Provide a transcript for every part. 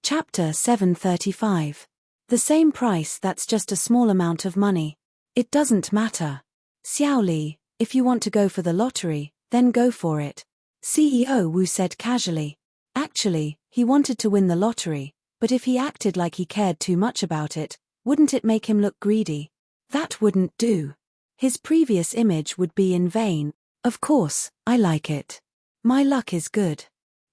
Chapter 735. The same price, that's just a small amount of money. It doesn't matter. Xiao Li, if you want to go for the lottery, then go for it. CEO Wu said casually. Actually, he wanted to win the lottery, but if he acted like he cared too much about it, wouldn't it make him look greedy? That wouldn't do. His previous image would be in vain. Of course, I like it. My luck is good.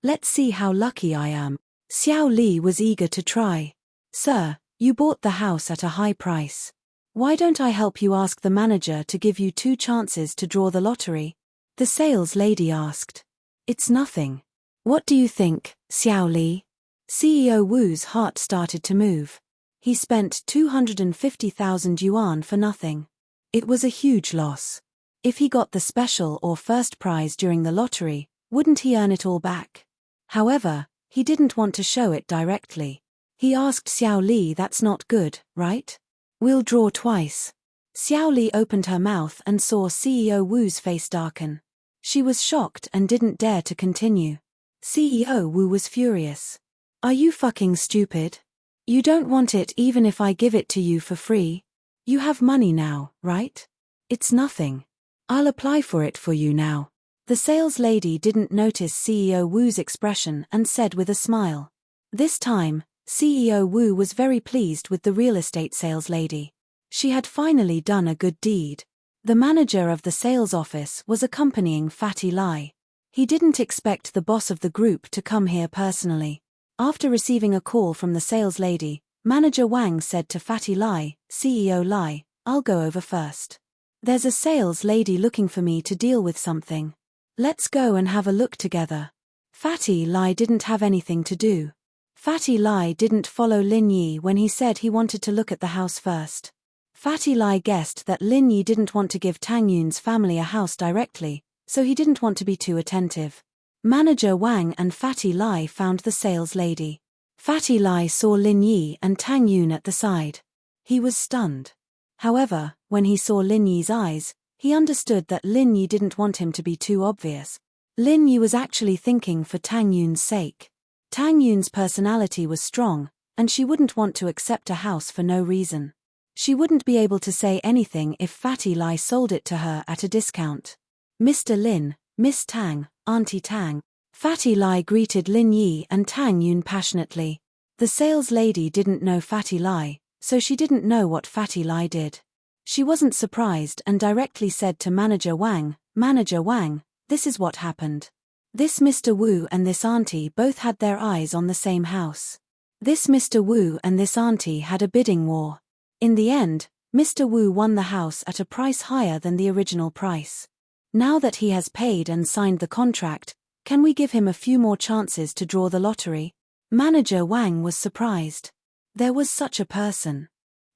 Let's see how lucky I am. Xiao Li was eager to try. Sir, you bought the house at a high price. Why don't I help you ask the manager to give you 2 chances to draw the lottery? The sales lady asked. It's nothing. What do you think, Xiao Li? CEO Wu's heart started to move. He spent 250,000 yuan for nothing. It was a huge loss. If he got the special or first prize during the lottery, wouldn't he earn it all back? However, he didn't want to show it directly. He asked Xiao Li, that's not good, right? We'll draw twice. Xiao Li opened her mouth and saw CEO Wu's face darken. She was shocked and didn't dare to continue. CEO Wu was furious. Are you fucking stupid? You don't want it even if I give it to you for free? You have money now, right? It's nothing. I'll apply for it for you now. The sales lady didn't notice CEO Wu's expression and said with a smile. This time, CEO Wu was very pleased with the real estate sales lady. She had finally done a good deed. The manager of the sales office was accompanying Fatty Lai. He didn't expect the boss of the group to come here personally. After receiving a call from the sales lady, Manager Wang said to Fatty Lai, CEO Lai, I'll go over first. There's a sales lady looking for me to deal with something. Let's go and have a look together. Fatty Lai didn't have anything to do. Fatty Lai didn't follow Lin Yi when he said he wanted to look at the house first. Fatty Lai guessed that Lin Yi didn't want to give Tang Yun's family a house directly, so he didn't want to be too attentive. Manager Wang and Fatty Lai found the sales lady. Fatty Lai saw Lin Yi and Tang Yun at the side. He was stunned. However, when he saw Lin Yi's eyes, he understood that Lin Yi didn't want him to be too obvious. Lin Yi was actually thinking for Tang Yun's sake. Tang Yun's personality was strong, and she wouldn't want to accept a house for no reason. She wouldn't be able to say anything if Fatty Lai sold it to her at a discount. Mr. Lin, Miss Tang, Auntie Tang. Fatty Lai greeted Lin Yi and Tang Yun passionately. The sales lady didn't know Fatty Lai, so she didn't know what Fatty Lai did. She wasn't surprised and directly said to Manager Wang, Manager Wang, this is what happened. This Mr. Wu and this auntie both had their eyes on the same house. This Mr. Wu and this auntie had a bidding war. In the end, Mr. Wu won the house at a price higher than the original price. Now that he has paid and signed the contract, can we give him a few more chances to draw the lottery? Manager Wang was surprised. There was such a person.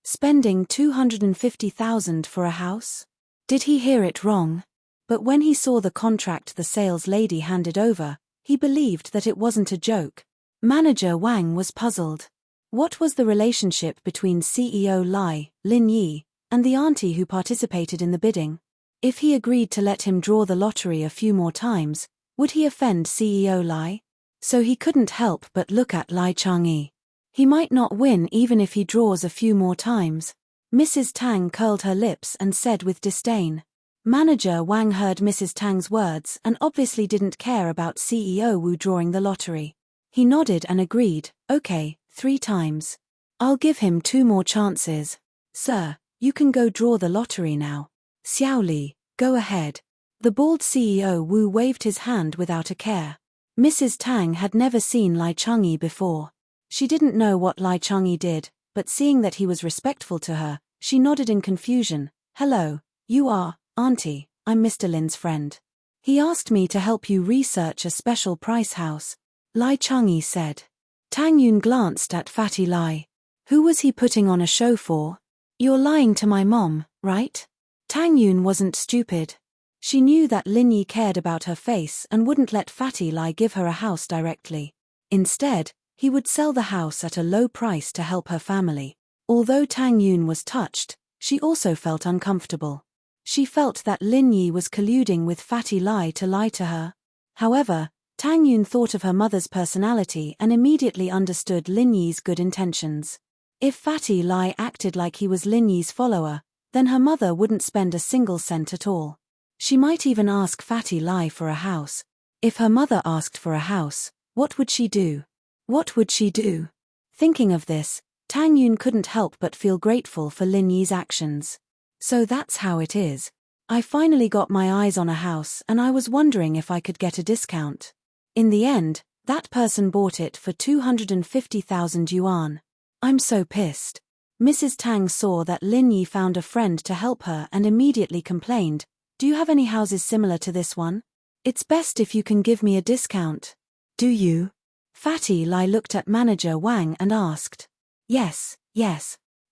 Spending 250,000 for a house? Did he hear it wrong? But when he saw the contract the sales lady handed over, he believed that it wasn't a joke. Manager Wang was puzzled. What was the relationship between CEO Lai, Lin Yi, and the auntie who participated in the bidding? If he agreed to let him draw the lottery a few more times, would he offend CEO Lai? So he couldn't help but look at Lai Chang'e. He might not win even if he draws a few more times. Mrs. Tang curled her lips and said with disdain. Manager Wang heard Mrs. Tang's words and obviously didn't care about CEO Wu drawing the lottery. He nodded and agreed, okay, 3 times. I'll give him 2 more chances. Sir, you can go draw the lottery now. Xiao Li, go ahead. The bald CEO Wu waved his hand without a care. Mrs. Tang had never seen Lai Chang'e before. She didn't know what Lai Chang'e did, but seeing that he was respectful to her, she nodded in confusion. Hello, you are, Auntie, I'm Mr. Lin's friend. He asked me to help you research a special price house, Lai Chang'e said. Tang Yun glanced at Fatty Lai. Who was he putting on a show for? You're lying to my mom, right? Tang Yun wasn't stupid. She knew that Lin Yi cared about her face and wouldn't let Fatty Lai give her a house directly. Instead, he would sell the house at a low price to help her family. Although Tang Yun was touched, she also felt uncomfortable. She felt that Lin Yi was colluding with Fatty Lai to lie to her. However, Tang Yun thought of her mother's personality and immediately understood Lin Yi's good intentions. If Fatty Lai acted like he was Lin Yi's follower, then her mother wouldn't spend a single cent at all. She might even ask Fatty Lai for a house. If her mother asked for a house, what would she do? What would she do? Thinking of this, Tang Yun couldn't help but feel grateful for Lin Yi's actions. So that's how it is. I finally got my eyes on a house and I was wondering if I could get a discount. In the end, that person bought it for 250,000 yuan. I'm so pissed. Mrs. Tang saw that Lin Yi found a friend to help her and immediately complained, "Do you have any houses similar to this one? It's best if you can give me a discount." "Do you?" Fatty Lai looked at Manager Wang and asked. Yes.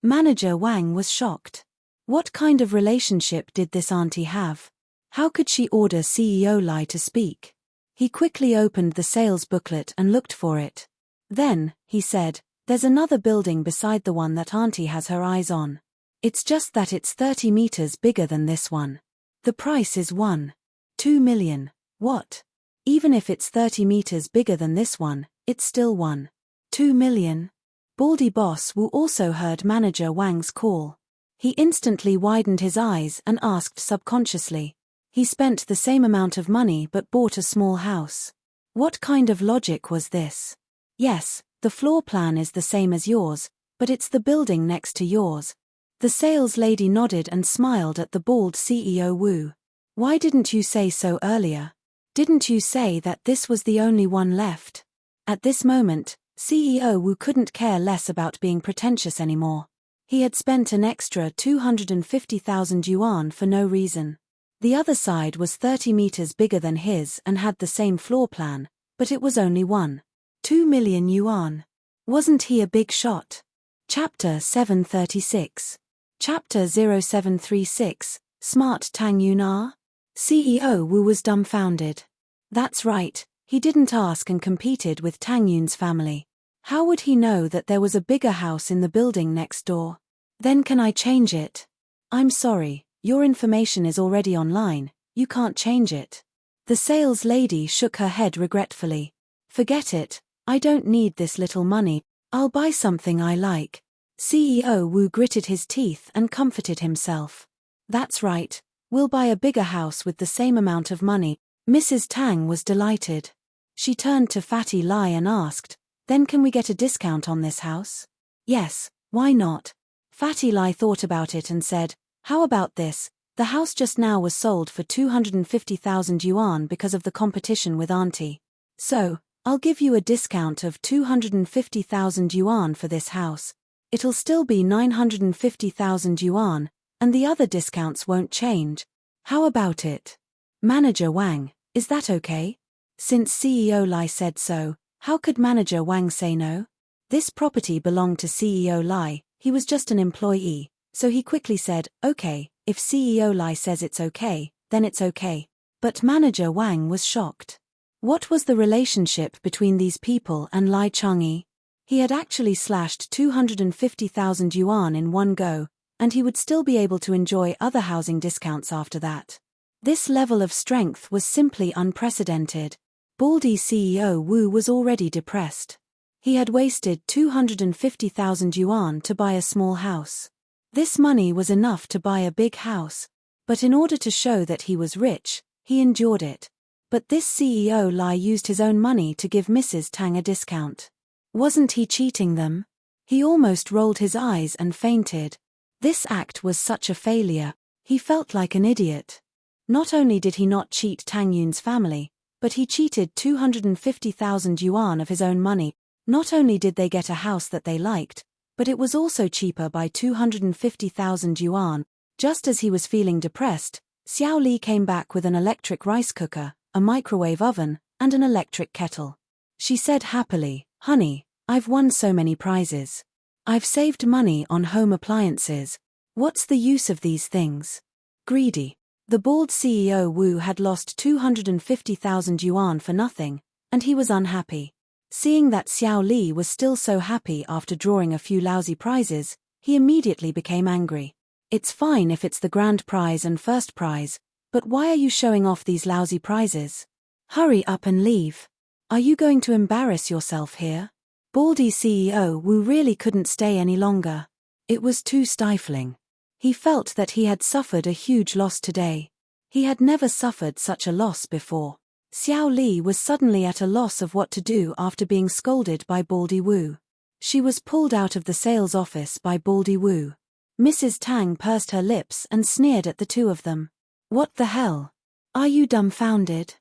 Manager Wang was shocked. What kind of relationship did this auntie have? How could she order CEO Lai to speak? He quickly opened the sales booklet and looked for it. Then, he said, "There's another building beside the one that auntie has her eyes on. It's just that it's 30 meters bigger than this one. The price is 1.2 million. What? Even if it's 30 meters bigger than this one, it's still 1.2 million. Baldy Boss Wu also heard Manager Wang's call. He instantly widened his eyes and asked subconsciously. He spent the same amount of money but bought a small house. What kind of logic was this? Yes, the floor plan is the same as yours, but it's the building next to yours. The sales lady nodded and smiled at the bald CEO Wu. Why didn't you say so earlier? Didn't you say that this was the only one left? At this moment, CEO Wu couldn't care less about being pretentious anymore. He had spent an extra 250,000 yuan for no reason. The other side was 30 meters bigger than his and had the same floor plan, but it was only 1.2 million yuan. Wasn't he a big shot? Chapter 736. Chapter 0736, Smart Tang Yun Ah? CEO Wu was dumbfounded. That's right, he didn't ask and competed with Tang Yun's family. How would he know that there was a bigger house in the building next door? Then can I change it? I'm sorry, your information is already online, you can't change it. The sales lady shook her head regretfully. Forget it, I don't need this little money, I'll buy something I like. CEO Wu gritted his teeth and comforted himself. That's right, we'll buy a bigger house with the same amount of money. Mrs. Tang was delighted. She turned to Fatty Lai and asked, "Then can we get a discount on this house?" "Yes, why not?" Fatty Lai thought about it and said, "How about this? The house just now was sold for 250,000 yuan because of the competition with auntie. So, I'll give you a discount of 250,000 yuan for this house. It'll still be 950,000 yuan, and the other discounts won't change. How about it?" "Manager Wang, is that okay?" Since CEO Lai said so, how could Manager Wang say no? This property belonged to CEO Lai, he was just an employee, so he quickly said, "Okay, if CEO Lai says it's okay, then it's okay." But Manager Wang was shocked. What was the relationship between these people and Lai Changyi? He had actually slashed 250,000 yuan in one go, and he would still be able to enjoy other housing discounts after that. This level of strength was simply unprecedented. Baldy CEO Wu was already depressed. He had wasted 250,000 yuan to buy a small house. This money was enough to buy a big house. But in order to show that he was rich, he endured it. But this CEO Lai used his own money to give Mrs. Tang a discount. Wasn't he cheating them? He almost rolled his eyes and fainted. This act was such a failure. He felt like an idiot. Not only did he not cheat Tang Yun's family, but he cheated 250,000 yuan of his own money. Not only did they get a house that they liked, but it was also cheaper by 250,000 yuan. Just as he was feeling depressed, Xiao Li came back with an electric rice cooker, a microwave oven, and an electric kettle. She said happily, "Honey, I've won so many prizes. I've saved money on home appliances. What's the use of these things?" Greedy. The bald CEO Wu had lost 250,000 yuan for nothing, and he was unhappy. Seeing that Xiao Li was still so happy after drawing a few lousy prizes, he immediately became angry. "It's fine if it's the grand prize and first prize, but why are you showing off these lousy prizes? Hurry up and leave." Are you going to embarrass yourself here? Baldy CEO Wu really couldn't stay any longer. It was too stifling. He felt that he had suffered a huge loss today. He had never suffered such a loss before. Xiao Li was suddenly at a loss of what to do after being scolded by Baldy Wu. She was pulled out of the sales office by Baldy Wu. Mrs. Tang pursed her lips and sneered at the two of them. What the hell? Are you dumbfounded?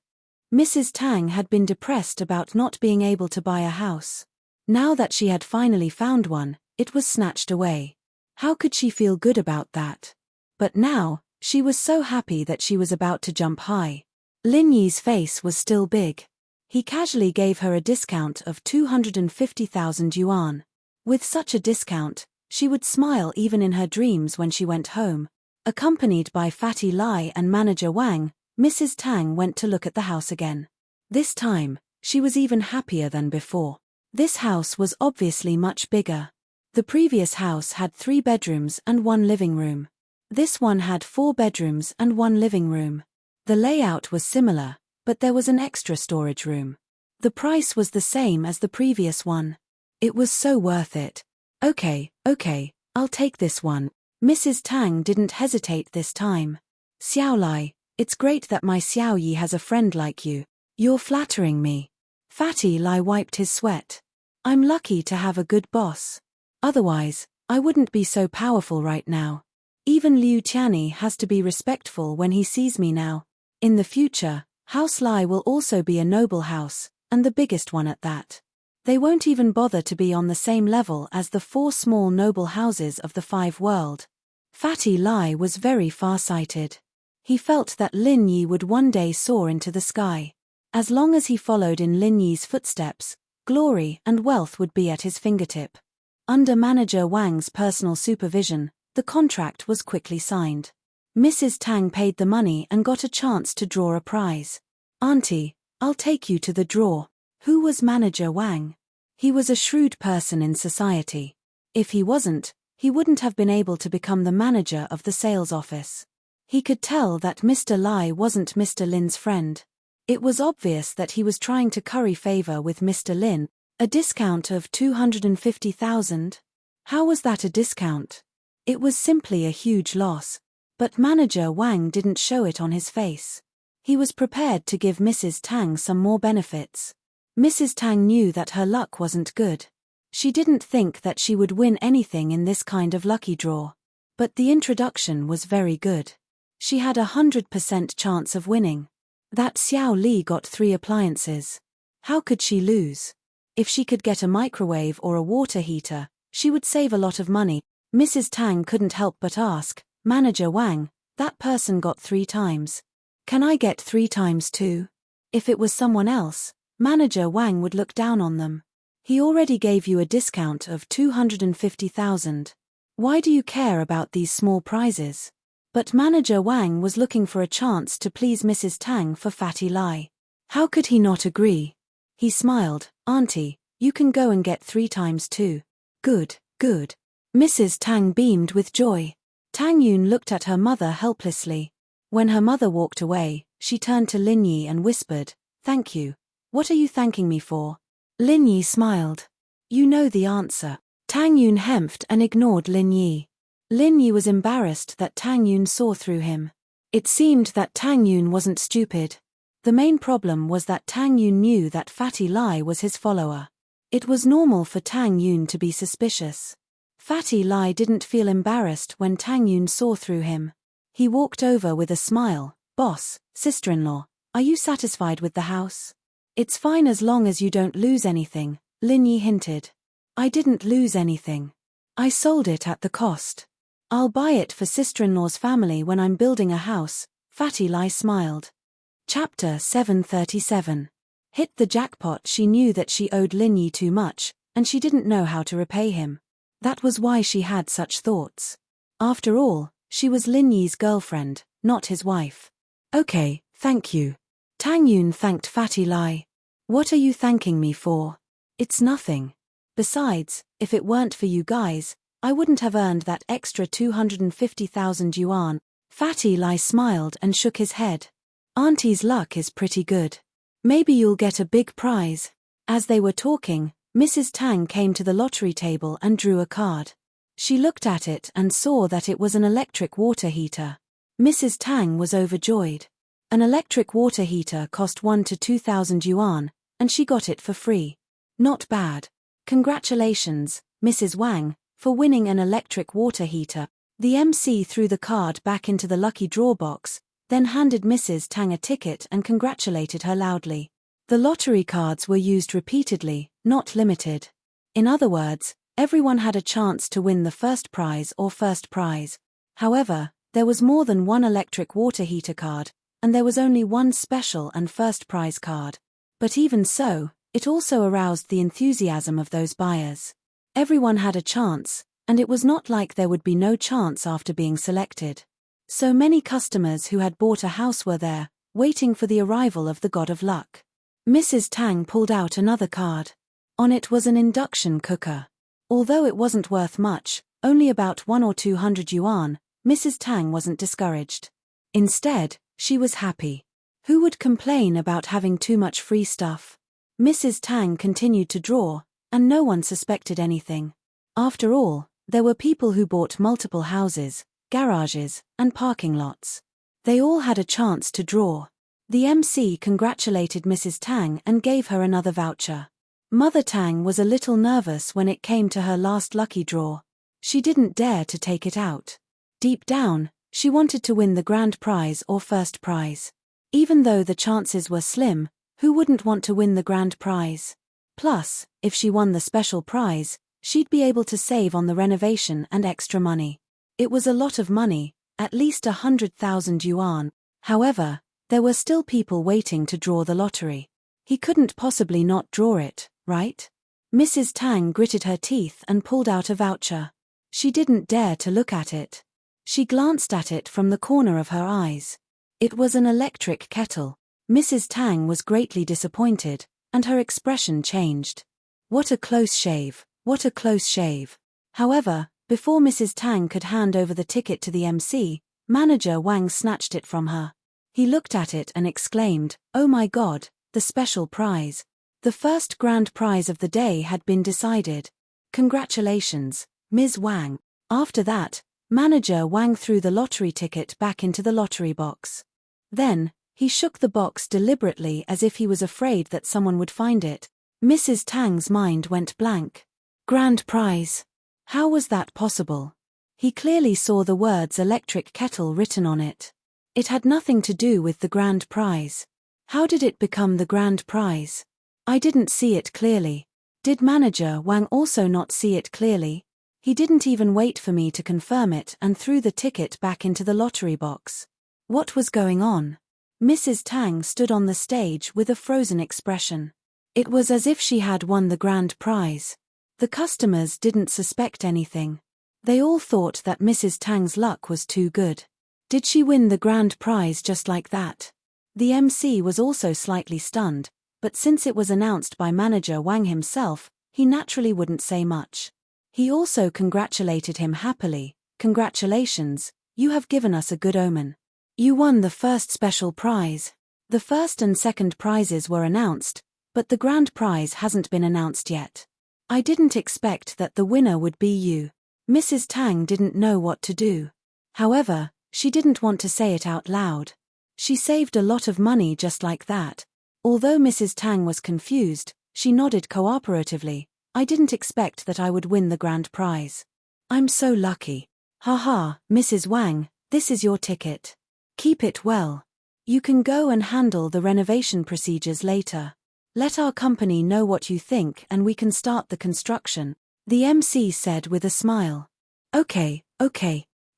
Mrs. Tang had been depressed about not being able to buy a house. Now that she had finally found one, it was snatched away. How could she feel good about that? But now, she was so happy that she was about to jump high. Lin Yi's face was still big. He casually gave her a discount of 250,000 yuan. With such a discount, she would smile even in her dreams when she went home. Accompanied by Fatty Lai and manager Wang, Mrs. Tang went to look at the house again. This time, she was even happier than before. This house was obviously much bigger. The previous house had 3 bedrooms and 1 living room. This one had 4 bedrooms and 1 living room. The layout was similar, but there was an extra storage room. The price was the same as the previous one. It was so worth it. Okay, I'll take this one. Mrs. Tang didn't hesitate this time. Xiao Lai, it's great that my Xiao Yi has a friend like you. You're flattering me. Fatty Lai wiped his sweat. I'm lucky to have a good boss. Otherwise, I wouldn't be so powerful right now. Even Liu Tianyi has to be respectful when he sees me now. In the future, House Lai will also be a noble house, and the biggest one at that. They won't even bother to be on the same level as the 4 small noble houses of the 5 world. Fatty Lai was very far-sighted. He felt that Lin Yi would one day soar into the sky. As long as he followed in Lin Yi's footsteps, glory and wealth would be at his fingertip. Under manager Wang's personal supervision, the contract was quickly signed. Mrs. Tang paid the money and got a chance to draw a prize. Auntie, I'll take you to the draw. Who was manager Wang? He was a shrewd person in society. If he wasn't, he wouldn't have been able to become the manager of the sales office. He could tell that Mr. Lai wasn't Mr. Lin's friend. It was obvious that he was trying to curry favor with Mr. Lin. A discount of 250,000? How was that a discount? It was simply a huge loss. But manager Wang didn't show it on his face. He was prepared to give Mrs. Tang some more benefits. Mrs. Tang knew that her luck wasn't good. She didn't think that she would win anything in this kind of lucky draw. But the introduction was very good. She had 100% chance of winning. That Xiao Li got 3 appliances. How could she lose? If she could get a microwave or a water heater, she would save a lot of money. Mrs. Tang couldn't help but ask, Manager Wang, that person got 3 times. Can I get 3 times too? If it was someone else, Manager Wang would look down on them. He already gave you a discount of 250,000. Why do you care about these small prizes? But Manager Wang was looking for a chance to please Mrs. Tang for Fatty Lai. How could he not agree? He smiled, Auntie, you can go and get 3 times too. Good. Mrs. Tang beamed with joy. Tang Yun looked at her mother helplessly. When her mother walked away, she turned to Lin Yi and whispered, Thank you. What are you thanking me for? Lin Yi smiled. You know the answer. Tang Yun hemphed and ignored Lin Yi. Lin Yi was embarrassed that Tang Yun saw through him. It seemed that Tang Yun wasn't stupid. The main problem was that Tang Yun knew that Fatty Lai was his follower. It was normal for Tang Yun to be suspicious. Fatty Lai didn't feel embarrassed when Tang Yun saw through him. He walked over with a smile. Boss, sister-in-law, are you satisfied with the house? It's fine as long as you don't lose anything, Lin Yi hinted. I didn't lose anything. I sold it at the cost. I'll buy it for sister-in-law's family when I'm building a house, Fatty Lai smiled. Chapter 737. Hit the jackpot. She knew that she owed Lin Yi too much, and she didn't know how to repay him. That was why she had such thoughts. After all, she was Lin Yi's girlfriend, not his wife. Okay, thank you. Tang Yun thanked Fatty Lai. What are you thanking me for? It's nothing. Besides, if it weren't for you guys, I wouldn't have earned that extra 250,000 yuan. Fatty Lai smiled and shook his head. Auntie's luck is pretty good. Maybe you'll get a big prize. As they were talking, Mrs. Tang came to the lottery table and drew a card. She looked at it and saw that it was an electric water heater. Mrs. Tang was overjoyed. An electric water heater cost 1 to 2,000 yuan, and she got it for free. Not bad. Congratulations, Mrs. Wang, for winning an electric water heater. The MC threw the card back into the lucky draw box, then handed Mrs. Tang a ticket and congratulated her loudly. The lottery cards were used repeatedly, not limited. In other words, everyone had a chance to win the first prize or first prize. However, there was more than one electric water heater card, and there was only one special and first prize card. But even so, it also aroused the enthusiasm of those buyers. Everyone had a chance, and it was not like there would be no chance after being selected. So many customers who had bought a house were there, waiting for the arrival of the god of luck. Mrs. Tang pulled out another card. On it was an induction cooker. Although it wasn't worth much, only about 1 or 200 yuan, Mrs. Tang wasn't discouraged. Instead, she was happy. Who would complain about having too much free stuff? Mrs. Tang continued to draw, and no one suspected anything. After all, there were people who bought multiple houses, garages, and parking lots. They all had a chance to draw. The MC congratulated Mrs. Tang and gave her another voucher. Mother Tang was a little nervous when it came to her last lucky draw. She didn't dare to take it out. Deep down, she wanted to win the grand prize or first prize. Even though the chances were slim, who wouldn't want to win the grand prize? Plus, if she won the special prize, she'd be able to save on the renovation and extra money. It was a lot of money, at least 100,000 yuan. However, there were still people waiting to draw the lottery. He couldn't possibly not draw it, right? Mrs. Tang gritted her teeth and pulled out a voucher. She didn't dare to look at it. She glanced at it from the corner of her eyes. It was an electric kettle. Mrs. Tang was greatly disappointed, and her expression changed. What a close shave, what a close shave. However, before Mrs. Tang could hand over the ticket to the MC, Manager Wang snatched it from her. He looked at it and exclaimed, "Oh my God, the special prize." The first grand prize of the day had been decided. Congratulations, Ms. Wang. After that, Manager Wang threw the lottery ticket back into the lottery box. Then, he shook the box deliberately as if he was afraid that someone would find it. Mrs. Tang's mind went blank. Grand prize. How was that possible? He clearly saw the words electric kettle written on it. It had nothing to do with the grand prize. How did it become the grand prize? I didn't see it clearly. Did Manager Wang also not see it clearly? He didn't even wait for me to confirm it and threw the ticket back into the lottery box. What was going on? Mrs. Tang stood on the stage with a frozen expression. It was as if she had won the grand prize. The customers didn't suspect anything. They all thought that Mrs. Tang's luck was too good. Did she win the grand prize just like that? The MC was also slightly stunned, but since it was announced by Manager Wang himself, he naturally wouldn't say much. He also congratulated him happily. Congratulations, you have given us a good omen. You won the first special prize. The first and second prizes were announced, but the grand prize hasn't been announced yet. I didn't expect that the winner would be you. Mrs. Tang didn't know what to do. However, she didn't want to say it out loud. She saved a lot of money just like that. Although Mrs. Tang was confused, she nodded cooperatively. I didn't expect that I would win the grand prize. I'm so lucky. Haha, Mrs. Wang, this is your ticket. Keep it well. You can go and handle the renovation procedures later. Let our company know what you think and we can start the construction, the MC said with a smile. Okay.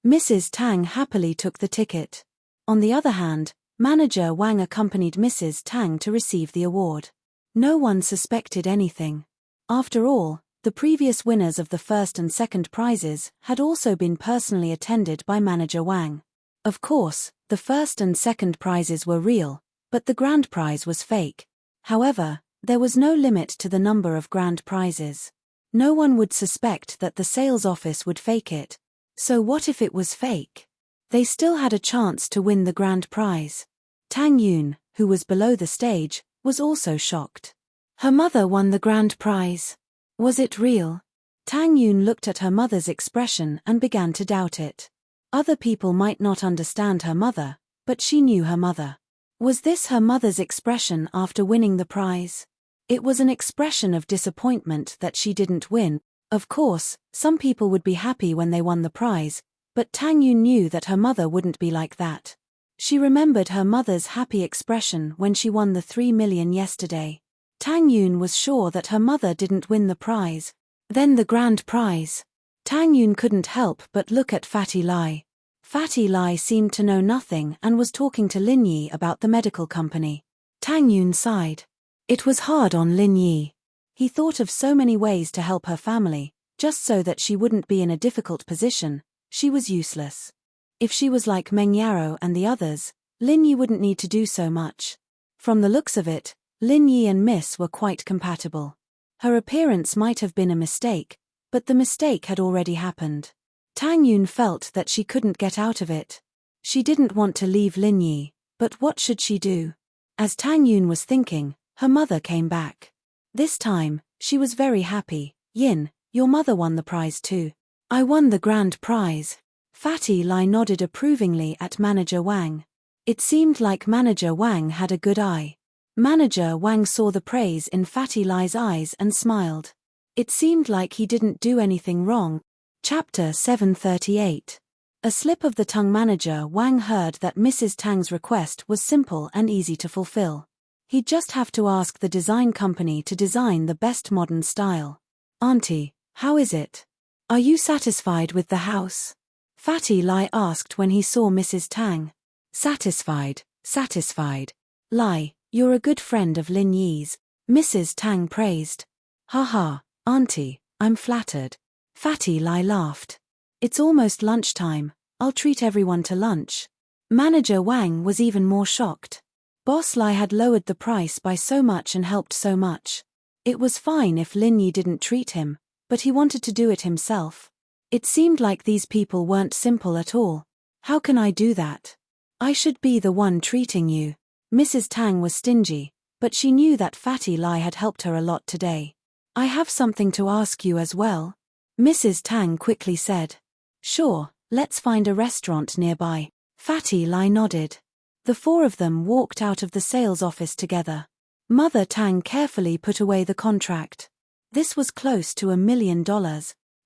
Mrs. Tang happily took the ticket. On the other hand, Manager Wang accompanied Mrs. Tang to receive the award. No one suspected anything. After all, the previous winners of the first and second prizes had also been personally attended by Manager Wang. Of course, the first and second prizes were real, but the grand prize was fake. However, there was no limit to the number of grand prizes. No one would suspect that the sales office would fake it. So what if it was fake? They still had a chance to win the grand prize. Tang Yun, who was below the stage, was also shocked. Her mother won the grand prize. Was it real? Tang Yun looked at her mother's expression and began to doubt it. Other people might not understand her mother, but she knew her mother. Was this her mother's expression after winning the prize? It was an expression of disappointment that she didn't win. Of course, some people would be happy when they won the prize, but Tang Yun knew that her mother wouldn't be like that. She remembered her mother's happy expression when she won the 3 million yesterday. Tang Yun was sure that her mother didn't win the prize. Then the grand prize. Tang Yun couldn't help but look at Fatty Lai. Fatty Lai seemed to know nothing and was talking to Lin Yi about the medical company. Tang Yun sighed. It was hard on Lin Yi. He thought of so many ways to help her family, just so that she wouldn't be in a difficult position. She was useless. If she was like Meng Yarrow and the others, Lin Yi wouldn't need to do so much. From the looks of it, Lin Yi and Miss were quite compatible. Her appearance might have been a mistake, but the mistake had already happened. Tang Yun felt that she couldn't get out of it. She didn't want to leave Lin Yi, but what should she do? As Tang Yun was thinking, her mother came back. This time, she was very happy. Yin, your mother won the prize too. I won the grand prize. Fatty Lai nodded approvingly at Manager Wang. It seemed like Manager Wang had a good eye. Manager Wang saw the praise in Fatty Lai's eyes and smiled. It seemed like he didn't do anything wrong. Chapter 738. A slip of the tongue. Manager Wang heard that Mrs. Tang's request was simple and easy to fulfill. He'd just have to ask the design company to design the best modern style. Auntie, how is it? Are you satisfied with the house? Fatty Lai asked when he saw Mrs. Tang. Satisfied, satisfied. Lai, you're a good friend of Lin Yi's, Mrs. Tang praised. Haha, Auntie, I'm flattered. Fatty Lai laughed. It's almost lunchtime, I'll treat everyone to lunch. Manager Wang was even more shocked. Boss Lai had lowered the price by so much and helped so much. It was fine if Lin Yi didn't treat him, but he wanted to do it himself. It seemed like these people weren't simple at all. How can I do that? I should be the one treating you. Mrs. Tang was stingy, but she knew that Fatty Lai had helped her a lot today. I have something to ask you as well. Mrs. Tang quickly said. Sure, let's find a restaurant nearby. Fatty Lai nodded. The four of them walked out of the sales office together. Mother Tang carefully put away the contract. This was close to $1 million.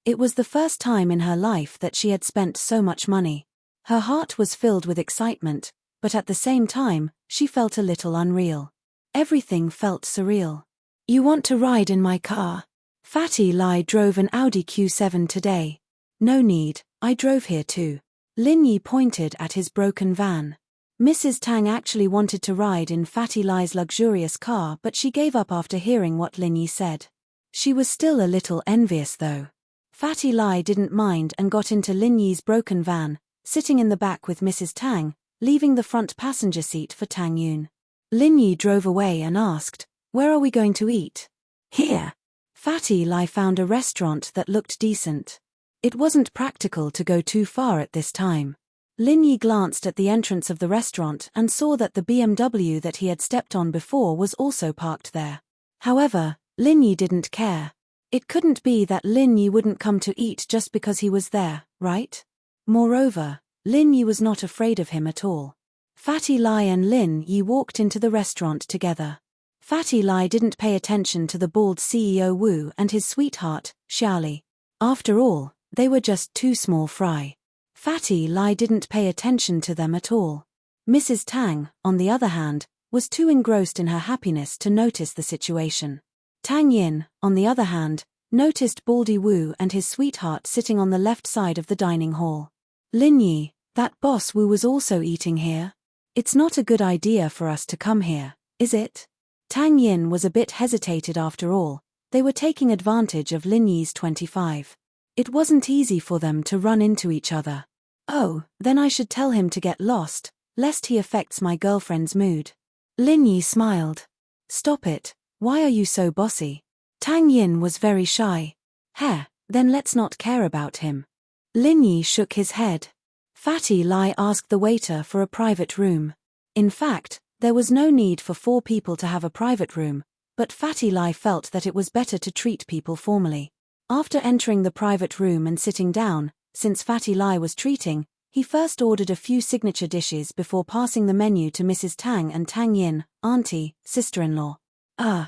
It was the first time in her life that she had spent so much money. Her heart was filled with excitement, but at the same time, she felt a little unreal. Everything felt surreal. You want to ride in my car? Fatty Lai drove an Audi Q7 today. No need, I drove here too. Lin Yi pointed at his broken van. Mrs. Tang actually wanted to ride in Fatty Lai's luxurious car, but she gave up after hearing what Lin Yi said. She was still a little envious though. Fatty Lai didn't mind and got into Lin Yi's broken van, sitting in the back with Mrs. Tang, leaving the front passenger seat for Tang Yun. Lin Yi drove away and asked, "Where are we going to eat?" "Here." Fatty Lai found a restaurant that looked decent. It wasn't practical to go too far at this time. Lin Yi glanced at the entrance of the restaurant and saw that the BMW that he had stepped on before was also parked there. However, Lin Yi didn't care. It couldn't be that Lin Yi wouldn't come to eat just because he was there, right? Moreover, Lin Yi was not afraid of him at all. Fatty Lai and Lin Yi walked into the restaurant together. Fatty Lai didn't pay attention to the bald CEO Wu and his sweetheart, Xiaoli. After all, they were just two small fry. Fatty Lai didn't pay attention to them at all. Mrs. Tang, on the other hand, was too engrossed in her happiness to notice the situation. Tang Yin, on the other hand, noticed Baldy Wu and his sweetheart sitting on the left side of the dining hall. Lin Yi, that boss Wu was also eating here? It's not a good idea for us to come here, is it? Tang Yin was a bit hesitated after all. They were taking advantage of Lin Yi's 25. It wasn't easy for them to run into each other. Oh, then I should tell him to get lost, lest he affects my girlfriend's mood. Lin Yi smiled. Stop it, why are you so bossy? Tang Yin was very shy. Heh, then let's not care about him. Lin Yi shook his head. Fatty Lai asked the waiter for a private room. In fact, There was no need for 4 people to have a private room, but Fatty Lai felt that it was better to treat people formally. After entering the private room and sitting down, since Fatty Lai was treating, he first ordered a few signature dishes before passing the menu to Mrs. Tang and Tang Yin, auntie, sister-in-law.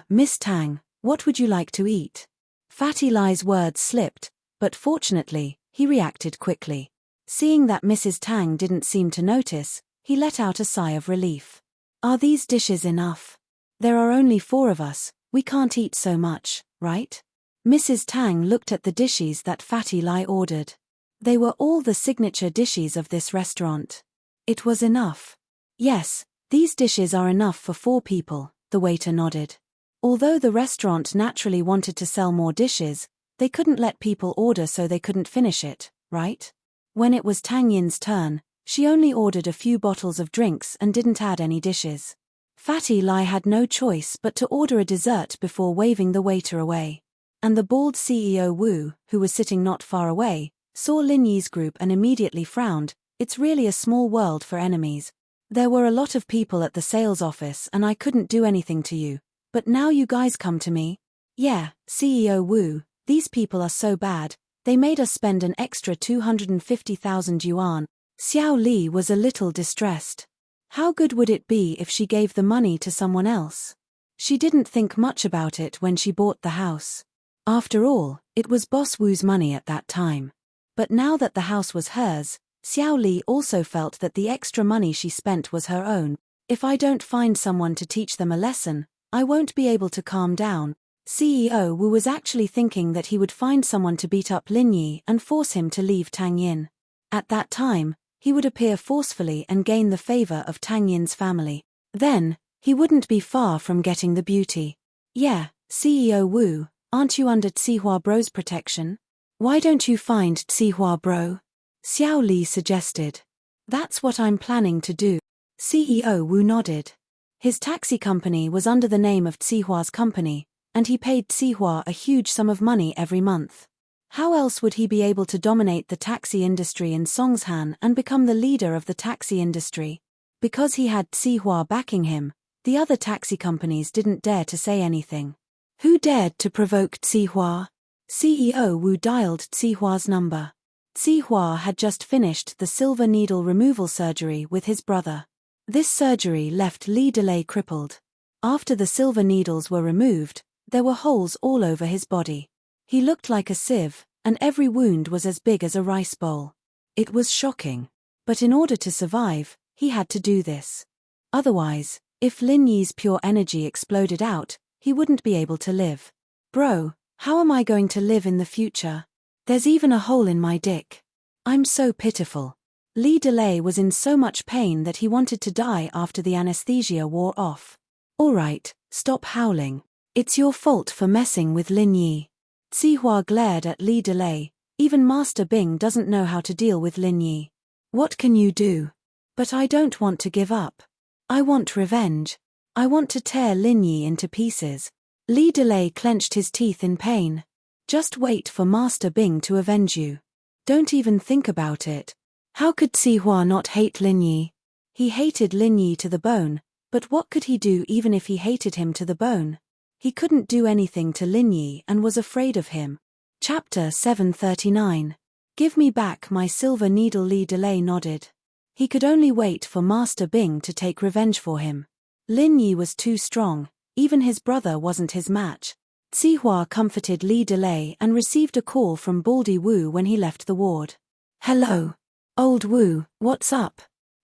Miss Tang, what would you like to eat? Fatty Lai's words slipped, but fortunately, he reacted quickly. Seeing that Mrs. Tang didn't seem to notice, he let out a sigh of relief. Are these dishes enough? There are only 4 of us, we can't eat so much, right? Mrs. Tang looked at the dishes that Fatty Lai ordered. They were all the signature dishes of this restaurant. It was enough. Yes, these dishes are enough for 4 people, the waiter nodded. Although the restaurant naturally wanted to sell more dishes, they couldn't let people order so they couldn't finish it, right? When it was Tang Yin's turn, she only ordered a few bottles of drinks and didn't add any dishes. Fatty Lai had no choice but to order a dessert before waving the waiter away. And the bald CEO Wu, who was sitting not far away, saw Lin Yi's group and immediately frowned. It's really a small world for enemies. There were a lot of people at the sales office and I couldn't do anything to you, but now you guys come to me? Yeah, CEO Wu, these people are so bad, they made us spend an extra 250,000 yuan. Xiao Li was a little distressed. How good would it be if she gave the money to someone else? She didn't think much about it when she bought the house. After all, it was Boss Wu's money at that time. But now that the house was hers, Xiao Li also felt that the extra money she spent was her own. If I don't find someone to teach them a lesson, I won't be able to calm down. CEO Wu was actually thinking that he would find someone to beat up Lin Yi and force him to leave Tang Yin. At that time, he would appear forcefully and gain the favor of Tang Yin's family. Then, he wouldn't be far from getting the beauty. Yeah, CEO Wu, aren't you under Tsihua Bro's protection? Why don't you find Tsihua Bro? Xiao Li suggested. That's what I'm planning to do. CEO Wu nodded. His taxi company was under the name of Tsihua's company, and he paid Tsihua a huge sum of money every month. How else would he be able to dominate the taxi industry in Songshan and become the leader of the taxi industry? Because he had Tsihua backing him, the other taxi companies didn't dare to say anything. Who dared to provoke Tsihua? CEO Wu dialed Tsihua's number. Tsihua had just finished the silver needle removal surgery with his brother. This surgery left Li Delay crippled. After the silver needles were removed, there were holes all over his body. He looked like a sieve, and every wound was as big as a rice bowl. It was shocking. But in order to survive, he had to do this. Otherwise, if Lin Yi's pure energy exploded out, he wouldn't be able to live. Bro, how am I going to live in the future? There's even a hole in my dick. I'm so pitiful. Li Delay was in so much pain that he wanted to die after the anesthesia wore off. Alright, stop howling. It's your fault for messing with Lin Yi. Tsihua glared at Li Delay. Even Master Bing doesn't know how to deal with Lin Yi. What can you do? But I don't want to give up. I want revenge. I want to tear Lin Yi into pieces. Li Delay clenched his teeth in pain. Just wait for Master Bing to avenge you. Don't even think about it. How could Tsihua not hate Lin Yi? He hated Lin Yi to the bone, but what could he do even if he hated him to the bone? He couldn't do anything to Lin Yi and was afraid of him. Chapter 739. Give me back my silver needle. Li Delay nodded. He could only wait for Master Bing to take revenge for him. Lin Yi was too strong, even his brother wasn't his match. Tsihua comforted Li Delay and received a call from Baldy Wu when he left the ward. Hello. Old Wu, what's up?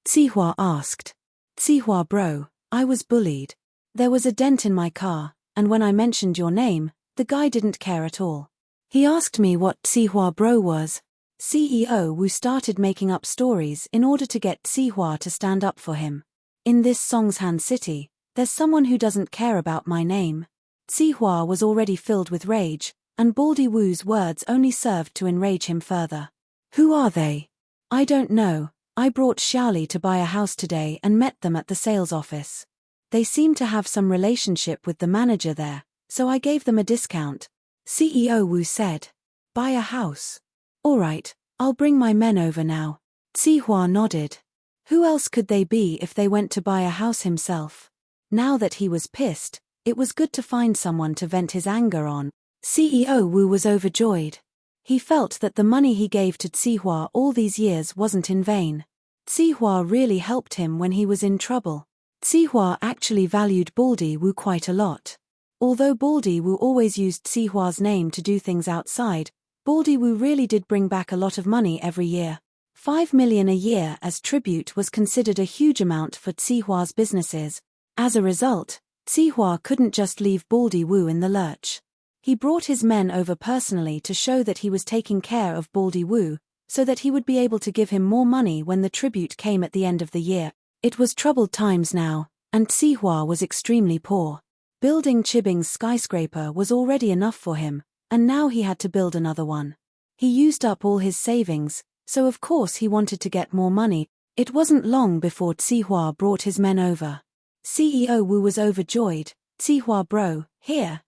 Tsihua asked. Tsihua bro, I was bullied. There was a dent in my car, and when I mentioned your name, the guy didn't care at all. He asked me what Tsihua bro was. CEO Wu started making up stories in order to get Tsihua to stand up for him. In this Songshan city, there's someone who doesn't care about my name. Tsihua was already filled with rage, and Baldy Wu's words only served to enrage him further. Who are they? I don't know. I brought Xiaoli to buy a house today and met them at the sales office. They seem to have some relationship with the manager there, so I gave them a discount. CEO Wu said. Buy a house. Alright, I'll bring my men over now. Tsihua nodded. Who else could they be if they went to buy a house himself? Now that he was pissed, it was good to find someone to vent his anger on. CEO Wu was overjoyed. He felt that the money he gave to Zihua all these years wasn't in vain. Zihua really helped him when he was in trouble. Zihua actually valued Baldy Wu quite a lot. Although Baldy Wu always used Zihua's name to do things outside, Baldy Wu really did bring back a lot of money every year. 5 million a year as tribute was considered a huge amount for Zihua's businesses. As a result, Zihua couldn't just leave Baldy Wu in the lurch. He brought his men over personally to show that he was taking care of Baldy Wu, so that he would be able to give him more money when the tribute came at the end of the year. It was troubled times now, and Zihua was extremely poor. Building Chibing's skyscraper was already enough for him, and now he had to build another one. He used up all his savings, so of course he wanted to get more money. It wasn't long before Zihua brought his men over. CEO Wu was overjoyed. "Zihua bro, here.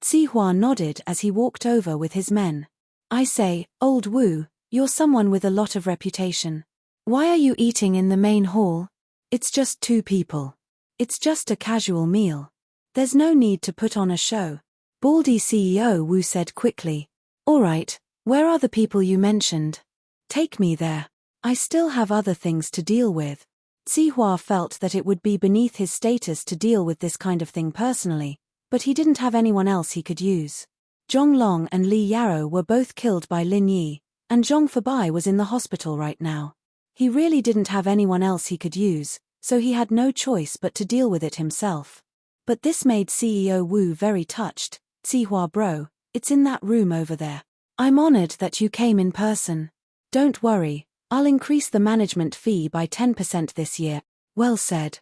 Zihua nodded as he walked over with his men. "I say, old Wu, you're someone with a lot of reputation. Why are you eating in the main hall? It's just 2 people. It's just a casual meal. There's no need to put on a show." Baldy CEO Wu said quickly. "Alright, where are the people you mentioned? Take me there. I still have other things to deal with." Zihua felt that it would be beneath his status to deal with this kind of thing personally, but he didn't have anyone else he could use. Zhong Long and Li Yarrow were both killed by Lin Yi, and Zhong Fabai was in the hospital right now. He really didn't have anyone else he could use, so he had no choice but to deal with it himself. But this made CEO Wu very touched. "Zihua bro, it's in that room over there. I'm honored that you came in person. Don't worry, I'll increase the management fee by 10% this year." Well said.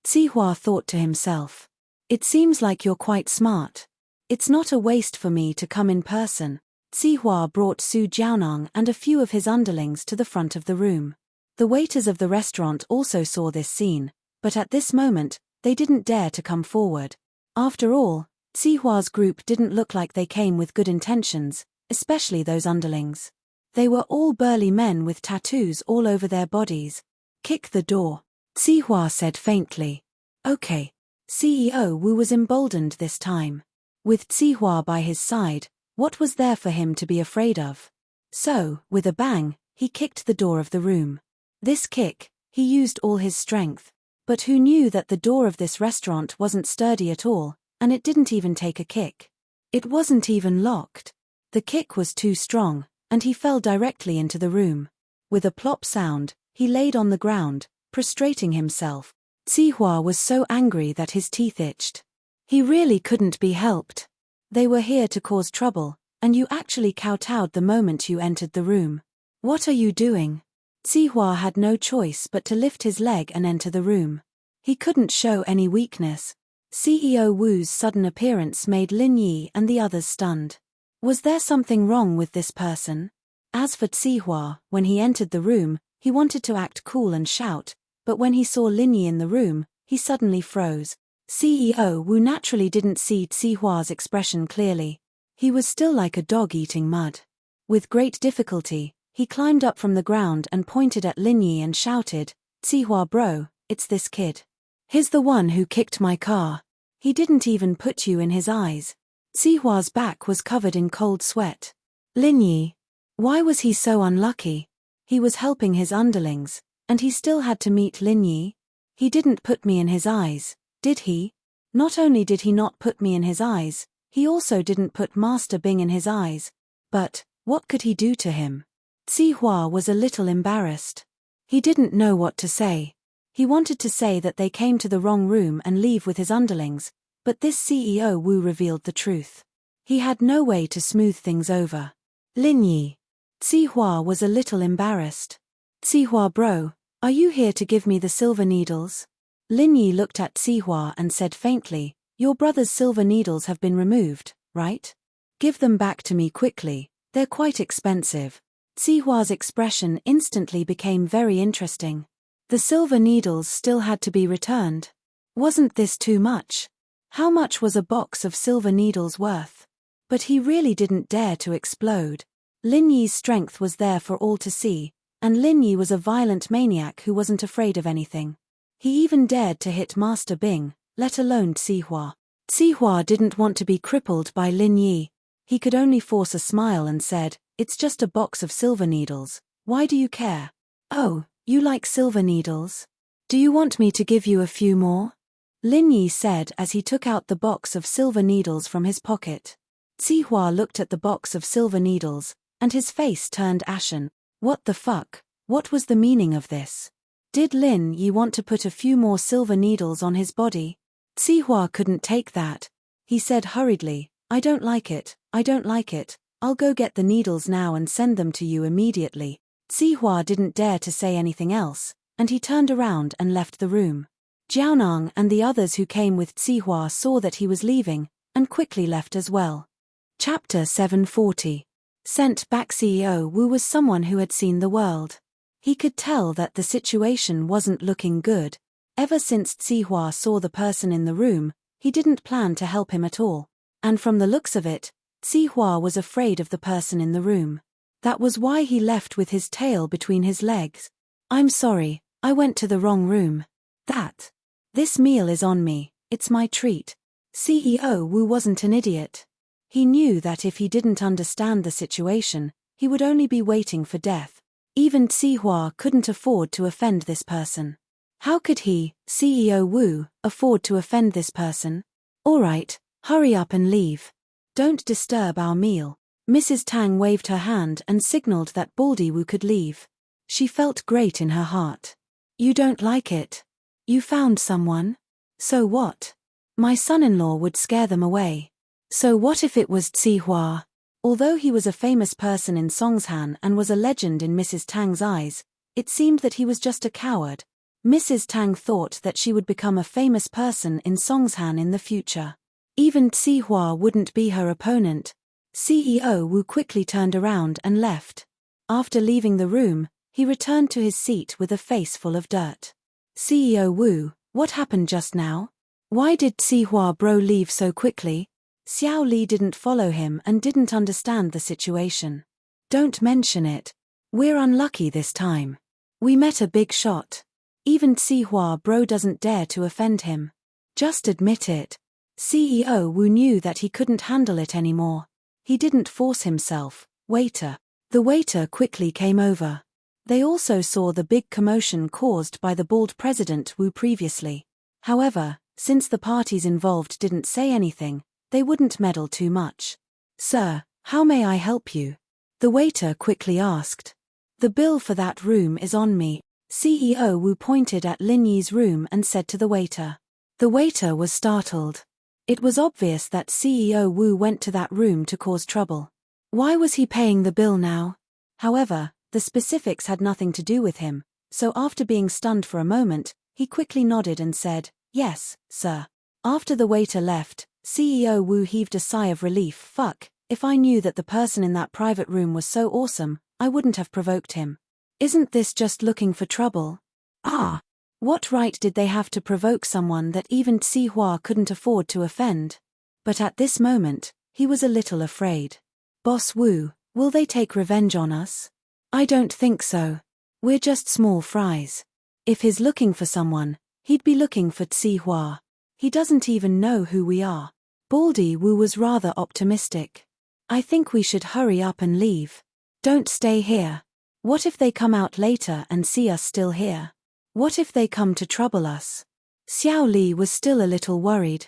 Zihua thought to himself. "It seems like you're quite smart. It's not a waste for me to come in person." Zihua brought Su Jiaonong and a few of his underlings to the front of the room. The waiters of the restaurant also saw this scene, but at this moment, they didn't dare to come forward. After all, Zihua's group didn't look like they came with good intentions, especially those underlings. They were all burly men with tattoos all over their bodies. "Kick the door," Zihua said faintly. "Okay." CEO Wu was emboldened this time. With Zihua by his side, what was there for him to be afraid of? So, with a bang, he kicked the door of the room. This kick, he used all his strength. But who knew that the door of this restaurant wasn't sturdy at all, and it didn't even take a kick. It wasn't even locked. The kick was too strong, and he fell directly into the room. With a plop sound, he laid on the ground, prostrating himself. Zihua was so angry that his teeth itched. He really couldn't be helped. They were here to cause trouble, and you actually kowtowed the moment you entered the room. What are you doing? Zihua had no choice but to lift his leg and enter the room. He couldn't show any weakness. CEO Wu's sudden appearance made Lin Yi and the others stunned. Was there something wrong with this person? As for Zihua, when he entered the room, he wanted to act cool and shout, but when he saw Lin Yi in the room, he suddenly froze. CEO Wu naturally didn't see Zihua's expression clearly. He was still like a dog eating mud. With great difficulty, he climbed up from the ground and pointed at Lin Yi and shouted, "Zihua bro, it's this kid. He's the one who kicked my car. He didn't even put you in his eyes." Zihua's back was covered in cold sweat. Lin Yi. Why was he so unlucky? He was helping his underlings, and he still had to meet Lin Yi. He didn't put me in his eyes, did he? Not only did he not put me in his eyes, he also didn't put Master Bing in his eyes. But, what could he do to him? Zihua was a little embarrassed. He didn't know what to say. He wanted to say that they came to the wrong room and leave with his underlings, but this CEO Wu revealed the truth. He had no way to smooth things over. Lin Yi. Zihua was a little embarrassed. "Zihua bro, are you here to give me the silver needles?" Lin Yi looked at Zihua and said faintly, "Your brother's silver needles have been removed, right? Give them back to me quickly, they're quite expensive." Zihua's expression instantly became very interesting. The silver needles still had to be returned. Wasn't this too much? How much was a box of silver needles worth? But he really didn't dare to explode. Lin Yi's strength was there for all to see, And Lin Yi was a violent maniac who wasn't afraid of anything. He even dared to hit Master Bing, let alone Zihua. Zihua didn't want to be crippled by Lin Yi. He could only force a smile and said, "It's just a box of silver needles. Why do you care?" "Oh, you like silver needles? Do you want me to give you a few more?" Lin Yi said as he took out the box of silver needles from his pocket. Zihua looked at the box of silver needles, and his face turned ashen. What the fuck? What was the meaning of this? Did Lin Yi want to put a few more silver needles on his body? Zihua couldn't take that. He said hurriedly, "I don't like it, I don't like it. I'll go get the needles now and send them to you immediately." Zihua didn't dare to say anything else, and he turned around and left the room. Jiaonang and the others who came with Zihua saw that he was leaving, and quickly left as well. Chapter 740. Sent back. CEO Wu was someone who had seen the world. He could tell that the situation wasn't looking good. Ever since Zihua saw the person in the room, he didn't plan to help him at all. And from the looks of it, Zihua was afraid of the person in the room. That was why he left with his tail between his legs. "I'm sorry, I went to the wrong room. This meal is on me, it's my treat." CEO Wu wasn't an idiot. He knew that if he didn't understand the situation, he would only be waiting for death. Even Zihua couldn't afford to offend this person. How could he, CEO Wu, afford to offend this person? "Alright, hurry up and leave. Don't disturb our meal." Mrs. Tang waved her hand and signaled that Baldy Wu could leave. She felt great in her heart. "You don't like it? You found someone? So what? My son-in-law would scare them away. So what if it was Zihua?" Although he was a famous person in Songshan and was a legend in Mrs. Tang's eyes, it seemed that he was just a coward. Mrs. Tang thought that she would become a famous person in Songshan in the future. Even Zihua wouldn't be her opponent. CEO Wu quickly turned around and left. After leaving the room, he returned to his seat with a face full of dirt. "CEO Wu, what happened just now? Why did Zihua bro leave so quickly?" Xiao Li didn't follow him and didn't understand the situation. "Don't mention it. We're unlucky this time. We met a big shot. Even Zihua bro doesn't dare to offend him. Just admit it." CEO Wu knew that he couldn't handle it anymore. He didn't force himself. "Waiter." The waiter quickly came over. They also saw the big commotion caused by the bald President Wu previously. However, since the parties involved didn't say anything, they wouldn't meddle too much. "Sir, how may I help you?" the waiter quickly asked. "The bill for that room is on me." CEO Wu pointed at Lin Yi's room and said to the waiter. The waiter was startled. It was obvious that CEO Wu went to that room to cause trouble. Why was he paying the bill now? However, the specifics had nothing to do with him, so after being stunned for a moment, he quickly nodded and said, "Yes, sir." After the waiter left, CEO Wu heaved a sigh of relief. "Fuck, if I knew that the person in that private room was so awesome, I wouldn't have provoked him. Isn't this just looking for trouble? Ah! What right did they have to provoke someone that even Zihua couldn't afford to offend?" But at this moment, he was a little afraid. "Boss Wu, will they take revenge on us?" "I don't think so. We're just small fries. If he's looking for someone, he'd be looking for Zihua. He doesn't even know who we are." Baldy Wu was rather optimistic. "I think we should hurry up and leave. Don't stay here. What if they come out later and see us still here? What if they come to trouble us?" Xiao Li was still a little worried.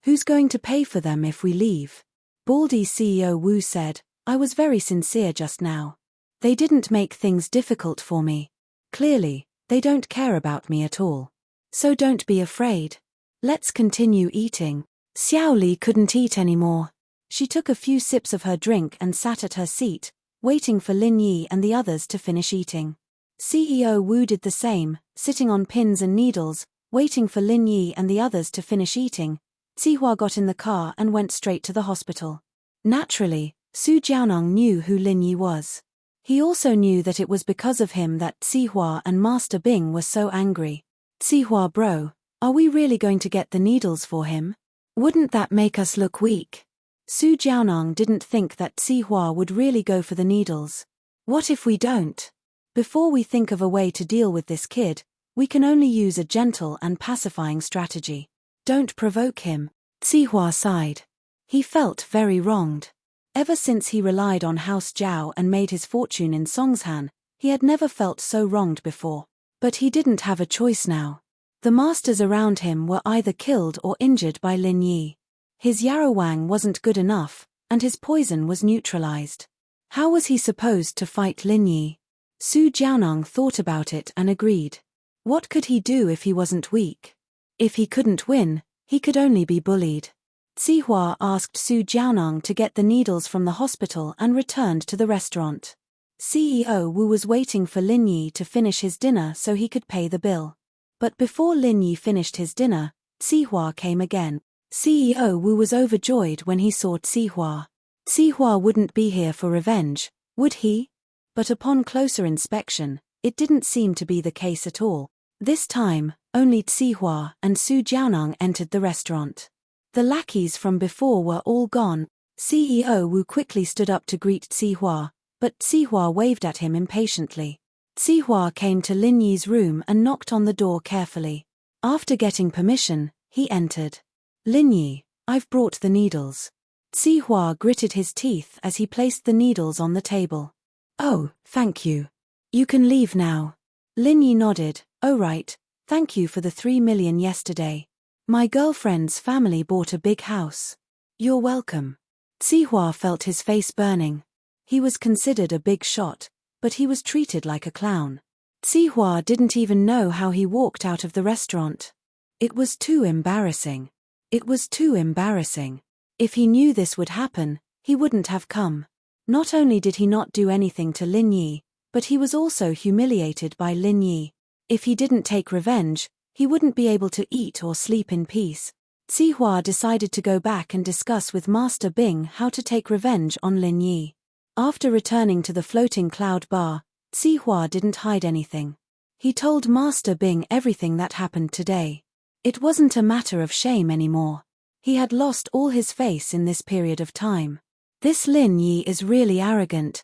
"Who's going to pay for them if we leave?" Baldy CEO Wu said, "I was very sincere just now. They didn't make things difficult for me. Clearly, they don't care about me at all. So don't be afraid. Let's continue eating." Xiao Li couldn't eat anymore. She took a few sips of her drink and sat at her seat, waiting for Lin Yi and the others to finish eating. CEO Wu did the same, sitting on pins and needles, waiting for Lin Yi and the others to finish eating. Zihua got in the car and went straight to the hospital. Naturally, Su Jiaonong knew who Lin Yi was. He also knew that it was because of him that Zihua and Master Bing were so angry. "Zihua bro, are we really going to get the needles for him? Wouldn't that make us look weak?" Su Jiaonong didn't think that Zihua would really go for the needles. "What if we don't? Before we think of a way to deal with this kid, we can only use a gentle and pacifying strategy. Don't provoke him. Sihua sighed. He felt very wronged. Ever since he relied on House Jiao and made his fortune in Songshan, he had never felt so wronged before. But he didn't have a choice now. The masters around him were either killed or injured by Lin Yi. His Yarowang wasn't good enough, and his poison was neutralized. How was he supposed to fight Lin Yi? Su Jiaoneng thought about it and agreed. What could he do if he wasn't weak? If he couldn't win, he could only be bullied. Sihua asked Su Jiaoneng to get the needles from the hospital and returned to the restaurant. CEO Wu was waiting for Lin Yi to finish his dinner so he could pay the bill. But before Lin Yi finished his dinner, Sihua came again. CEO Wu was overjoyed when he saw Sihua. Sihua wouldn't be here for revenge, would he? But upon closer inspection, it didn't seem to be the case at all. This time, only Sihua and Su Jiaoneng entered the restaurant. The lackeys from before were all gone. CEO Wu quickly stood up to greet Sihua, but Sihua waved at him impatiently. Sihua came to Lin Yi's room and knocked on the door carefully. After getting permission, he entered. Lin Yi, I've brought the needles. Sihua gritted his teeth as he placed the needles on the table. Oh, thank you. You can leave now. Lin Yi nodded. Oh right, thank you for the 3 million yesterday. My girlfriend's family bought a big house. You're welcome. Sihua felt his face burning. He was considered a big shot, but he was treated like a clown. Sihua didn't even know how he walked out of the restaurant. It was too embarrassing. It was too embarrassing. If he knew this would happen, he wouldn't have come. Not only did he not do anything to Lin Yi, but he was also humiliated by Lin Yi. If he didn't take revenge, he wouldn't be able to eat or sleep in peace. Sihua decided to go back and discuss with Master Bing how to take revenge on Lin Yi. After returning to the floating cloud bar, Sihua didn't hide anything. He told Master Bing everything that happened today. It wasn't a matter of shame anymore. He had lost all his face in this period of time. This Lin Yi is really arrogant.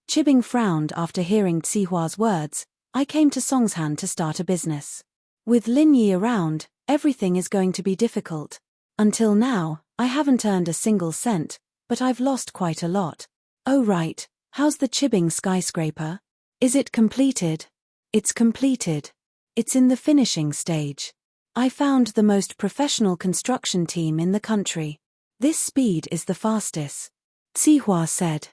Chibing frowned after hearing Sihua's words. I came to Songshan to start a business. With Lin Yi around, everything is going to be difficult. Until now, I haven't earned a single cent, but I've lost quite a lot. Oh right, how's the Chibing skyscraper? Is it completed? It's completed. It's in the finishing stage. I found the most professional construction team in the country. This speed is the fastest. Sihua said.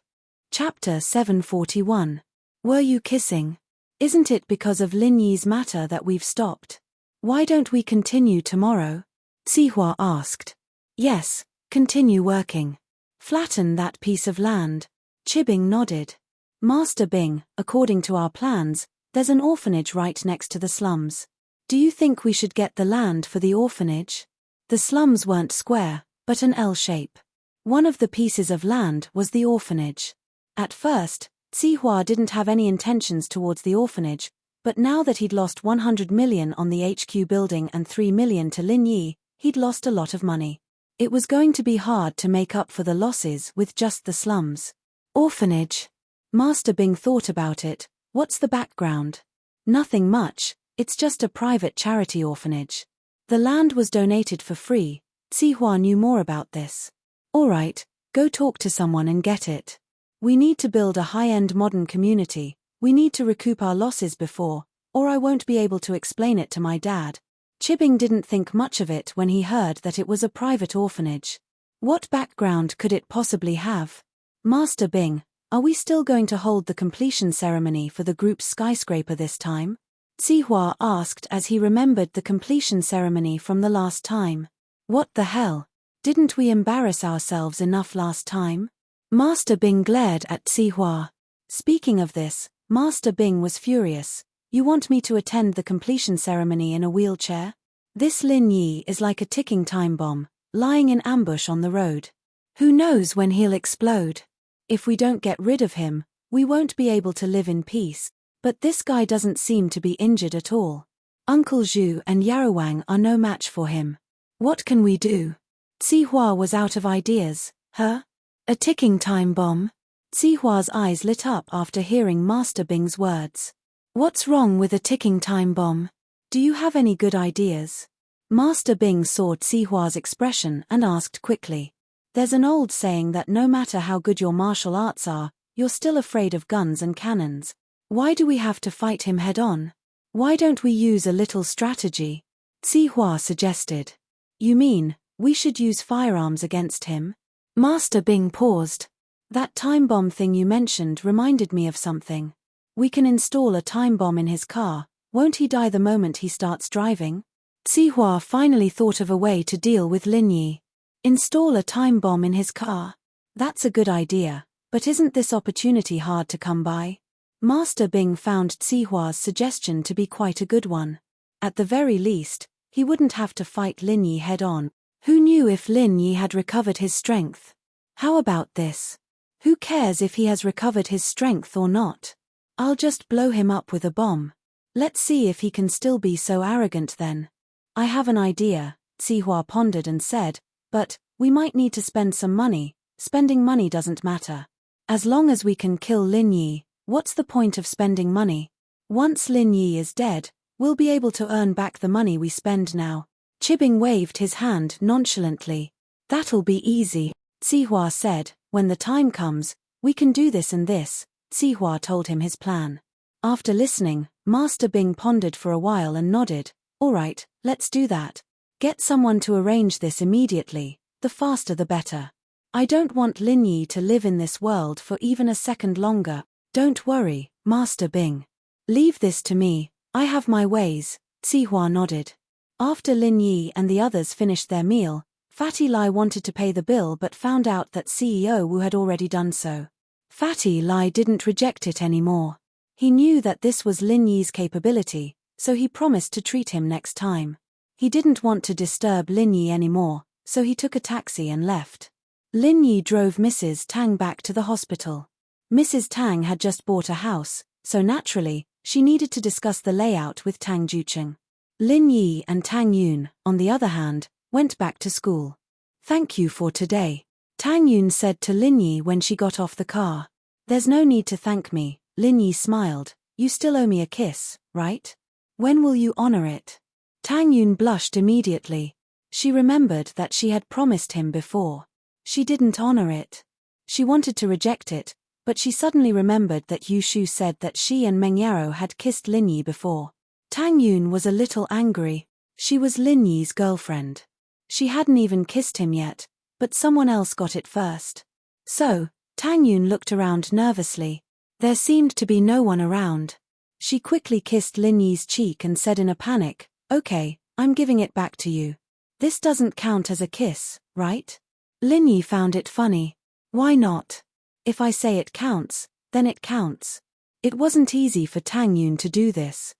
Chapter 741. Were you kissing? Isn't it because of Lin Yi's matter that we've stopped? Why don't we continue tomorrow? Sihua asked. Yes, continue working. Flatten that piece of land. Chibing nodded. Master Bing, according to our plans, there's an orphanage right next to the slums. Do you think we should get the land for the orphanage? The slums weren't square, but an L shape. One of the pieces of land was the orphanage. At first, Sihua didn't have any intentions towards the orphanage, but now that he'd lost 100 million on the HQ building and 3 million to Lin Yi, he'd lost a lot of money. It was going to be hard to make up for the losses with just the slums. Orphanage. Master Bing thought about it. What's the background? Nothing much, it's just a private charity orphanage. The land was donated for free. Sihua knew more about this. Alright, go talk to someone and get it. We need to build a high-end modern community. We need to recoup our losses before, or I won't be able to explain it to my dad. Chibing didn't think much of it when he heard that it was a private orphanage. What background could it possibly have? Master Bing, are we still going to hold the completion ceremony for the group's skyscraper this time? Sihua asked as he remembered the completion ceremony from the last time. What the hell? Didn't we embarrass ourselves enough last time? Master Bing glared at Sihua. Speaking of this, Master Bing was furious. You want me to attend the completion ceremony in a wheelchair? This Lin Yi is like a ticking time bomb, lying in ambush on the road. Who knows when he'll explode? If we don't get rid of him, we won't be able to live in peace. But this guy doesn't seem to be injured at all. Uncle Zhu and Yarowang are no match for him. What can we do? Sihua was out of ideas. Huh? A ticking time bomb? Sihua's eyes lit up after hearing Master Bing's words. What's wrong with a ticking time bomb? Do you have any good ideas? Master Bing saw Zihua's expression and asked quickly. There's an old saying that no matter how good your martial arts are, you're still afraid of guns and cannons. Why do we have to fight him head on? Why don't we use a little strategy? Zihua suggested. You mean, we should use firearms against him? Master Bing paused. That time bomb thing you mentioned reminded me of something. We can install a time bomb in his car. Won't he die the moment he starts driving? Zihua finally thought of a way to deal with Lin Yi. Install a time bomb in his car? That's a good idea, but isn't this opportunity hard to come by? Master Bing found Zihua's suggestion to be quite a good one. At the very least, he wouldn't have to fight Lin Yi head on. Who knew if Lin Yi had recovered his strength? How about this? Who cares if he has recovered his strength or not? I'll just blow him up with a bomb. Let's see if he can still be so arrogant then. I have an idea, Zihua pondered and said, but we might need to spend some money. Spending money doesn't matter. As long as we can kill Lin Yi, what's the point of spending money? Once Lin Yi is dead, we'll be able to earn back the money we spend now. Chibing waved his hand nonchalantly. That'll be easy, Zihua said. When the time comes, we can do this and this. Zihua told him his plan. After listening, Master Bing pondered for a while and nodded. All right, let's do that. Get someone to arrange this immediately. The faster the better. I don't want Lin Yi to live in this world for even a second longer. Don't worry, Master Bing. Leave this to me. I have my ways. Zihua nodded. After Lin Yi and the others finished their meal, Fatty Lai wanted to pay the bill but found out that CEO Wu had already done so. Fatty Lai didn't reject it anymore. He knew that this was Lin Yi's capability, so he promised to treat him next time. He didn't want to disturb Lin Yi anymore, so he took a taxi and left. Lin Yi drove Mrs. Tang back to the hospital. Mrs. Tang had just bought a house, so naturally, she needed to discuss the layout with Tang Jucheng. Lin Yi and Tang Yun, on the other hand, went back to school. Thank you for today, Tang Yun said to Lin Yi when she got off the car. There's no need to thank me, Lin Yi smiled. You still owe me a kiss, right? When will you honor it? Tang Yun blushed immediately. She remembered that she had promised him before. She didn't honor it. She wanted to reject it, but she suddenly remembered that Yu Shu said that she and Meng Yaro had kissed Lin Yi before. Tang Yun was a little angry. She was Lin Yi's girlfriend. She hadn't even kissed him yet, but someone else got it first. So, Tang Yun looked around nervously. There seemed to be no one around. She quickly kissed Lin Yi's cheek and said in a panic, "Okay, I'm giving it back to you. This doesn't count as a kiss, right?" Lin Yi found it funny. Why not? If I say it counts, then it counts. It wasn't easy for Tang Yun to do this.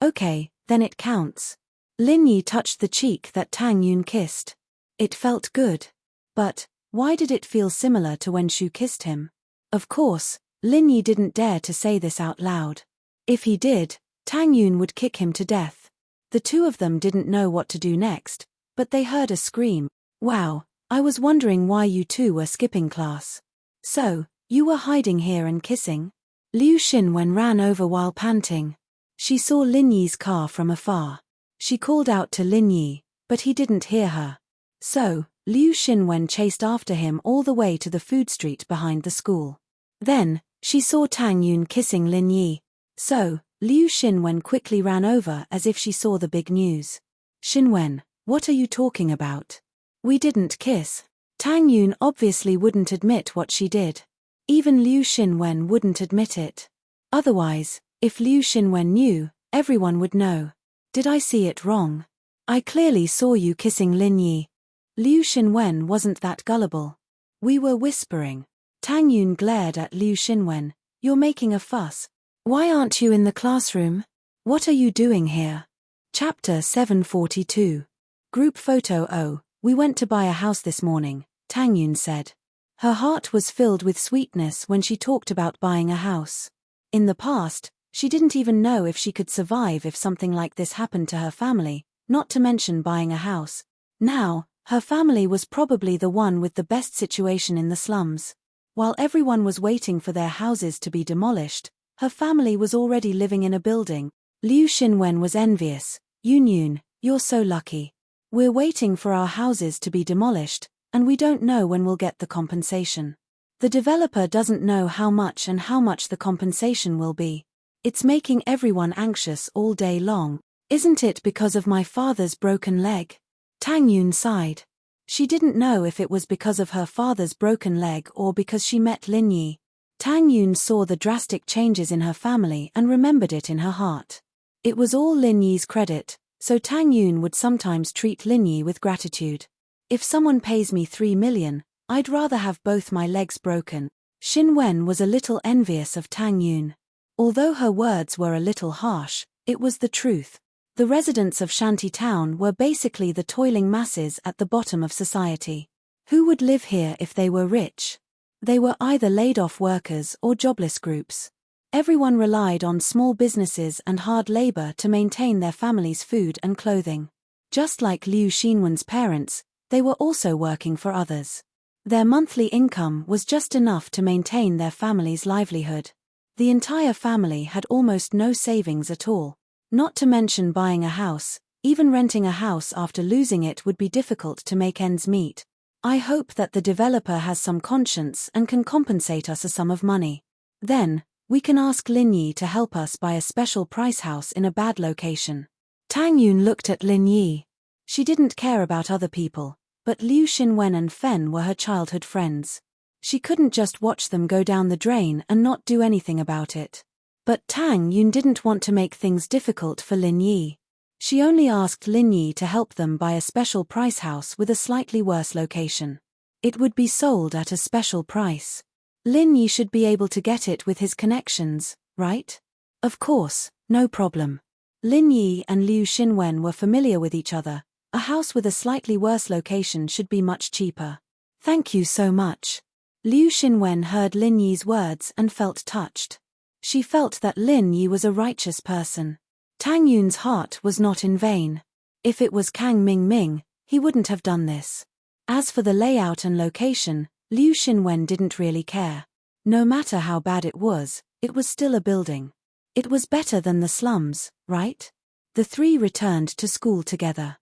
Okay, then it counts. Lin Yi touched the cheek that Tang Yun kissed. It felt good. But, why did it feel similar to when Shu kissed him? Of course, Lin Yi didn't dare to say this out loud. If he did, Tang Yun would kick him to death. The two of them didn't know what to do next, but they heard a scream. Wow, I was wondering why you two were skipping class. So, you were hiding here and kissing? Liu Xinwen ran over while panting. She saw Lin Yi's car from afar. She called out to Lin Yi, but he didn't hear her. So, Liu Xinwen chased after him all the way to the food street behind the school. Then, she saw Tang Yun kissing Lin Yi. So, Liu Xinwen quickly ran over as if she saw the big news. "Xinwen, what are you talking about? We didn't kiss." Tang Yun obviously wouldn't admit what she did. Even Liu Xinwen wouldn't admit it. Otherwise, if Liu Xinwen knew, everyone would know. Did I see it wrong? I clearly saw you kissing Lin Yi. Liu Xinwen wasn't that gullible. We were whispering. Tang Yun glared at Liu Xinwen. You're making a fuss. Why aren't you in the classroom? What are you doing here? Chapter 742. Group Photo. Oh, we went to buy a house this morning, Tang Yun said. Her heart was filled with sweetness when she talked about buying a house. In the past, she didn't even know if she could survive if something like this happened to her family, not to mention buying a house. Now, her family was probably the one with the best situation in the slums. While everyone was waiting for their houses to be demolished, Her family was already living in a building. Liu Xinwen was envious. Yun, you're so lucky. We're waiting for our houses to be demolished, and we don't know when we'll get the compensation. The developer doesn't know how much the compensation will be. It's making everyone anxious all day long. Isn't it because of my father's broken leg? Tang Yun sighed. She didn't know if it was because of her father's broken leg or because she met Lin Yi. Tang Yun saw the drastic changes in her family and remembered it in her heart. It was all Lin Yi's credit, so Tang Yun would sometimes treat Lin Yi with gratitude. If someone pays me 3 million, I'd rather have both my legs broken. Xin Wen was a little envious of Tang Yun. Although her words were a little harsh, it was the truth. The residents of Shanty Town were basically the toiling masses at the bottom of society. Who would live here if they were rich? They were either laid-off workers or jobless groups. Everyone relied on small businesses and hard labor to maintain their family's food and clothing. Just like Liu Xinwen's parents, they were also working for others. Their monthly income was just enough to maintain their family's livelihood. The entire family had almost no savings at all. Not to mention buying a house, even renting a house after losing it would be difficult to make ends meet. I hope that the developer has some conscience and can compensate us a sum of money. Then, we can ask Lin Yi to help us buy a special price house in a bad location. Tang Yun looked at Lin Yi. She didn't care about other people, but Liu Xinwen and Fen were her childhood friends. She couldn't just watch them go down the drain and not do anything about it. But Tang Yun didn't want to make things difficult for Lin Yi. She only asked Lin Yi to help them buy a special price house with a slightly worse location. It would be sold at a special price. Lin Yi should be able to get it with his connections, right? Of course, no problem. Lin Yi and Liu Xinwen were familiar with each other. A house with a slightly worse location should be much cheaper. Thank you so much. Liu Xinwen heard Lin Yi's words and felt touched. She felt that Lin Yi was a righteous person. Tang Yun's heart was not in vain. If it was Kang Ming, he wouldn't have done this. As for the layout and location, Liu Xinwen didn't really care. No matter how bad it was still a building. It was better than the slums, right? The three returned to school together.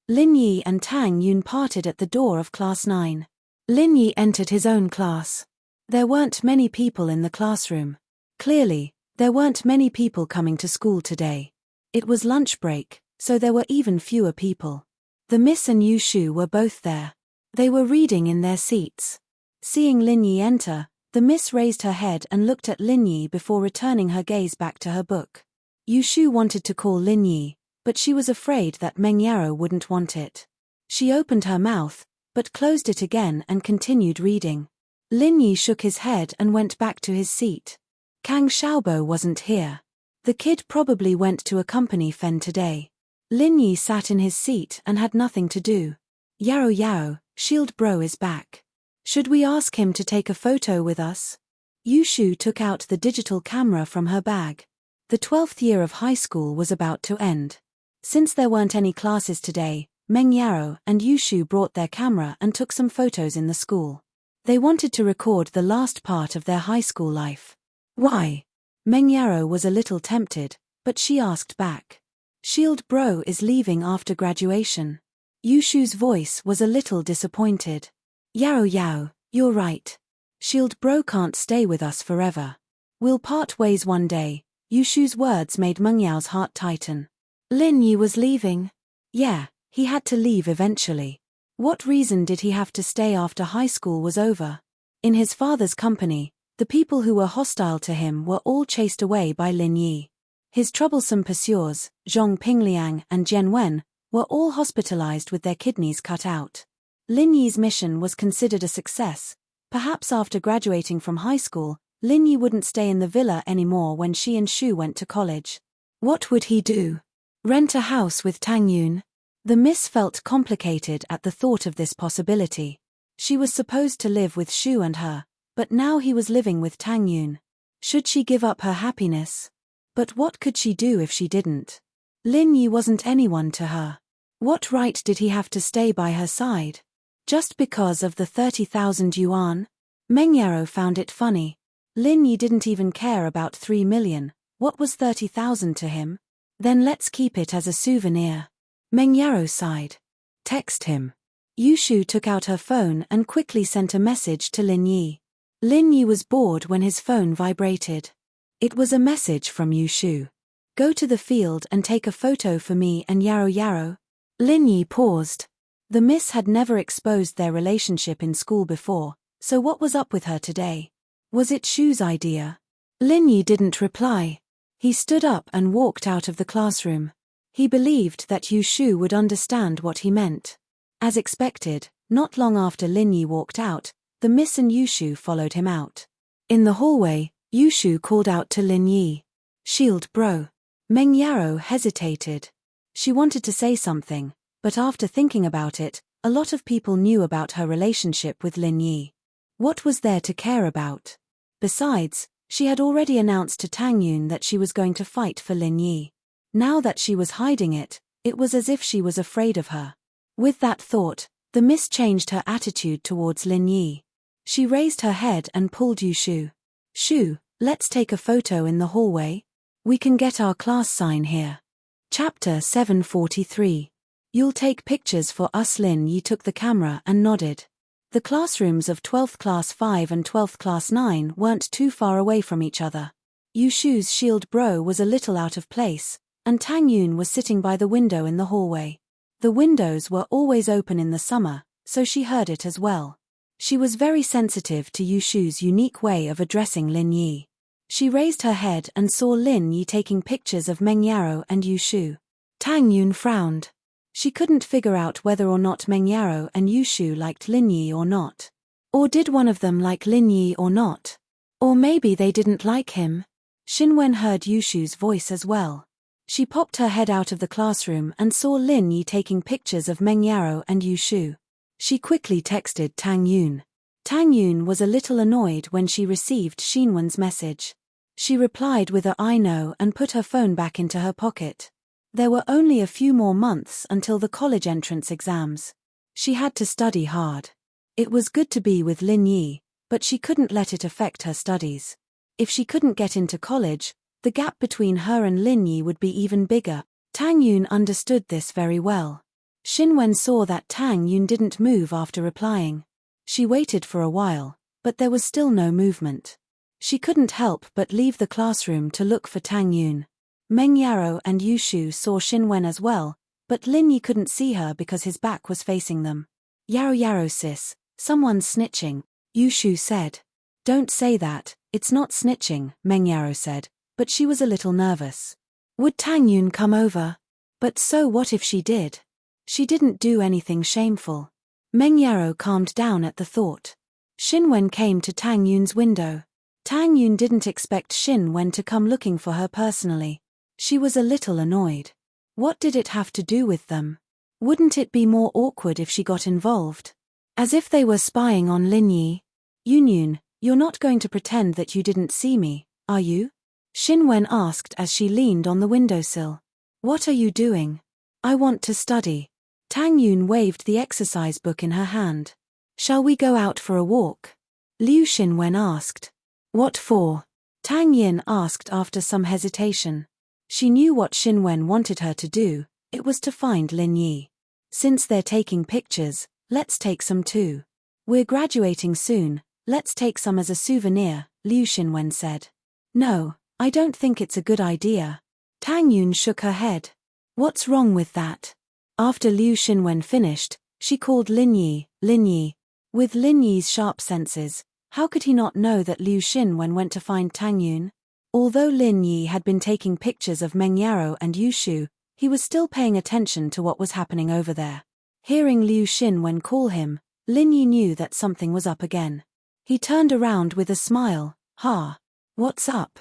Lin Yi and Tang Yun parted at the door of Class 9. Lin Yi entered his own class. There weren't many people in the classroom. Clearly, there weren't many people coming to school today. It was lunch break, so there were even fewer people. The Miss and Yu Shu were both there. They were reading in their seats. Seeing Lin Yi enter, the Miss raised her head and looked at Lin Yi before returning her gaze back to her book. Yu Shu wanted to call Lin Yi, but she was afraid that Meng Yaro wouldn't want it. She opened her mouth, but closed it again and continued reading. Lin Yi shook his head and went back to his seat. Kang Xiaobo wasn't here. The kid probably went to accompany Fen today. Lin Yi sat in his seat and had nothing to do. Yao, Shield Bro is back. Should we ask him to take a photo with us? Yu Shu took out the digital camera from her bag. The 12th year of high school was about to end. Since there weren't any classes today, Meng Yaro and Yu Shu brought their camera and took some photos in the school. They wanted to record the last part of their high school life. Why? Meng Yaro was a little tempted, but she asked back. Shield Bro is leaving after graduation. Yu Shu's voice was a little disappointed. Yao, you're right. Shield Bro can't stay with us forever. We'll part ways one day. Yu Shu's words made Meng Yao's heart tighten. Lin Yi was leaving? Yeah, he had to leave eventually. What reason did he have to stay after high school was over? In his father's company, the people who were hostile to him were all chased away by Lin Yi. His troublesome pursuers, Zhong Pingliang and Jian Wen, were all hospitalized with their kidneys cut out. Lin Yi's mission was considered a success. Perhaps after graduating from high school, Lin Yi wouldn't stay in the villa anymore when she and Shu went to college. What would he do? Rent a house with Tang Yun? The Miss felt complicated at the thought of this possibility. She was supposed to live with Shu and her, but now he was living with Tang Yun. Should she give up her happiness? But what could she do if she didn't? Lin Yi wasn't anyone to her. What right did he have to stay by her side? Just because of the 30,000 yuan? Meng Yaro found it funny. Lin Yi didn't even care about 3 million, what was 30,000 to him? Then let's keep it as a souvenir. Meng Yaro sighed. Text him. Yushu took out her phone and quickly sent a message to Lin Yi. Lin Yi was bored when his phone vibrated. It was a message from Yushu. Go to the field and take a photo for me and Yaro Yaro. Lin Yi paused. The miss had never exposed their relationship in school before, so what was up with her today? Was it Shu's idea? Lin Yi didn't reply. He stood up and walked out of the classroom. He believed that Yushu would understand what he meant. As expected, not long after Lin Yi walked out, the miss and Yushu followed him out. In the hallway, Yushu called out to Lin Yi. Shield bro. Meng Yaro hesitated. She wanted to say something, but after thinking about it, a lot of people knew about her relationship with Lin Yi. What was there to care about? Besides, she had already announced to Tang Yun that she was going to fight for Lin Yi. Now that she was hiding it, it was as if she was afraid of her. With that thought, the miss changed her attitude towards Lin Yi. She raised her head and pulled Yushu. Shu, let's take a photo in the hallway. We can get our class sign here. Chapter 743. You'll take pictures for us. Lin Yi took the camera and nodded. The classrooms of 12th class 5 and 12th class 9 weren't too far away from each other. Yushu's shield bro was a little out of place, and Tang Yun was sitting by the window in the hallway. The windows were always open in the summer, so she heard it as well. She was very sensitive to Yushu's unique way of addressing Lin Yi. She raised her head and saw Lin Yi taking pictures of Meng Yaro and Yushu. Tang Yun frowned. She couldn't figure out whether or not Meng Yaro and Yushu liked Lin Yi or not. Or did one of them like Lin Yi or not? Or maybe they didn't like him. Xinwen heard Yushu's voice as well. She popped her head out of the classroom and saw Lin Yi taking pictures of Meng Yaro and Yushu. She quickly texted Tang Yun. Tang Yun was a little annoyed when she received Xinwen's message. She replied with a "I know" and put her phone back into her pocket. There were only a few more months until the college entrance exams. She had to study hard. It was good to be with Lin Yi, but she couldn't let it affect her studies. If she couldn't get into college, the gap between her and Lin Yi would be even bigger. Tang Yun understood this very well. Xinwen saw that Tang Yun didn't move after replying. She waited for a while, but there was still no movement. She couldn't help but leave the classroom to look for Tang Yun. Meng Yaro and Yushu saw Xinwen as well, but Lin Yi couldn't see her because his back was facing them. Yaro Yaro sis, someone's snitching, Yushu said. Don't say that, it's not snitching, Meng Yaro said, but she was a little nervous. Would Tang Yun come over? But so what if she did? She didn't do anything shameful. Meng Yaro calmed down at the thought. Xinwen came to Tang Yun's window. Tang Yun didn't expect Xinwen to come looking for her personally. She was a little annoyed. What did it have to do with them? Wouldn't it be more awkward if she got involved? As if they were spying on Lin Yi. Yun, you're not going to pretend that you didn't see me, are you? Xinwen asked as she leaned on the windowsill. What are you doing? I want to study. Tang Yun waved the exercise book in her hand. Shall we go out for a walk? Liu Xinwen asked. What for? Tang Yin asked after some hesitation. She knew what Xinwen wanted her to do, it was to find Lin Yi. Since they're taking pictures, let's take some too. We're graduating soon, let's take some as a souvenir, Liu Xinwen said. No, I don't think it's a good idea. Tang Yun shook her head. What's wrong with that? After Liu Xinwen finished, she called Lin Yi, Lin Yi. With Lin Yi's sharp senses, how could he not know that Liu Xinwen went to find Tang Yun? Although Lin Yi had been taking pictures of Meng Yaro and Yushu, he was still paying attention to what was happening over there. Hearing Liu Xinwen call him, Lin Yi knew that something was up again. He turned around with a smile. Ha! What's up?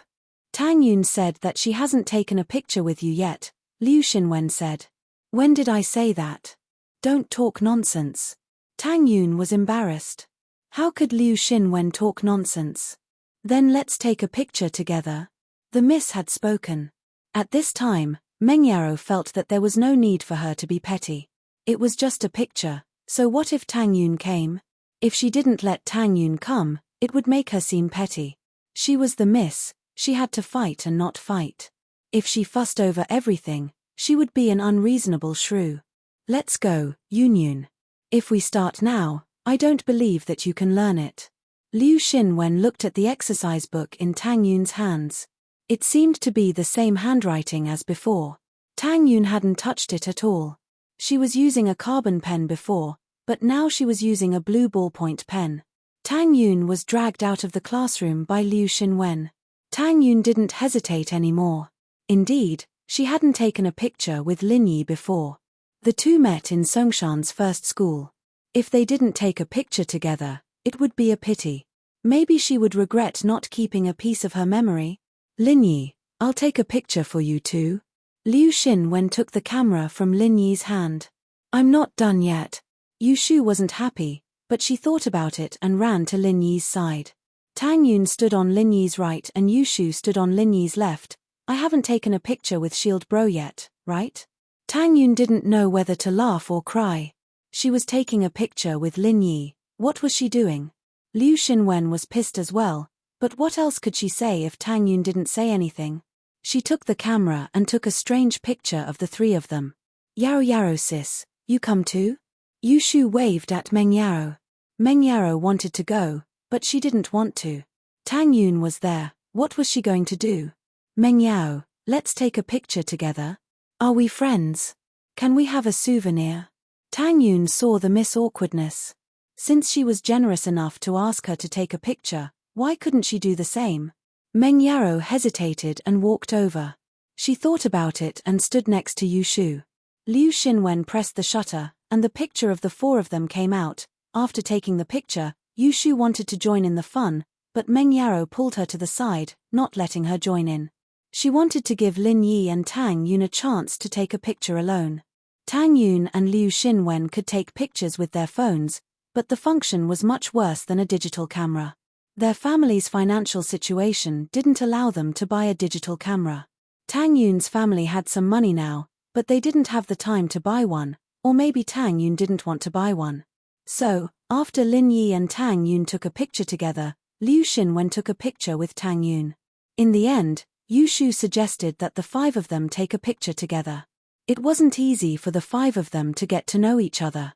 Tang Yun said that she hasn't taken a picture with you yet, Liu Xinwen said. When did I say that? Don't talk nonsense. Tang Yun was embarrassed. How could Liu Xinwen talk nonsense? Then let's take a picture together. The miss had spoken. At this time, Meng Yaro felt that there was no need for her to be petty. It was just a picture, so what if Tang Yun came? If she didn't let Tang Yun come, it would make her seem petty. She was the miss, she had to fight and not fight. If she fussed over everything, she would be an unreasonable shrew. Let's go, Yunyun. If we start now, I don't believe that you can learn it. Liu Xinwen looked at the exercise book in Tang Yun's hands. It seemed to be the same handwriting as before. Tang Yun hadn't touched it at all. She was using a carbon pen before, but now she was using a blue ballpoint pen. Tang Yun was dragged out of the classroom by Liu Xinwen. Tang Yun didn't hesitate anymore. Indeed, she hadn't taken a picture with Lin Yi before. The two met in Songshan's first school. If they didn't take a picture together, it would be a pity. Maybe she would regret not keeping a piece of her memory. Lin Yi, I'll take a picture for you too. Liu Xinwen took the camera from Lin Yi's hand. I'm not done yet. Yu Shu wasn't happy, but she thought about it and ran to Lin Yi's side. Tang Yun stood on Lin Yi's right and Yu Shu stood on Lin Yi's left. I haven't taken a picture with Shield Bro yet, right? Tang Yun didn't know whether to laugh or cry. She was taking a picture with Lin Yi. What was she doing? Liu Xinwen was pissed as well, but what else could she say if Tang Yun didn't say anything? She took the camera and took a strange picture of the three of them. Yaro Yaro sis, you come too? Yu Shu waved at Meng Yaro. Meng Yaro wanted to go, but she didn't want to. Tang Yun was there, what was she going to do? Meng Yao, let's take a picture together. Are we friends? Can we have a souvenir? Tang Yun saw the miss awkwardness. Since she was generous enough to ask her to take a picture, why couldn't she do the same? Meng Yaro hesitated and walked over. She thought about it and stood next to Yu Shu. Liu Xinwen pressed the shutter, and the picture of the four of them came out. After taking the picture, Yu Shu wanted to join in the fun, but Meng Yaro pulled her to the side, not letting her join in. She wanted to give Lin Yi and Tang Yun a chance to take a picture alone. Tang Yun and Liu Xinwen could take pictures with their phones, but the function was much worse than a digital camera. Their family's financial situation didn't allow them to buy a digital camera. Tang Yun's family had some money now, but they didn't have the time to buy one, or maybe Tang Yun didn't want to buy one. So, after Lin Yi and Tang Yun took a picture together, Liu Xinwen took a picture with Tang Yun. In the end, Yu Shu suggested that the five of them take a picture together. It wasn't easy for the five of them to get to know each other.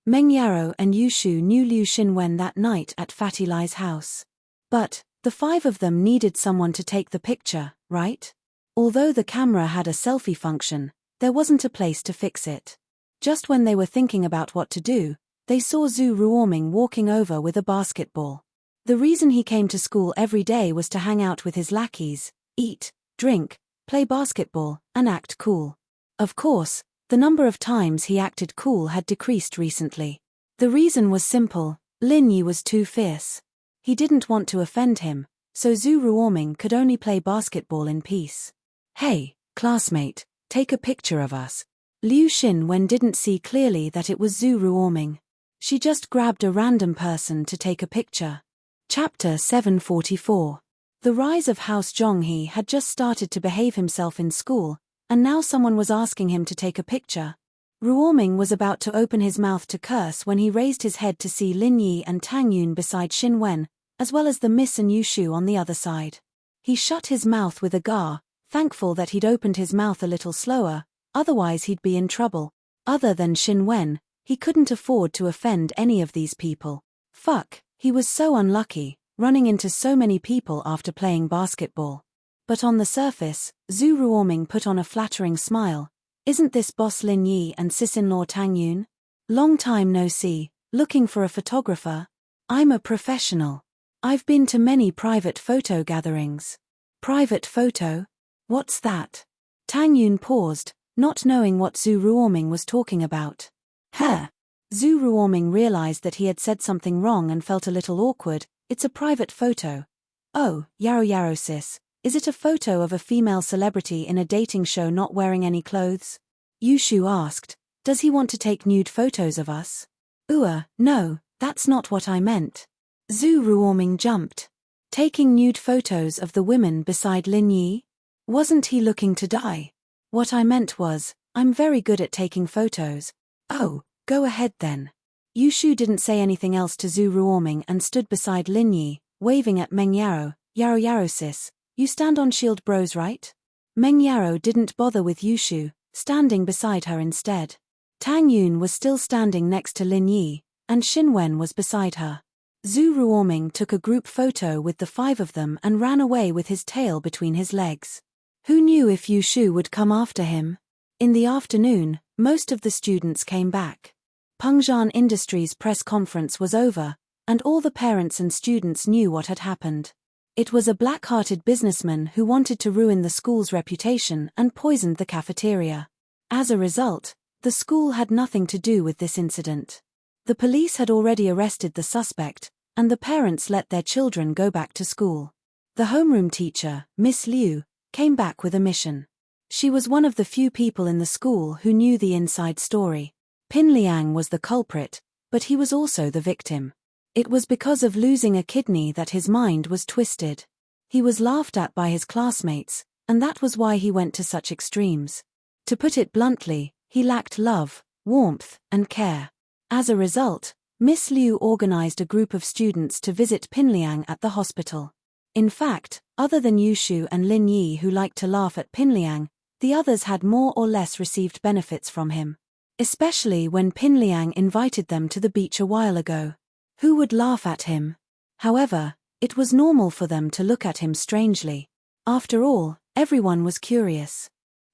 Meng Yaro and Yu Shu knew Liu Xinwen that night at Fatty Lai's house. But, the five of them needed someone to take the picture, right? Although the camera had a selfie function, there wasn't a place to fix it. Just when they were thinking about what to do, they saw Zhu Ruoming walking over with a basketball. The reason he came to school every day was to hang out with his lackeys, eat, drink, play basketball, and act cool. Of course, the number of times he acted cool had decreased recently. The reason was simple: Lin Yi was too fierce. He didn't want to offend him, so Zhu Ruoming could only play basketball in peace. Hey, classmate, take a picture of us. Liu Xinwen didn't see clearly that it was Zhu Ruoming. She just grabbed a random person to take a picture. Chapter 744. The rise of House Zhonghe had just started to behave himself in school, and now someone was asking him to take a picture. Ruoming was about to open his mouth to curse when he raised his head to see Lin Yi and Tang Yun beside Xinwen, as well as the Miss and Yu Shu on the other side. He shut his mouth with a gar, thankful that he'd opened his mouth a little slower, otherwise he'd be in trouble. Other than Xinwen, he couldn't afford to offend any of these people. Fuck, he was so unlucky, running into so many people after playing basketball. But on the surface, Zhu Ruoming put on a flattering smile. Isn't this boss Lin Yi and sis-in-law Tang Yun? Long time no see, looking for a photographer? I'm a professional. I've been to many private photo gatherings. Private photo? What's that? Tang Yun paused, not knowing what Zhu Ruoming was talking about. Huh. Zhu Ruoming realized that he had said something wrong and felt a little awkward. It's a private photo. Oh, Yaro Yaro sis, is it a photo of a female celebrity in a dating show not wearing any clothes? Yu Shu asked, does he want to take nude photos of us? No, that's not what I meant. Zhu Ruoming jumped. Taking nude photos of the women beside Lin Yi? Wasn't he looking to die? What I meant was, I'm very good at taking photos. Oh, go ahead then. Yu Shu didn't say anything else to Zhu Ruoming and stood beside Lin Yi, waving at Meng Yaro. Yaro Yaro sis, you stand on Shield Bros right? Meng Yaro didn't bother with Yushu, standing beside her instead. Tang Yun was still standing next to Lin Yi, and Xin Wen was beside her. Zhu Ruoming took a group photo with the 5 of them and ran away with his tail between his legs. Who knew if Yushu would come after him? In the afternoon, most of the students came back. Pengzhan Industries' press conference was over, and all the parents and students knew what had happened. It was a black-hearted businessman who wanted to ruin the school's reputation and poisoned the cafeteria. As a result, the school had nothing to do with this incident. The police had already arrested the suspect, and the parents let their children go back to school. The homeroom teacher, Miss Liu, came back with a mission. She was one of the few people in the school who knew the inside story. Pin Liang was the culprit, but he was also the victim. It was because of losing a kidney that his mind was twisted. He was laughed at by his classmates, and that was why he went to such extremes. To put it bluntly, he lacked love, warmth, and care. As a result, Miss Liu organized a group of students to visit Pin Liang at the hospital. In fact, other than Yushu and Lin Yi who liked to laugh at Pin Liang, the others had more or less received benefits from him. Especially when Pin Liang invited them to the beach a while ago. Who would laugh at him? However, it was normal for them to look at him strangely. After all, everyone was curious.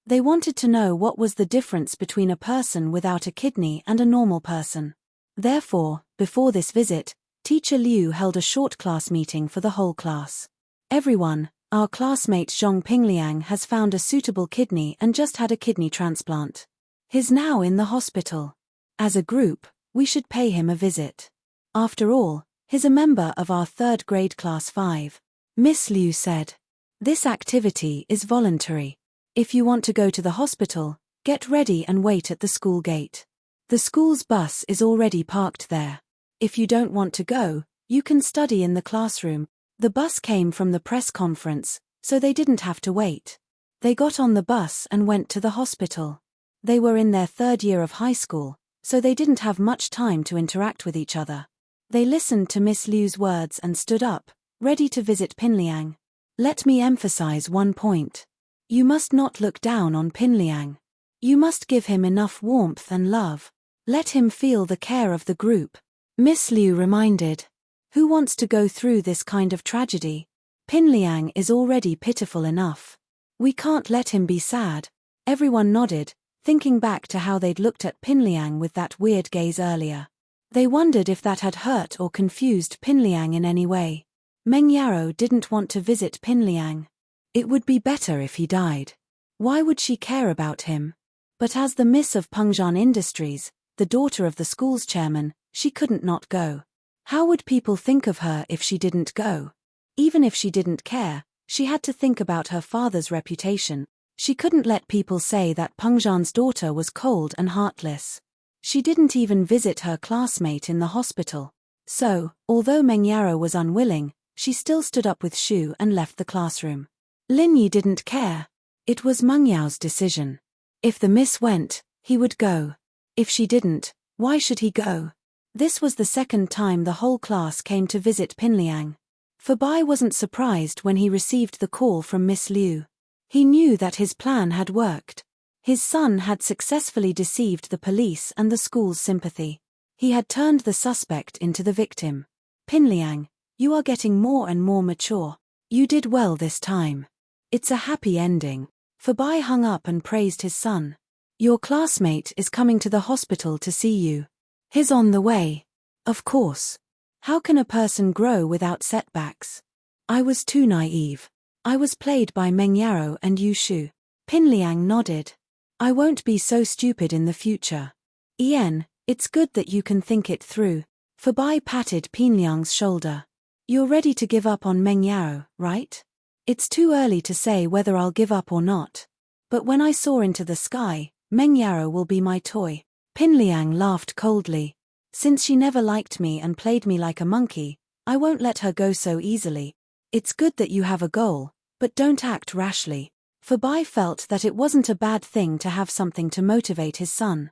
They wanted to know what was the difference between a person without a kidney and a normal person. Therefore, before this visit, Teacher Liu held a short class meeting for the whole class. Everyone, our classmate Zhong Pingliang has found a suitable kidney and just had a kidney transplant. He's now in the hospital. As a group, we should pay him a visit. After all, he's a member of our 3rd grade class 5. Miss Liu said. This activity is voluntary. If you want to go to the hospital, get ready and wait at the school gate. The school's bus is already parked there. If you don't want to go, you can study in the classroom. The bus came from the press conference, so they didn't have to wait. They got on the bus and went to the hospital. They were in their 3rd year of high school, so they didn't have much time to interact with each other. They listened to Miss Liu's words and stood up, ready to visit Pin Liang. Let me emphasize one point. You must not look down on Pin Liang. You must give him enough warmth and love. Let him feel the care of the group. Miss Liu reminded. Who wants to go through this kind of tragedy? Pin Liang is already pitiful enough. We can't let him be sad. Everyone nodded, thinking back to how they'd looked at Pin Liang with that weird gaze earlier. They wondered if that had hurt or confused Pin Liang in any way. Meng Yaro didn't want to visit Pin Liang. It would be better if he died. Why would she care about him? But as the Miss of Pengzhan Industries, the daughter of the school's chairman, she couldn't not go. How would people think of her if she didn't go? Even if she didn't care, she had to think about her father's reputation. She couldn't let people say that Pengzhan's daughter was cold and heartless. She didn't even visit her classmate in the hospital. So, although Meng Yaro was unwilling, she still stood up with Shu and left the classroom. Lin Yi didn't care. It was Meng Yao's decision. If the miss went, he would go. If she didn't, why should he go? This was the 2nd time the whole class came to visit Pin Liang. Fabai wasn't surprised when he received the call from Miss Liu. He knew that his plan had worked. His son had successfully deceived the police and the school's sympathy. He had turned the suspect into the victim. Pin Liang, you are getting more and more mature. You did well this time. It's a happy ending. Fabai hung up and praised his son. Your classmate is coming to the hospital to see you. He's on the way. Of course. How can a person grow without setbacks? I was too naive. I was played by Meng Yaro and Yushu. Pin Liang nodded. I won't be so stupid in the future. Ian, it's good that you can think it through. Fabai patted Pin Liang's shoulder. You're ready to give up on Meng Yaro, right? It's too early to say whether I'll give up or not. But when I soar into the sky, Meng Yaro will be my toy. Pin Liang laughed coldly. Since she never liked me and played me like a monkey, I won't let her go so easily. It's good that you have a goal, but don't act rashly. Fabai felt that it wasn't a bad thing to have something to motivate his son.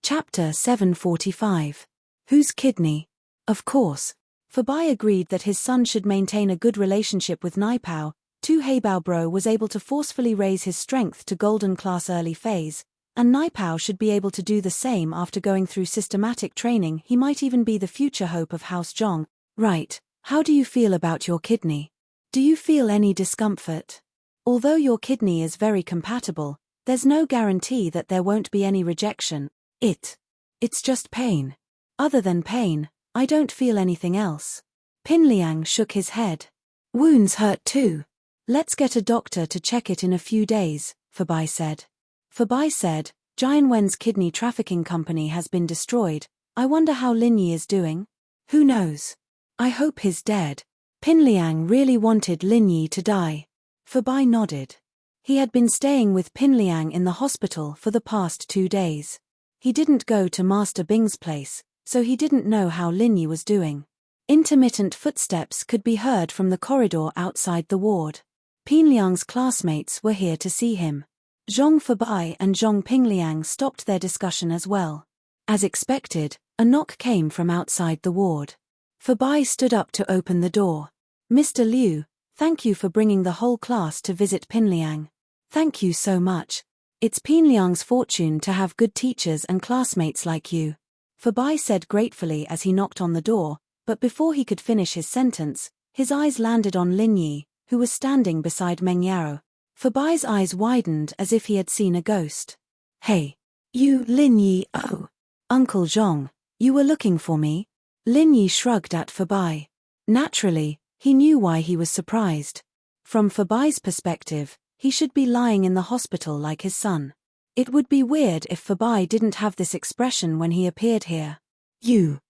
Chapter 745. Whose kidney? Of course. Fabai agreed that his son should maintain a good relationship with Naipao. Heibao Bro was able to forcefully raise his strength to golden class early phase, and Naipao should be able to do the same after going through systematic training. He might even be the future hope of House Zhong. Right, how do you feel about your kidney? Do you feel any discomfort? Although your kidney is very compatible, there's no guarantee that there won't be any rejection. It's just pain. Other than pain, I don't feel anything else. Pin Liang shook his head. Wounds hurt too. Let's get a doctor to check it in a few days, Fabai said. Fabai said, Jian Wen's kidney trafficking company has been destroyed. I wonder how Lin Yi is doing. Who knows? I hope he's dead. Pin Liang really wanted Lin Yi to die. Fabai nodded. He had been staying with Pin Liang in the hospital for the past 2 days. He didn't go to Master Bing's place, so he didn't know how Lin Yi was doing. Intermittent footsteps could be heard from the corridor outside the ward. Pin Liang's classmates were here to see him. Zhong Fabai and Zhong Pingliang stopped their discussion as well. As expected, a knock came from outside the ward. Fabai stood up to open the door. Mr. Liu, thank you for bringing the whole class to visit Pin Liang. Thank you so much. It's Pin Liang's fortune to have good teachers and classmates like you. Fabai said gratefully as he knocked on the door, but before he could finish his sentence, his eyes landed on Lin Yi, who was standing beside Meng Yao. Fabai's eyes widened as if he had seen a ghost. Hey. You, Lin Yi. Oh. Uncle Zhong, you were looking for me? Lin Yi shrugged at Fabai. Naturally, he knew why he was surprised. From Fabai's perspective, he should be lying in the hospital like his son. It would be weird if Fabai didn't have this expression when he appeared here. You.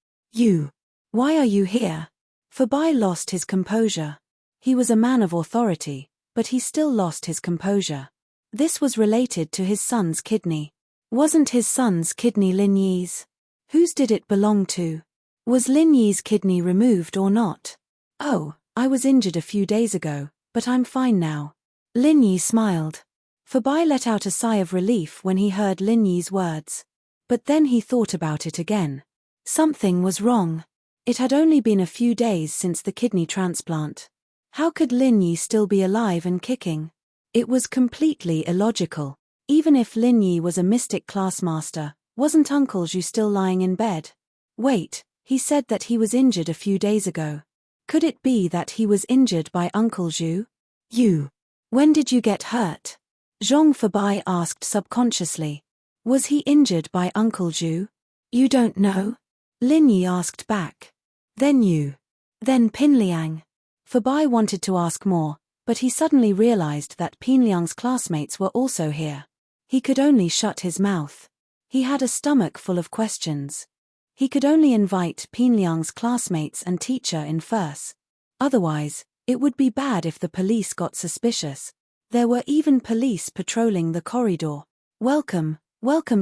Why are you here? Fabai lost his composure. He was a man of authority, but he still lost his composure. This was related to his son's kidney. Wasn't his son's kidney Lin Yi's? Whose did it belong to? Was Lin Yi's kidney removed or not? Oh, I was injured a few days ago, but I'm fine now. Lin Yi smiled. Fabai let out a sigh of relief when he heard Lin Yi's words. But then he thought about it again. Something was wrong. It had only been a few days since the kidney transplant. How could Lin Yi still be alive and kicking? It was completely illogical. Even if Lin Yi was a mystic class master, wasn't Uncle Zhu still lying in bed? Wait, he said that he was injured a few days ago. Could it be that he was injured by Uncle Zhu? When did you get hurt? Zhong Fabai asked subconsciously. Was he injured by Uncle Zhu? You don't know? Lin Yi asked back. Then Pin Liang. Fabai wanted to ask more, but he suddenly realized that Pin Liang's classmates were also here. He could only shut his mouth. He had a stomach full of questions. He could only invite Pin Liang's classmates and teacher in first. Otherwise, it would be bad if the police got suspicious. There were even police patrolling the corridor. Welcome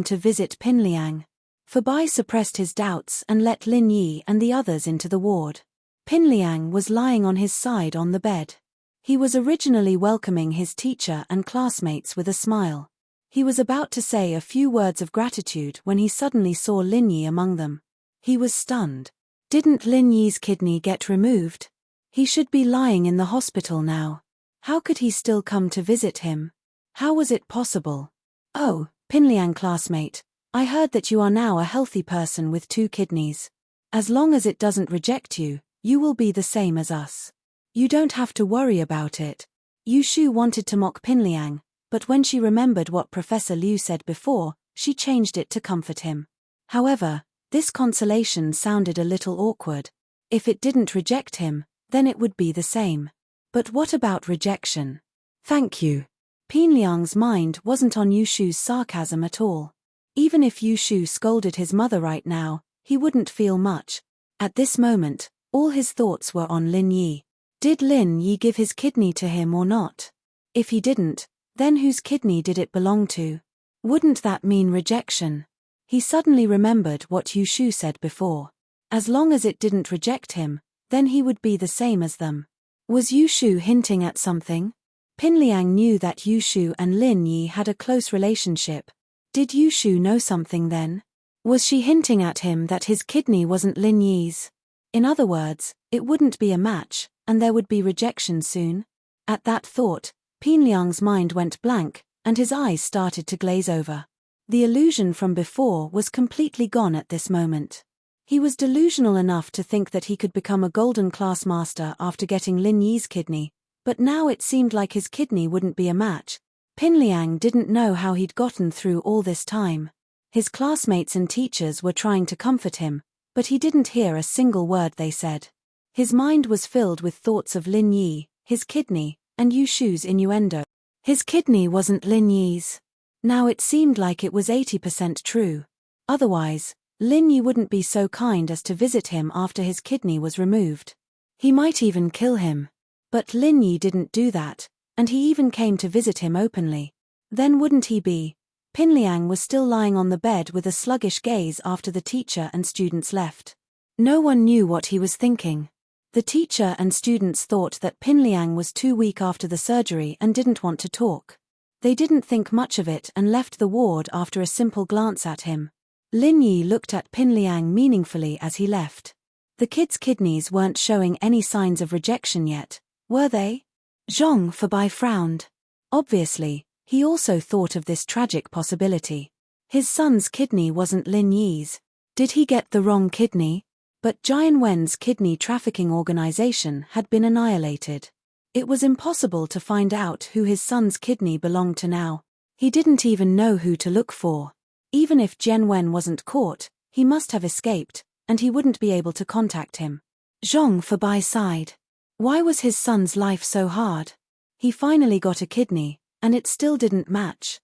to visit Pin Liang. Fabai suppressed his doubts and let Lin Yi and the others into the ward. Pin Liang was lying on his side on the bed. He was originally welcoming his teacher and classmates with a smile. He was about to say a few words of gratitude when he suddenly saw Lin Yi among them. He was stunned. Didn't Lin Yi's kidney get removed? He should be lying in the hospital now. How could he still come to visit him? How was it possible? Oh, Pin Liang classmate, I heard that you are now a healthy person with 2 kidneys. As long as it doesn't reject you, you will be the same as us. You don't have to worry about it. Yu Shu wanted to mock Pin Liang, but when she remembered what Professor Liu said before, she changed it to comfort him. However, this consolation sounded a little awkward. If it didn't reject him, then it would be the same. But what about rejection? Thank you. Pin Liang's mind wasn't on Yu Shu's sarcasm at all. Even if Yu Shu scolded his mother right now, he wouldn't feel much. At this moment, all his thoughts were on Lin Yi. Did Lin Yi give his kidney to him or not? If he didn't, then whose kidney did it belong to? Wouldn't that mean rejection? He suddenly remembered what Yu Shu said before. As long as it didn't reject him, then he would be the same as them. Was Yu Shu hinting at something? Pin Liang knew that Yu Shu and Lin Yi had a close relationship. Did Yu Shu know something then? Was she hinting at him that his kidney wasn't Lin Yi's? In other words, It wouldn't be a match, and there would be rejection soon. At that thought, Pinliang's mind went blank, and his eyes started to glaze over. The illusion from before was completely gone at this moment. He was delusional enough to think that he could become a golden class master after getting Lin Yi's kidney, but now it seemed like his kidney wouldn't be a match. Pinliang didn't know how he'd gotten through all this time. His classmates and teachers were trying to comfort him, but he didn't hear a single word they said. His mind was filled with thoughts of Lin Yi, his kidney, and Yu Shu's innuendo. His kidney wasn't Lin Yi's. Now it seemed like it was 80% true. Otherwise, Lin Yi wouldn't be so kind as to visit him after his kidney was removed. He might even kill him. But Lin Yi didn't do that, and he even came to visit him openly. Then wouldn't he be? Pinliang was still lying on the bed with a sluggish gaze after the teacher and students left. No one knew what he was thinking. The teacher and students thought that Pinliang was too weak after the surgery and didn't want to talk. They didn't think much of it and left the ward after a simple glance at him. Lin Yi looked at Pinliang meaningfully as he left. The kid's kidneys weren't showing any signs of rejection yet, were they? Zhang Febai frowned. Obviously, he also thought of this tragic possibility. His son's kidney wasn't Lin Yi's. Did he get the wrong kidney? But Jian Wen's kidney trafficking organization had been annihilated. It was impossible to find out who his son's kidney belonged to now. He didn't even know who to look for. Even if Jian Wen wasn't caught, he must have escaped, and he wouldn't be able to contact him. Zhang Febai sighed. Why was his son's life so hard? He finally got a kidney, and it still didn't match.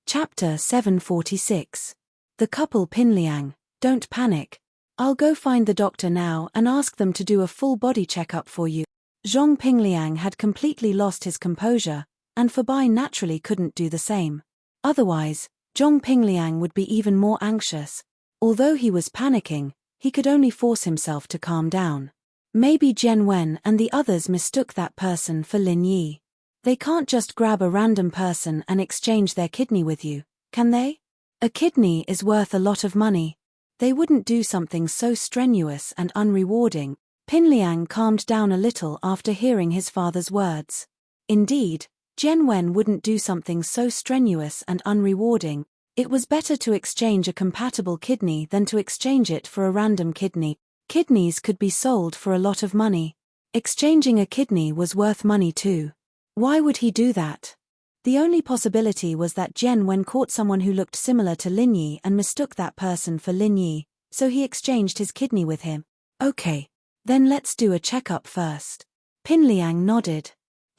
Chapter 746. The couple Pinliang, don't panic. I'll go find the doctor now and ask them to do a full body checkup for you. Zhong Pinliang had completely lost his composure, and Febai naturally couldn't do the same. Otherwise, Zhong Pinliang would be even more anxious. Although he was panicking, he could only force himself to calm down. Maybe Jian Wen and the others mistook that person for Lin Yi. They can't just grab a random person and exchange their kidney with you, can they? A kidney is worth a lot of money. They wouldn't do something so strenuous and unrewarding. Pinliang calmed down a little after hearing his father's words. Indeed, Jian Wen wouldn't do something so strenuous and unrewarding. It was better to exchange a compatible kidney than to exchange it for a random kidney. Kidneys could be sold for a lot of money. Exchanging a kidney was worth money too. Why would he do that? The only possibility was that Jian Wen caught someone who looked similar to Lin Yi and mistook that person for Lin Yi, so he exchanged his kidney with him. Okay. Then let's do a checkup first. Pinliang nodded.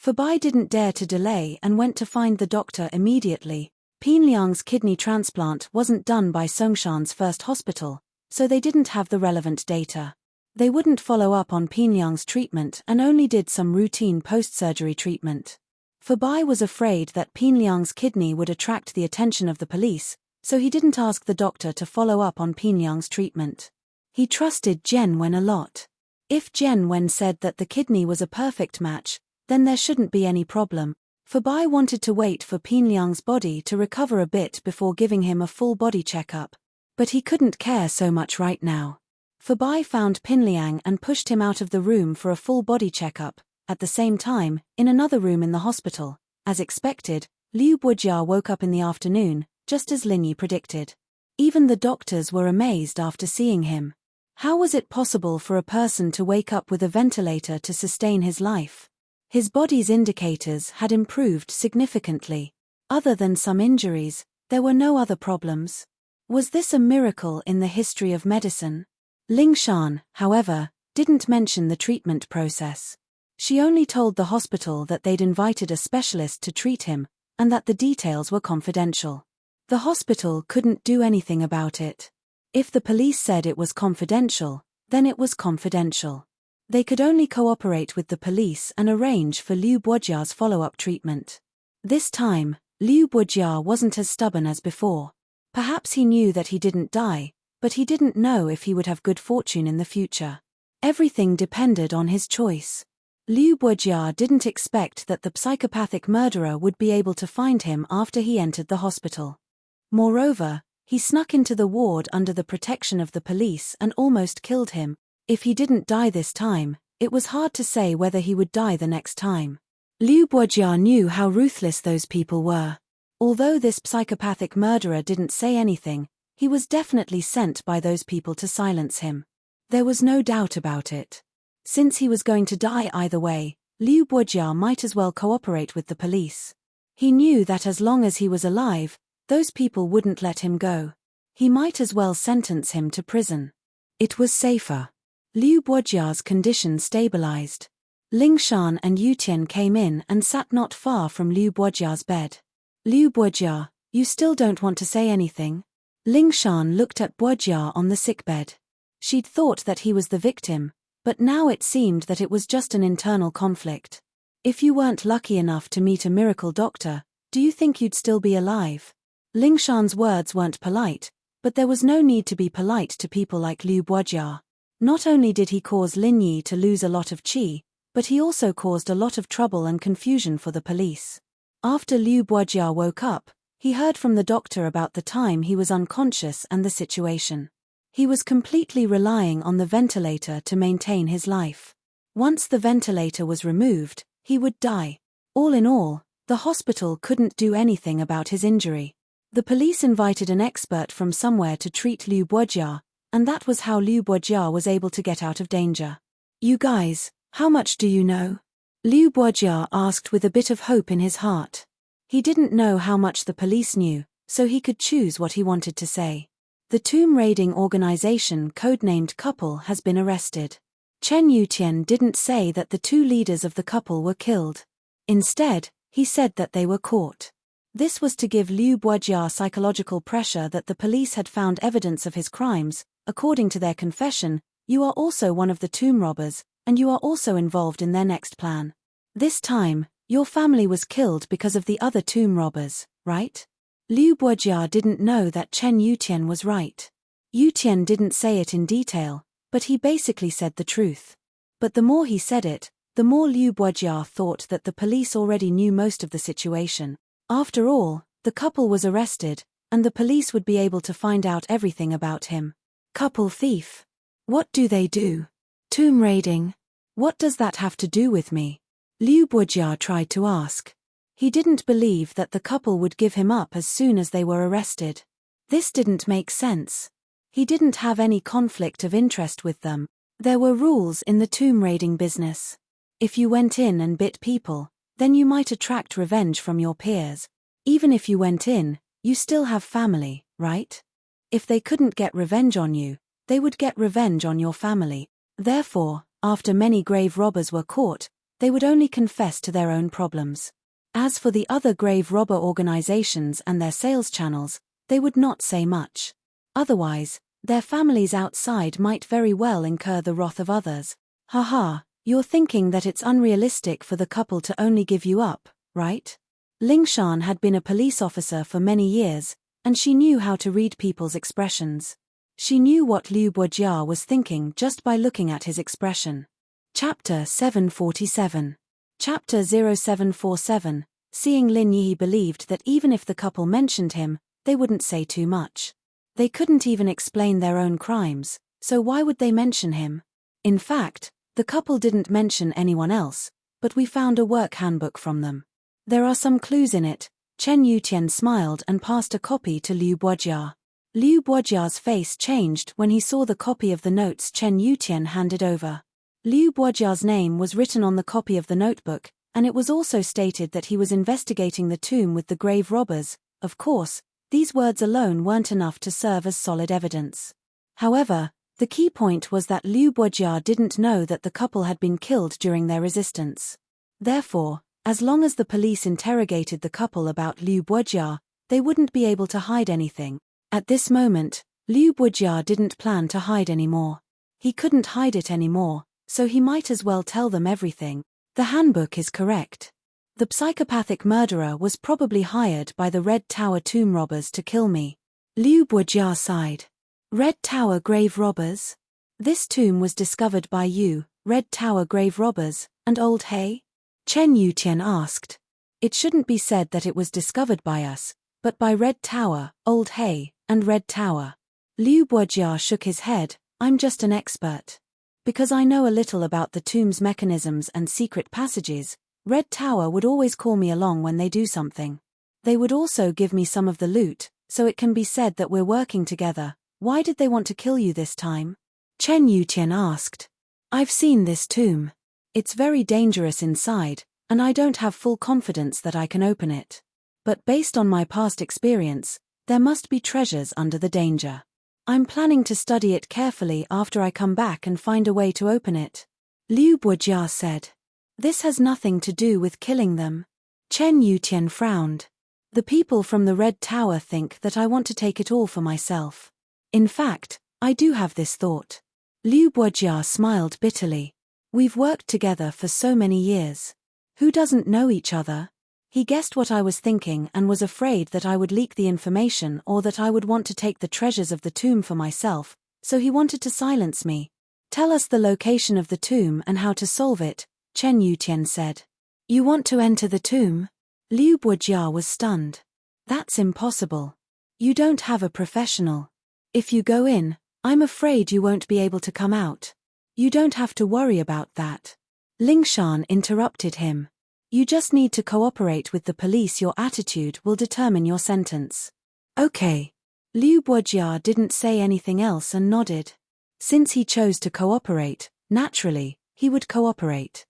Febai didn't dare to delay and went to find the doctor immediately. Pinliang's kidney transplant wasn't done by Songshan's first hospital, so they didn't have the relevant data. They wouldn't follow up on Pinliang's treatment and only did some routine post-surgery treatment. Febai was afraid that Pinliang's kidney would attract the attention of the police, so he didn't ask the doctor to follow up on Pinliang's treatment. He trusted Jian Wen a lot. If Jian Wen said that the kidney was a perfect match, then there shouldn't be any problem. Febai wanted to wait for Pinliang's body to recover a bit before giving him a full body checkup. But he couldn't care so much right now. Febai found Pinliang and pushed him out of the room for a full body checkup. At the same time, in another room in the hospital, as expected, Liu Buojia woke up in the afternoon, just as Lin Yi predicted. Even the doctors were amazed after seeing him. How was it possible for a person to wake up with a ventilator to sustain his life? His body's indicators had improved significantly. Other than some injuries, there were no other problems. Was this a miracle in the history of medicine? Ling Shan, however, didn't mention the treatment process. She only told the hospital that they'd invited a specialist to treat him, and that the details were confidential. The hospital couldn't do anything about it. If the police said it was confidential, then it was confidential. They could only cooperate with the police and arrange for Liu Buojia's follow-up treatment. This time, Liu Buojia wasn't as stubborn as before. Perhaps he knew that he didn't die, but he didn't know if he would have good fortune in the future. Everything depended on his choice. Liu Buojia didn't expect that the psychopathic murderer would be able to find him after he entered the hospital. Moreover, he snuck into the ward under the protection of the police and almost killed him. If he didn't die this time, It was hard to say whether he would die the next time. Liu Guojia knew how ruthless those people were. Although this psychopathic murderer didn't say anything, he was definitely sent by those people to silence him. There was no doubt about it. Since he was going to die either way, Liu Guojia might as well cooperate with the police. He knew that as long as he was alive, those people wouldn't let him go. He might as well sentence him to prison. It was safer. Liu Guojia's condition stabilized. Ling Shan and Yu Tian came in and sat not far from Liu Guojia's bed. Liu Guojia, you still don't want to say anything? Ling Shan looked at Guojia on the sickbed. She'd thought that he was the victim, but now it seemed that it was just an internal conflict. If you weren't lucky enough to meet a miracle doctor, do you think you'd still be alive? Ling Shan's words weren't polite, but there was no need to be polite to people like Liu Guojia. Not only did he cause Lin Yi to lose a lot of qi, but he also caused a lot of trouble and confusion for the police. After Liu Guojia woke up, he heard from the doctor about the time he was unconscious and the situation. He was completely relying on the ventilator to maintain his life. Once the ventilator was removed, he would die. All in all, the hospital couldn't do anything about his injury. The police invited an expert from somewhere to treat Liu Guojia, and that was how Liu Guojia was able to get out of danger. You guys, how much do you know? Liu Guojia asked with a bit of hope in his heart. He didn't know how much the police knew, so he could choose what he wanted to say. The tomb raiding organization codenamed Couple has been arrested. Chen Yutian didn't say that the two leaders of the couple were killed. Instead, he said that they were caught. This was to give Liu Guojia psychological pressure that the police had found evidence of his crimes. According to their confession, you are also one of the tomb robbers, and you are also involved in their next plan. This time, your family was killed because of the other tomb robbers, right? Liu Guojia didn't know that Chen Yutian was right. Yutian didn't say it in detail, but he basically said the truth. But the more he said it, the more Liu Guojia thought that the police already knew most of the situation. After all, the couple was arrested, and the police would be able to find out everything about him. Couple thief. What do they do? Tomb raiding. What does that have to do with me? Liu Guojia tried to ask. He didn't believe that the couple would give him up as soon as they were arrested. This didn't make sense. He didn't have any conflict of interest with them. There were rules in the tomb raiding business. If you went in and bit people, then you might attract revenge from your peers. Even if you went in, you still have family, right? If they couldn't get revenge on you, they would get revenge on your family. Therefore, after many grave robbers were caught, they would only confess to their own problems. As for the other grave robber organizations and their sales channels, they would not say much. Otherwise, their families outside might very well incur the wrath of others. Haha, you're thinking that it's unrealistic for the couple to only give you up, right? Ling Shan had been a police officer for many years, and she knew how to read people's expressions. She knew what Liu Guojia was thinking just by looking at his expression. Chapter 747. Chapter 0747. Seeing Lin Yi believed that even if the couple mentioned him, they wouldn't say too much. They couldn't even explain their own crimes, so why would they mention him? In fact, the couple didn't mention anyone else, but we found a work handbook from them. There are some clues in it. Chen Yutian smiled and passed a copy to Liu Guojia. Liu Guojia's face changed when he saw the copy of the notes Chen Yutian handed over. Liu Guojia's name was written on the copy of the notebook, and it was also stated that he was investigating the tomb with the grave robbers. Of course, these words alone weren't enough to serve as solid evidence. However, the key point was that Liu Guojia didn't know that the couple had been killed during their resistance. Therefore, as long as the police interrogated the couple about Liu Guojia, they wouldn't be able to hide anything. At this moment, Liu Guojia didn't plan to hide anymore. He couldn't hide it anymore, so he might as well tell them everything. The handbook is correct. The psychopathic murderer was probably hired by the Red Tower tomb robbers to kill me. Liu Guojia sighed. Red Tower grave robbers? This tomb was discovered by you, Red Tower grave robbers, and Old Hay? Chen Yutian asked. It shouldn't be said that it was discovered by us, but by Red Tower, Old Hay, and Red Tower. Liu Guojia shook his head. I'm just an expert. Because I know a little about the tomb's mechanisms and secret passages, Red Tower would always call me along when they do something. They would also give me some of the loot, so it can be said that we're working together. Why did they want to kill you this time? Chen Yutian asked. I've seen this tomb. It's very dangerous inside, and I don't have full confidence that I can open it. But based on my past experience, there must be treasures under the danger. I'm planning to study it carefully after I come back and find a way to open it. Liu Buojia said. This has nothing to do with killing them. Chen Yutian frowned. The people from the Red Tower think that I want to take it all for myself. In fact, I do have this thought. Liu Buojia smiled bitterly. We've worked together for so many years. Who doesn't know each other? He guessed what I was thinking and was afraid that I would leak the information or that I would want to take the treasures of the tomb for myself, so he wanted to silence me. Tell us the location of the tomb and how to solve it, Chen Yutian said. You want to enter the tomb? Liu Buojia was stunned. That's impossible. You don't have a professional. If you go in, I'm afraid you won't be able to come out. You don't have to worry about that. Lingshan interrupted him. You just need to cooperate with the police. Your attitude will determine your sentence. Okay. Liu Buojia didn't say anything else and nodded. Since he chose to cooperate, naturally, he would cooperate.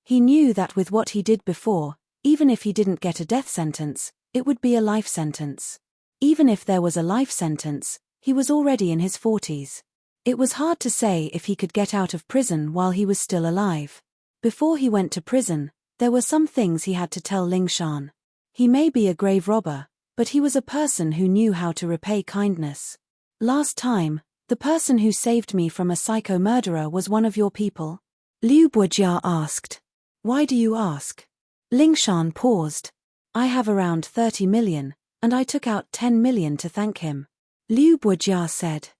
He knew that with what he did before, even if he didn't get a death sentence, it would be a life sentence. Even if there was a life sentence, he was already in his 40s. It was hard to say if he could get out of prison while he was still alive. Before he went to prison, there were some things he had to tell Lingshan. He may be a grave robber, but he was a person who knew how to repay kindness. Last time, the person who saved me from a psycho murderer was one of your people? Liu Buojia asked. Why do you ask? Lingshan paused. I have around 30 million, and I took out 10 million to thank him. Liu Buojia said.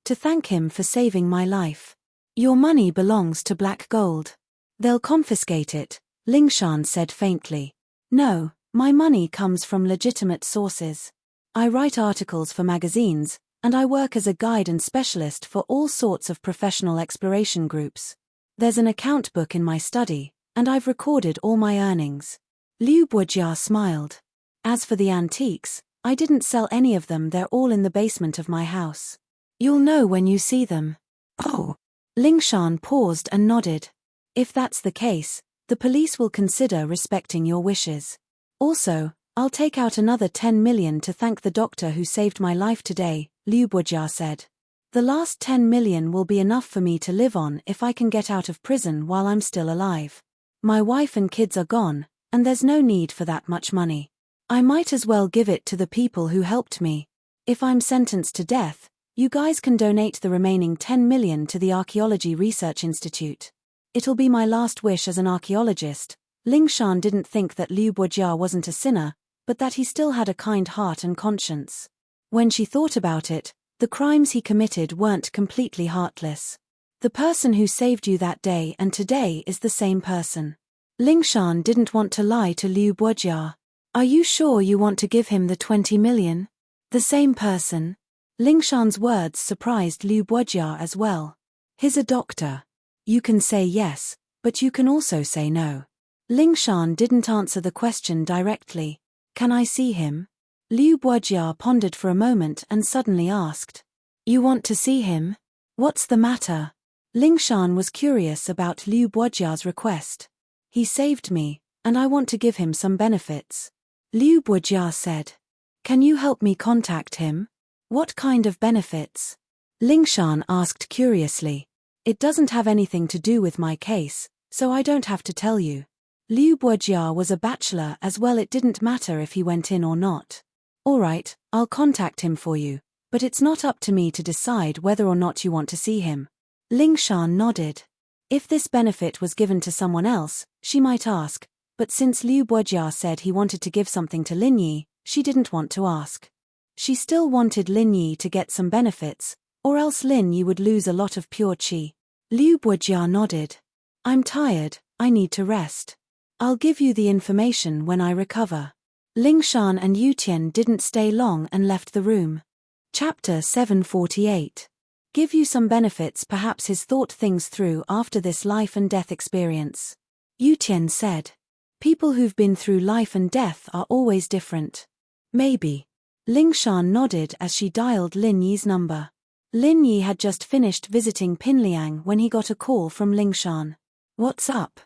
To thank him for saving my life. Your money belongs to Black Gold. They'll confiscate it, Lingshan said faintly. No, my money comes from legitimate sources. I write articles for magazines, and I work as a guide and specialist for all sorts of professional exploration groups. There's an account book in my study, and I've recorded all my earnings. Liu Buojia smiled. As for the antiques, I didn't sell any of them. They're all in the basement of my house. You'll know when you see them. Oh. Lingshan paused and nodded. If that's the case, the police will consider respecting your wishes. Also, I'll take out another 10 million to thank the doctor who saved my life today, Liu Buojia said. The last 10 million will be enough for me to live on if I can get out of prison while I'm still alive. My wife and kids are gone, and there's no need for that much money. I might as well give it to the people who helped me. If I'm sentenced to death, you guys can donate the remaining 10 million to the Archaeology Research Institute. It'll be my last wish as an archaeologist. Lingshan didn't think that Liu Buojia wasn't a sinner, but that he still had a kind heart and conscience. When she thought about it, the crimes he committed weren't completely heartless. The person who saved you that day and today is the same person. Lingshan didn't want to lie to Liu Buojia. Are you sure you want to give him the 20 million? The same person? Lingshan's words surprised Liu Buojia as well. He's a doctor. You can say yes, but you can also say no. Lingshan didn't answer the question directly. Can I see him? Liu Buojia pondered for a moment and suddenly asked. You want to see him? What's the matter? Lingshan was curious about Liu Buojia's request. He saved me, and I want to give him some benefits. Liu Buojia said. Can you help me contact him? What kind of benefits? Lingshan asked curiously. It doesn't have anything to do with my case, so I don't have to tell you. Liu Buojia was a bachelor as well. It didn't matter if he went in or not. All right, I'll contact him for you, but it's not up to me to decide whether or not you want to see him. Lingshan nodded. If this benefit was given to someone else, she might ask, but since Liu Buojia said he wanted to give something to Lin Yi, she didn't want to ask. She still wanted Lin Yi to get some benefits, or else Lin Yi would lose a lot of pure qi. Liu Buojia nodded. I'm tired, I need to rest. I'll give you the information when I recover. Lingshan and Yutian didn't stay long and left the room. Chapter 748. Give you some benefits. Perhaps he's thought things through after this life and death experience. Yu Tian said. People who've been through life and death are always different. Maybe. Ling Shan nodded as she dialed Lin Yi's number. Lin Yi had just finished visiting Pinliang when he got a call from Ling Shan. What's up?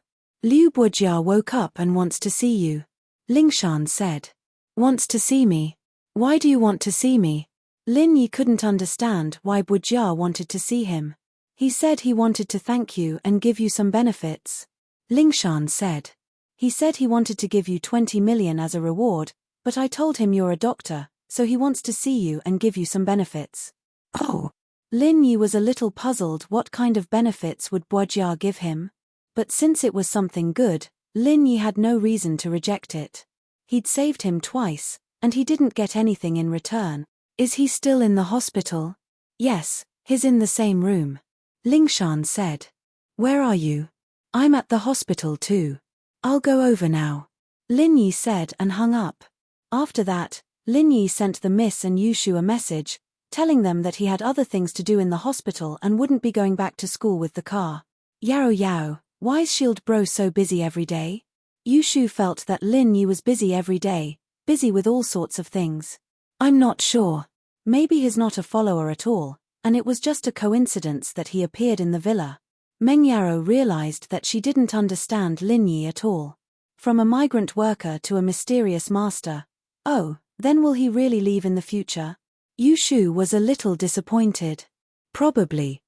Liu Bujia woke up and wants to see you. Ling Shan said. Wants to see me? Why do you want to see me? Lin Yi couldn't understand why Bujia wanted to see him. He said he wanted to thank you and give you some benefits. Ling Shan said. He said he wanted to give you 20 million as a reward, but I told him you're a doctor, so he wants to see you and give you some benefits. Oh. Lin Yi was a little puzzled. What kind of benefits would Bujia give him? But since it was something good, Lin Yi had no reason to reject it. He'd saved him twice, and he didn't get anything in return. Is he still in the hospital? Yes, he's in the same room. Ling Shan said. Where are you? I'm at the hospital too. I'll go over now. Lin Yi said and hung up. After that, Lin Yi sent the Miss and Yushu a message, telling them that he had other things to do in the hospital and wouldn't be going back to school with the car. Yao Yao, why's Shield Bro so busy every day? Yushu felt that Lin Yi was busy every day, busy with all sorts of things. I'm not sure. Maybe he's not a follower at all, and it was just a coincidence that he appeared in the villa. Meng Yaro realized that she didn't understand Lin Yi at all. From a migrant worker to a mysterious master. Oh, then will he really leave in the future? Yushu was a little disappointed. Probably.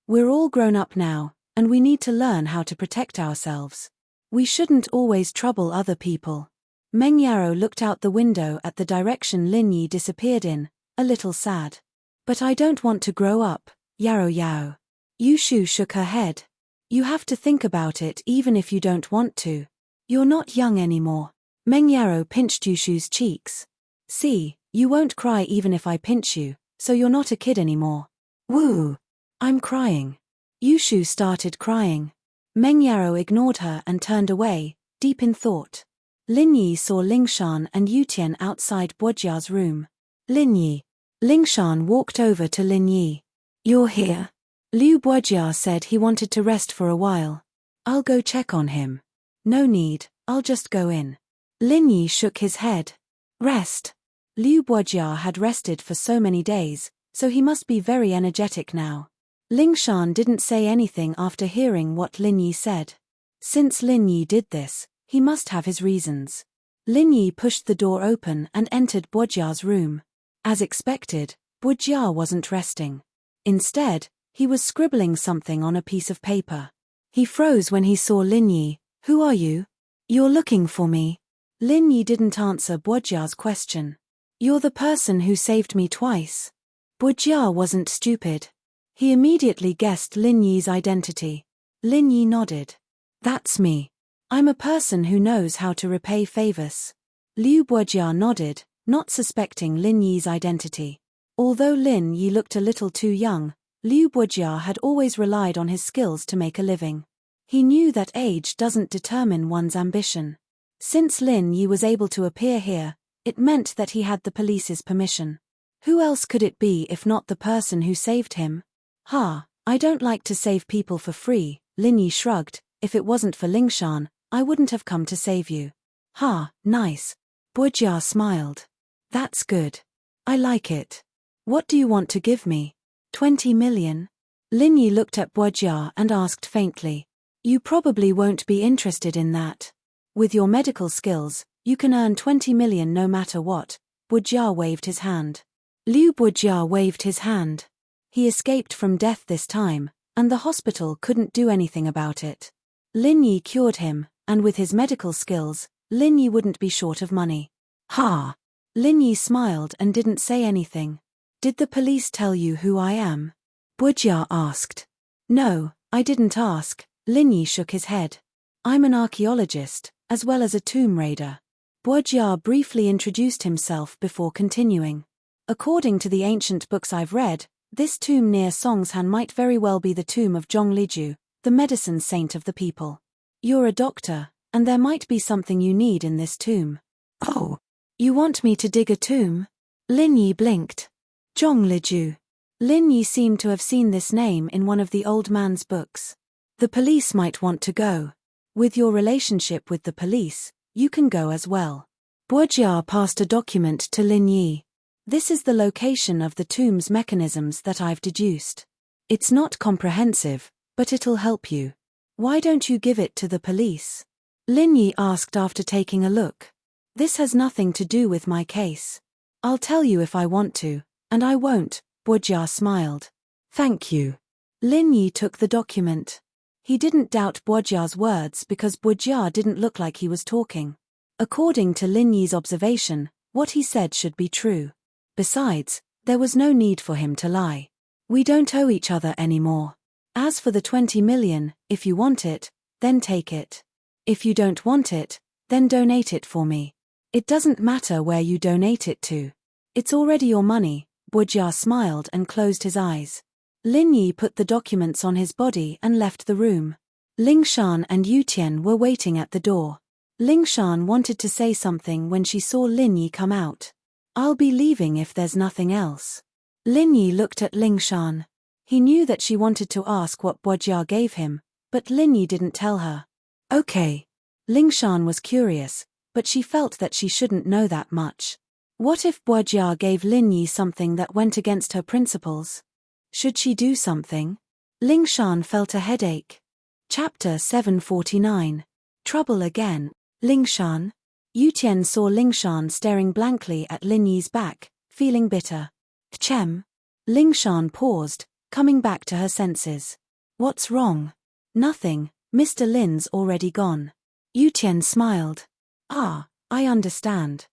We're all grown up now, and we need to learn how to protect ourselves. We shouldn't always trouble other people. Meng Yaro looked out the window at the direction Lin Yi disappeared in, a little sad. But I don't want to grow up, Yaro Yao. Yushu shook her head. You have to think about it even if you don't want to. You're not young anymore. Meng Yaro pinched Yushu's cheeks. See, you won't cry even if I pinch you, so you're not a kid anymore. Woo! I'm crying. Yushu started crying. Meng Yaro ignored her and turned away, deep in thought. Lin Yi saw Ling Shan and Yu Tian outside Bujia's room. Lin Yi. Ling Shan walked over to Lin Yi. You're here? Liu Bujia said he wanted to rest for a while. I'll go check on him. No need, I'll just go in. Lin Yi shook his head. Rest. Liu Bujia had rested for so many days, so he must be very energetic now. Ling Shan didn't say anything after hearing what Lin Yi said. Since Lin Yi did this, he must have his reasons. Lin Yi pushed the door open and entered Bujia's room. As expected, Bujia wasn't resting. Instead, he was scribbling something on a piece of paper. He froze when he saw Lin Yi. Who are you? You're looking for me. Lin Yi didn't answer Bujia's question. You're the person who saved me twice. Bujia wasn't stupid. He immediately guessed Lin Yi's identity. Lin Yi nodded. That's me. I'm a person who knows how to repay favors. Liu Bujia nodded, not suspecting Lin Yi's identity. Although Lin Yi looked a little too young, Liu Bujia had always relied on his skills to make a living. He knew that age doesn't determine one's ambition. Since Lin Yi was able to appear here, it meant that he had the police's permission. Who else could it be if not the person who saved him? I don't like to save people for free, Lin Yi shrugged. If it wasn't for Ling Shan, I wouldn't have come to save you. Nice. Bujia smiled. That's good. I like it. What do you want to give me? 20 million? Lin Yi looked at Bujia and asked faintly. You probably won't be interested in that. With your medical skills, you can earn 20 million no matter what. Bujia waved his hand. Liu Bujia waved his hand. He escaped from death this time, and the hospital couldn't do anything about it. Lin Yi cured him, and with his medical skills, Lin Yi wouldn't be short of money. Lin Yi smiled and didn't say anything. Did the police tell you who I am? Bujia asked. No, I didn't ask. Lin Yi shook his head. I'm an archaeologist, as well as a tomb raider. Bujia briefly introduced himself before continuing. According to the ancient books I've read, this tomb near Songshan might very well be the tomb of Zhongliju, the medicine saint of the people. You're a doctor, and there might be something you need in this tomb. Oh, you want me to dig a tomb? Lin Yi blinked. Zhongliju. Lin Yi seemed to have seen this name in one of the old man's books. The police might want to go. With your relationship with the police, you can go as well. Bourgeois passed a document to Lin Yi. This is the location of the tomb's mechanisms that I've deduced. It's not comprehensive, but it'll help you. Why don't you give it to the police? Lin Yi asked after taking a look. This has nothing to do with my case. I'll tell you if I want to, and I won't, Bourgeois smiled. Thank you. Lin Yi took the document. He didn't doubt Bourgeois' words because Bourgeois didn't look like he was talking. According to Lin Yi's observation, what he said should be true. Besides, there was no need for him to lie. We don't owe each other anymore. As for the 20 million, if you want it, then take it. If you don't want it, then donate it for me. It doesn't matter where you donate it to. It's already your money, Bourgeois smiled and closed his eyes. Lin Yi put the documents on his body and left the room. Ling Shan and Yu Tian were waiting at the door. Ling Shan wanted to say something when she saw Lin Yi come out. I'll be leaving if there's nothing else. Lin Yi looked at Ling Shan. He knew that she wanted to ask what Bourgeois gave him, but Lin Yi didn't tell her. Okay. Ling Shan was curious, but she felt that she shouldn't know that much. What if Bourgeois gave Lin Yi something that went against her principles? Should she do something? Ling Shan felt a headache. Chapter 749. Trouble again. Ling Shan? Yu Tian saw Ling Shan staring blankly at Lin Yi's back, feeling bitter. Chem? Ling Shan paused, coming back to her senses. What's wrong? Nothing, Mr. Lin's already gone. Yu Tian smiled. Ah, I understand.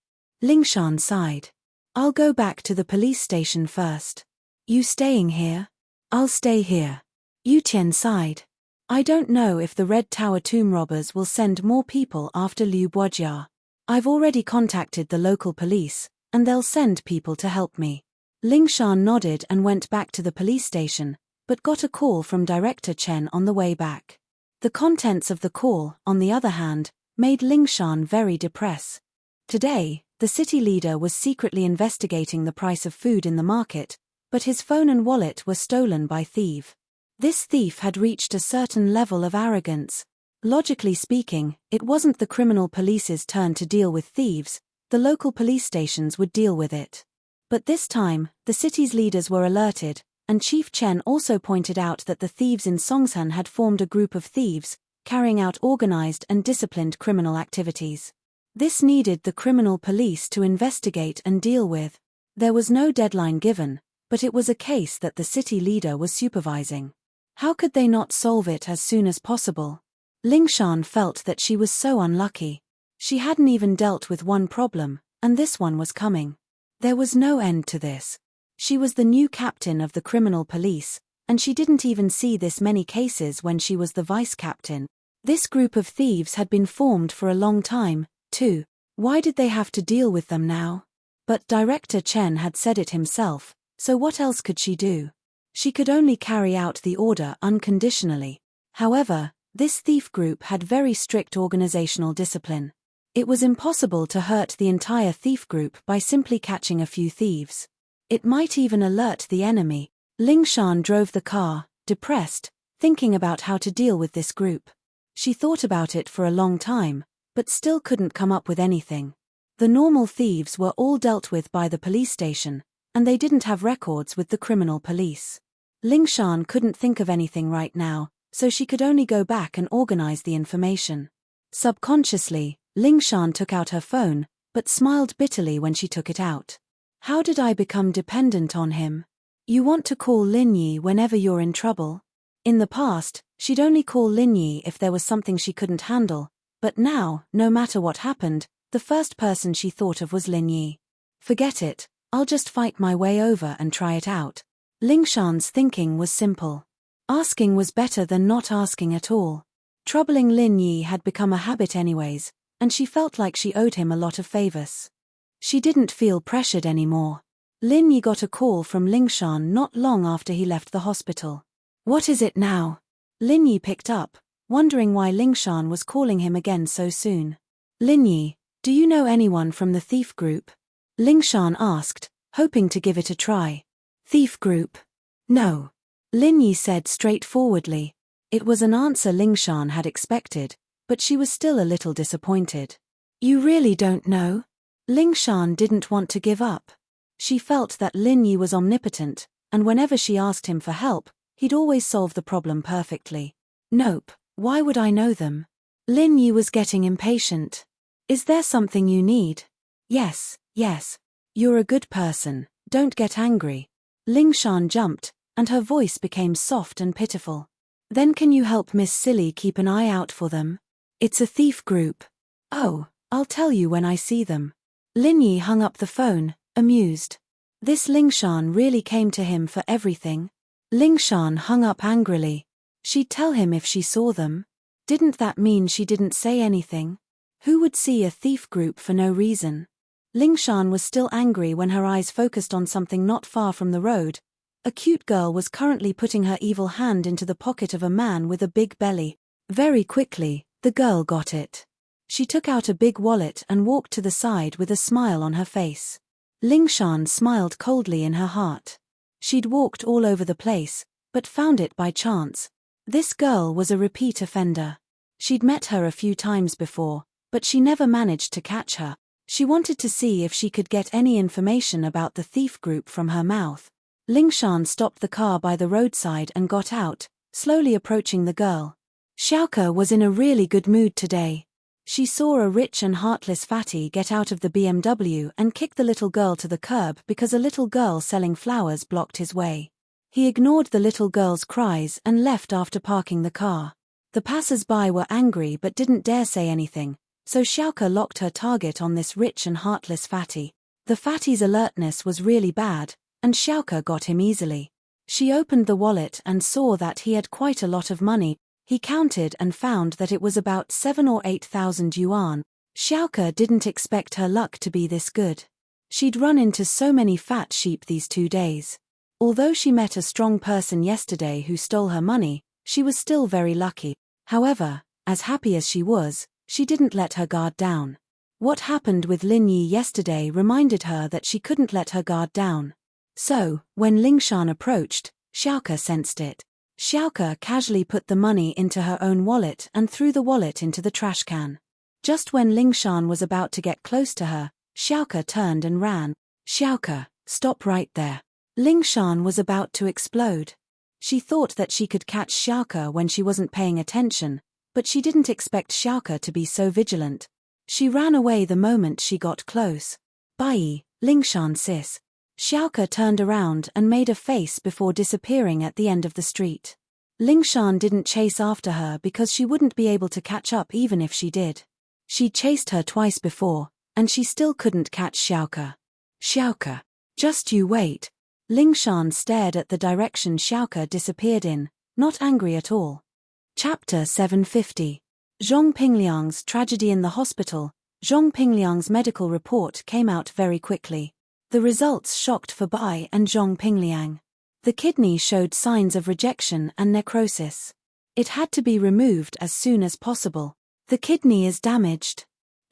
Ling Shan sighed. I'll go back to the police station first. You staying here? I'll stay here. Yu Tian sighed. I don't know if the Red Tower tomb robbers will send more people after Liu Bourgeois. I've already contacted the local police, and they'll send people to help me. Ling Shan nodded and went back to the police station, but got a call from Director Chen on the way back. The contents of the call, on the other hand, made Ling Shan very depressed. Today, the city leader was secretly investigating the price of food in the market, but his phone and wallet were stolen by thief. This thief had reached a certain level of arrogance. Logically speaking, it wasn't the criminal police's turn to deal with thieves, the local police stations would deal with it. But this time, the city's leaders were alerted, and Chief Chen also pointed out that the thieves in Songshan had formed a group of thieves, carrying out organized and disciplined criminal activities. This needed the criminal police to investigate and deal with. There was no deadline given, but it was a case that the city leader was supervising. How could they not solve it as soon as possible? Ling Shan felt that she was so unlucky. She hadn't even dealt with one problem, and this one was coming. There was no end to this. She was the new captain of the criminal police, and she didn't even see this many cases when she was the vice captain. This group of thieves had been formed for a long time, too. Why did they have to deal with them now? But Director Chen had said it himself, so what else could she do? She could only carry out the order unconditionally. However, this thief group had very strict organizational discipline. It was impossible to hurt the entire thief group by simply catching a few thieves. It might even alert the enemy. Ling Shan drove the car, depressed, thinking about how to deal with this group. She thought about it for a long time, but still couldn't come up with anything. The normal thieves were all dealt with by the police station, and they didn't have records with the criminal police. Ling Shan couldn't think of anything right now, so she could only go back and organize the information. Subconsciously, Ling Shan took out her phone, but smiled bitterly when she took it out. How did I become dependent on him? You want to call Lin Yi whenever you're in trouble? In the past, she'd only call Lin Yi if there was something she couldn't handle, but now, no matter what happened, the first person she thought of was Lin Yi. Forget it, I'll just fight my way over and try it out. Ling Shan's thinking was simple. Asking was better than not asking at all. Troubling Lin Yi had become a habit anyways, and she felt like she owed him a lot of favors. She didn't feel pressured anymore. Lin Yi got a call from Ling Shan not long after he left the hospital. What is it now? Lin Yi picked up, wondering why Ling Shan was calling him again so soon. Lin Yi, do you know anyone from the thief group? Ling Shan asked, hoping to give it a try. Thief group? No. Lin Yi said straightforwardly. It was an answer Lingshan had expected, but she was still a little disappointed. You really don't know? Lingshan didn't want to give up. She felt that Lin Yi was omnipotent, and whenever she asked him for help, he'd always solve the problem perfectly. Nope, why would I know them? Lin Yi was getting impatient. Is there something you need? Yes. You're a good person, don't get angry. Lingshan jumped, and her voice became soft and pitiful. Then can you help Miss Silly keep an eye out for them? It's a thief group. Oh, I'll tell you when I see them. Lin Yi hung up the phone, amused. This Lingshan really came to him for everything. Lingshan hung up angrily. She'd tell him if she saw them. Didn't that mean she didn't say anything? Who would see a thief group for no reason? Lingshan was still angry when her eyes focused on something not far from the road. A cute girl was currently putting her evil hand into the pocket of a man with a big belly. Very quickly, the girl got it. She took out a big wallet and walked to the side with a smile on her face. Lingshan smiled coldly in her heart. She'd walked all over the place, but found it by chance. This girl was a repeat offender. She'd met her a few times before, but she never managed to catch her. She wanted to see if she could get any information about the thief group from her mouth. Lingshan stopped the car by the roadside and got out, slowly approaching the girl. Xiaoke was in a really good mood today. She saw a rich and heartless fatty get out of the BMW and kick the little girl to the curb because a little girl selling flowers blocked his way. He ignored the little girl's cries and left after parking the car. The passers-by were angry but didn't dare say anything, so Xiaoke locked her target on this rich and heartless fatty. The fatty's alertness was really bad, and Xiaoke got him easily. She opened the wallet and saw that he had quite a lot of money. He counted and found that it was about 7 or 8,000 yuan. Xiaoke didn't expect her luck to be this good. She'd run into so many fat sheep these 2 days. Although she met a strong person yesterday who stole her money, she was still very lucky. However, as happy as she was, she didn't let her guard down. What happened with Lin Yi yesterday reminded her that she couldn't let her guard down. So, when Lingshan approached, Xiaoke sensed it. Xiaoke casually put the money into her own wallet and threw the wallet into the trash can. Just when Lingshan was about to get close to her, Xiaoke turned and ran. Xiaoke, stop right there. Lingshan was about to explode. She thought that she could catch Xiaoke when she wasn't paying attention, but she didn't expect Xiaoke to be so vigilant. She ran away the moment she got close. Bye, Lingshan sis. Xiaoke turned around and made a face before disappearing at the end of the street. Lingshan didn't chase after her because she wouldn't be able to catch up even if she did. She chased her twice before, and she still couldn't catch Xiaoke. Xiaoke, just you wait. Lingshan stared at the direction Xiaoke disappeared in, not angry at all. Chapter 750. Zhong Pingliang's tragedy in the hospital. Zhong Pingliang's medical report came out very quickly. The results shocked Fabai and Zhong Pingliang. The kidney showed signs of rejection and necrosis. It had to be removed as soon as possible. The kidney is damaged.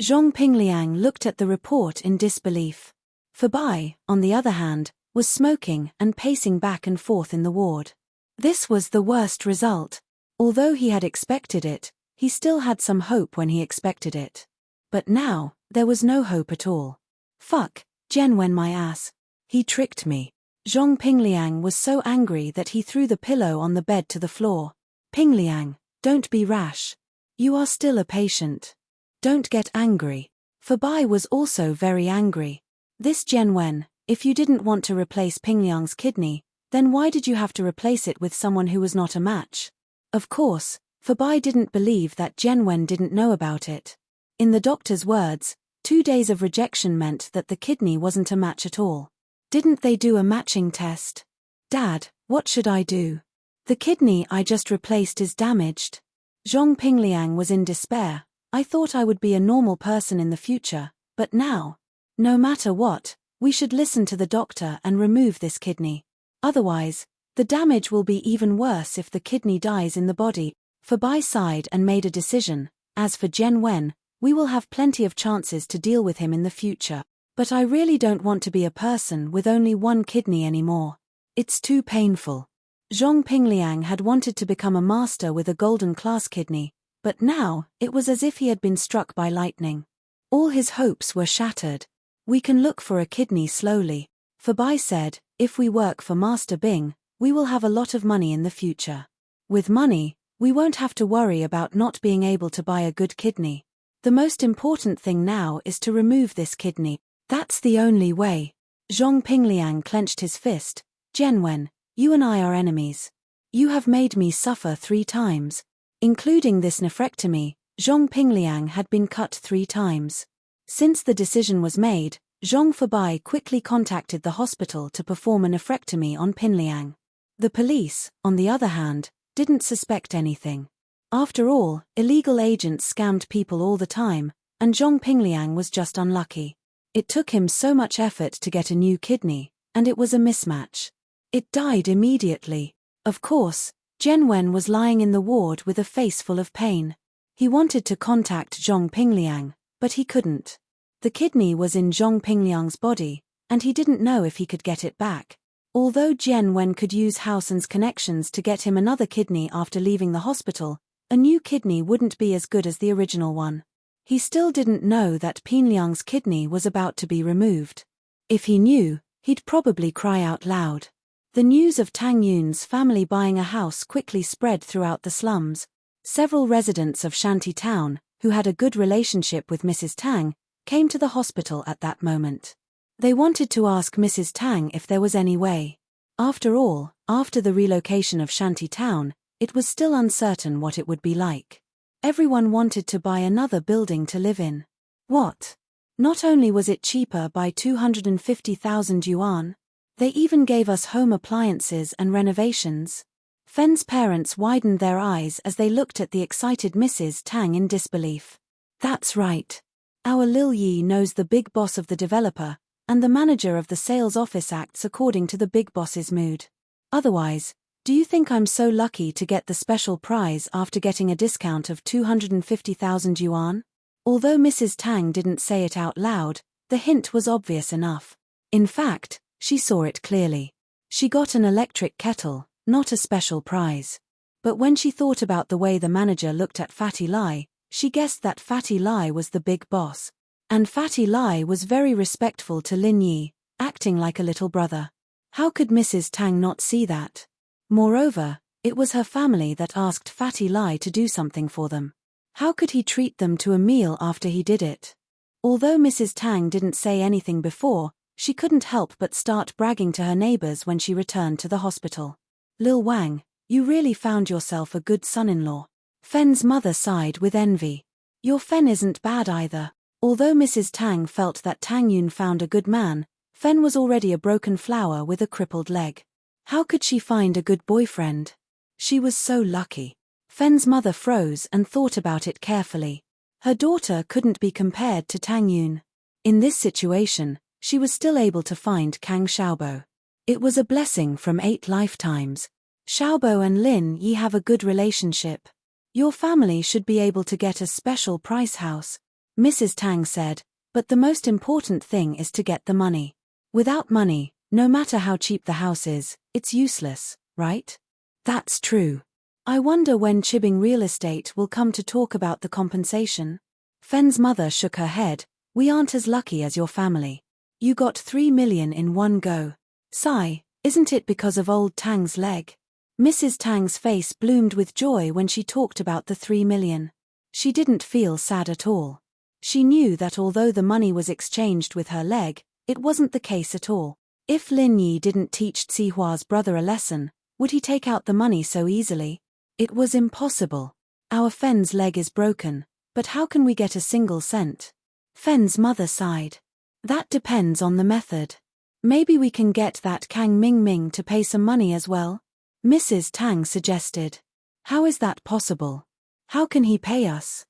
Zhong Pingliang looked at the report in disbelief. Fabai, on the other hand, was smoking and pacing back and forth in the ward. This was the worst result. Although he had expected it, he still had some hope when he expected it. But now, there was no hope at all. Fuck, Jianwen my ass. He tricked me. Zhong Pingliang was so angry that he threw the pillow on the bed to the floor. Pingliang, don't be rash. You are still a patient. Don't get angry. Fabai was also very angry. This Jianwen, if you didn't want to replace Pingliang's kidney, then why did you have to replace it with someone who was not a match? Of course, Fabai didn't believe that Jianwen didn't know about it. In the doctor's words, 2 days of rejection meant that the kidney wasn't a match at all. Didn't they do a matching test? Dad, what should I do? The kidney I just replaced is damaged. Zhong Pingliang was in despair. I thought I would be a normal person in the future, but now, no matter what, we should listen to the doctor and remove this kidney. Otherwise, the damage will be even worse if the kidney dies in the body. Fabai sighed and made a decision. As for Jianwen, we will have plenty of chances to deal with him in the future. But I really don't want to be a person with only one kidney anymore. It's too painful. Zhong Pingliang had wanted to become a master with a golden class kidney, but now, it was as if he had been struck by lightning. All his hopes were shattered. We can look for a kidney slowly. Fabai said, if we work for Master Bing, we will have a lot of money in the future. With money, we won't have to worry about not being able to buy a good kidney. The most important thing now is to remove this kidney. That's the only way. Zhong Pingliang clenched his fist. Jianwen, you and I are enemies. You have made me suffer 3 times. Including this nephrectomy, Zhong Pingliang had been cut 3 times. Since the decision was made, Zhong Fabai quickly contacted the hospital to perform a nephrectomy on Pinliang. The police, on the other hand, didn't suspect anything. After all, illegal agents scammed people all the time, and Zhong Pingliang was just unlucky. It took him so much effort to get a new kidney, and it was a mismatch. It died immediately. Of course, Jianwen was lying in the ward with a face full of pain. He wanted to contact Zhong Pingliang, but he couldn't. The kidney was in Zhong Pingliang's body, and he didn't know if he could get it back. Although Jianwen could use Housen's connections to get him another kidney after leaving the hospital, a new kidney wouldn't be as good as the original one. He still didn't know that Pinliang's kidney was about to be removed. If he knew, he'd probably cry out loud. The news of Tang Yun's family buying a house quickly spread throughout the slums. Several residents of Shanty Town, who had a good relationship with Mrs. Tang, came to the hospital at that moment. They wanted to ask Mrs. Tang if there was any way. After all, after the relocation of Shanty Town, it was still uncertain what it would be like. Everyone wanted to buy another building to live in. What? Not only was it cheaper by 250,000 yuan, they even gave us home appliances and renovations. Fen's parents widened their eyes as they looked at the excited Mrs. Tang in disbelief. That's right. Our Lil Yi knows the big boss of the developer, and the manager of the sales office acts according to the big boss's mood. Otherwise, do you think I'm so lucky to get the special prize after getting a discount of 250,000 yuan? Although Mrs. Tang didn't say it out loud, the hint was obvious enough. In fact, she saw it clearly. She got an electric kettle, not a special prize. But when she thought about the way the manager looked at Fatty Lai, she guessed that Fatty Lai was the big boss. And Fatty Lai was very respectful to Lin Yi, acting like a little brother. How could Mrs. Tang not see that? Moreover, it was her family that asked Fatty Lai to do something for them. How could he treat them to a meal after he did it? Although Mrs. Tang didn't say anything before, she couldn't help but start bragging to her neighbors when she returned to the hospital. Lil Wang, you really found yourself a good son-in-law. Fen's mother sighed with envy. Your Fen isn't bad either. Although Mrs. Tang felt that Tang Yun found a good man, Fen was already a broken flower with a crippled leg. How could she find a good boyfriend? She was so lucky. Fen's mother froze and thought about it carefully. Her daughter couldn't be compared to Tang Yun. In this situation, she was still able to find Kang Xiaobo. It was a blessing from 8 lifetimes. Xiaobo and Lin Yi have a good relationship. Your family should be able to get a special price house, Mrs. Tang said, but the most important thing is to get the money. Without money, no matter how cheap the house is, it's useless, right? That's true. I wonder when Chibing Real Estate will come to talk about the compensation. Fen's mother shook her head. We aren't as lucky as your family. You got 3 million in one go. Sigh, isn't it because of old Tang's leg? Mrs. Tang's face bloomed with joy when she talked about the 3 million. She didn't feel sad at all. She knew that although the money was exchanged with her leg, it wasn't the case at all. If Lin Yi didn't teach Tsihua's brother a lesson, would he take out the money so easily? It was impossible. Our Fen's leg is broken, but how can we get a single cent? Fen's mother sighed. That depends on the method. Maybe we can get that Kang Mingming to pay some money as well? Mrs. Tang suggested. How is that possible? How can he pay us?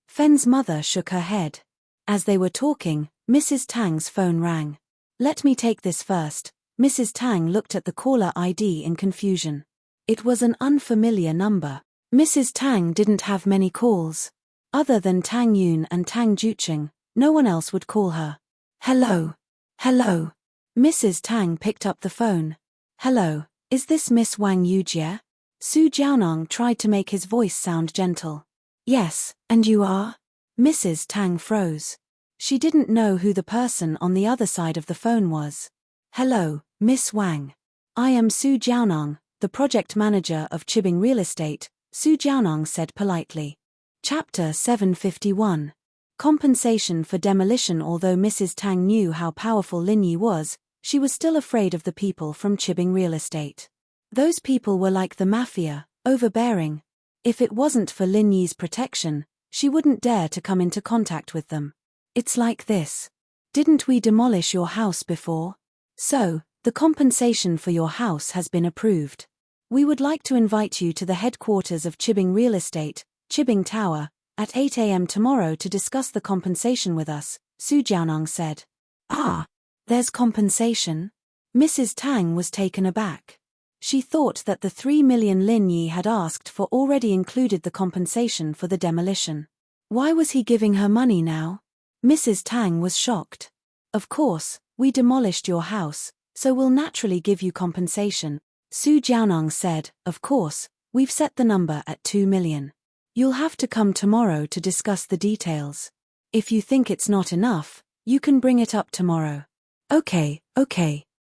Fen's mother shook her head. As they were talking, Mrs. Tang's phone rang. Let me take this first. Mrs. Tang looked at the caller ID in confusion. It was an unfamiliar number. Mrs. Tang didn't have many calls. Other than Tang Yun and Tang Jucheng, no one else would call her. Hello. Hello. Mrs. Tang picked up the phone. Hello, Is this Miss Wang Yujie? Su Jiaonong tried to make his voice sound gentle. Yes, and you are? Mrs. Tang froze. She didn't know who the person on the other side of the phone was. Hello, Miss Wang. I am Su Jiaonong, the project manager of Chibing Real Estate, Su Jiaonong said politely. Chapter 751. Compensation for demolition. Although Mrs. Tang knew how powerful Lin Yi was, she was still afraid of the people from Chibing Real Estate. Those people were like the mafia, overbearing. If it wasn't for Lin Yi's protection, she wouldn't dare to come into contact with them. It's like this. Didn't we demolish your house before? So, the compensation for your house has been approved. We would like to invite you to the headquarters of Chibing Real Estate, Chibing Tower, at 8 a.m. tomorrow to discuss the compensation with us, Su Jiaonong said. Ah, there's compensation? Mrs. Tang was taken aback. She thought that the 3 million Lin Yi had asked for already included the compensation for the demolition. Why was he giving her money now? Mrs. Tang was shocked. Of course, we demolished your house, so we'll naturally give you compensation, Su Jiaonong said. Of course, we've set the number at 2 million. You'll have to come tomorrow to discuss the details. If you think it's not enough, you can bring it up tomorrow. Okay.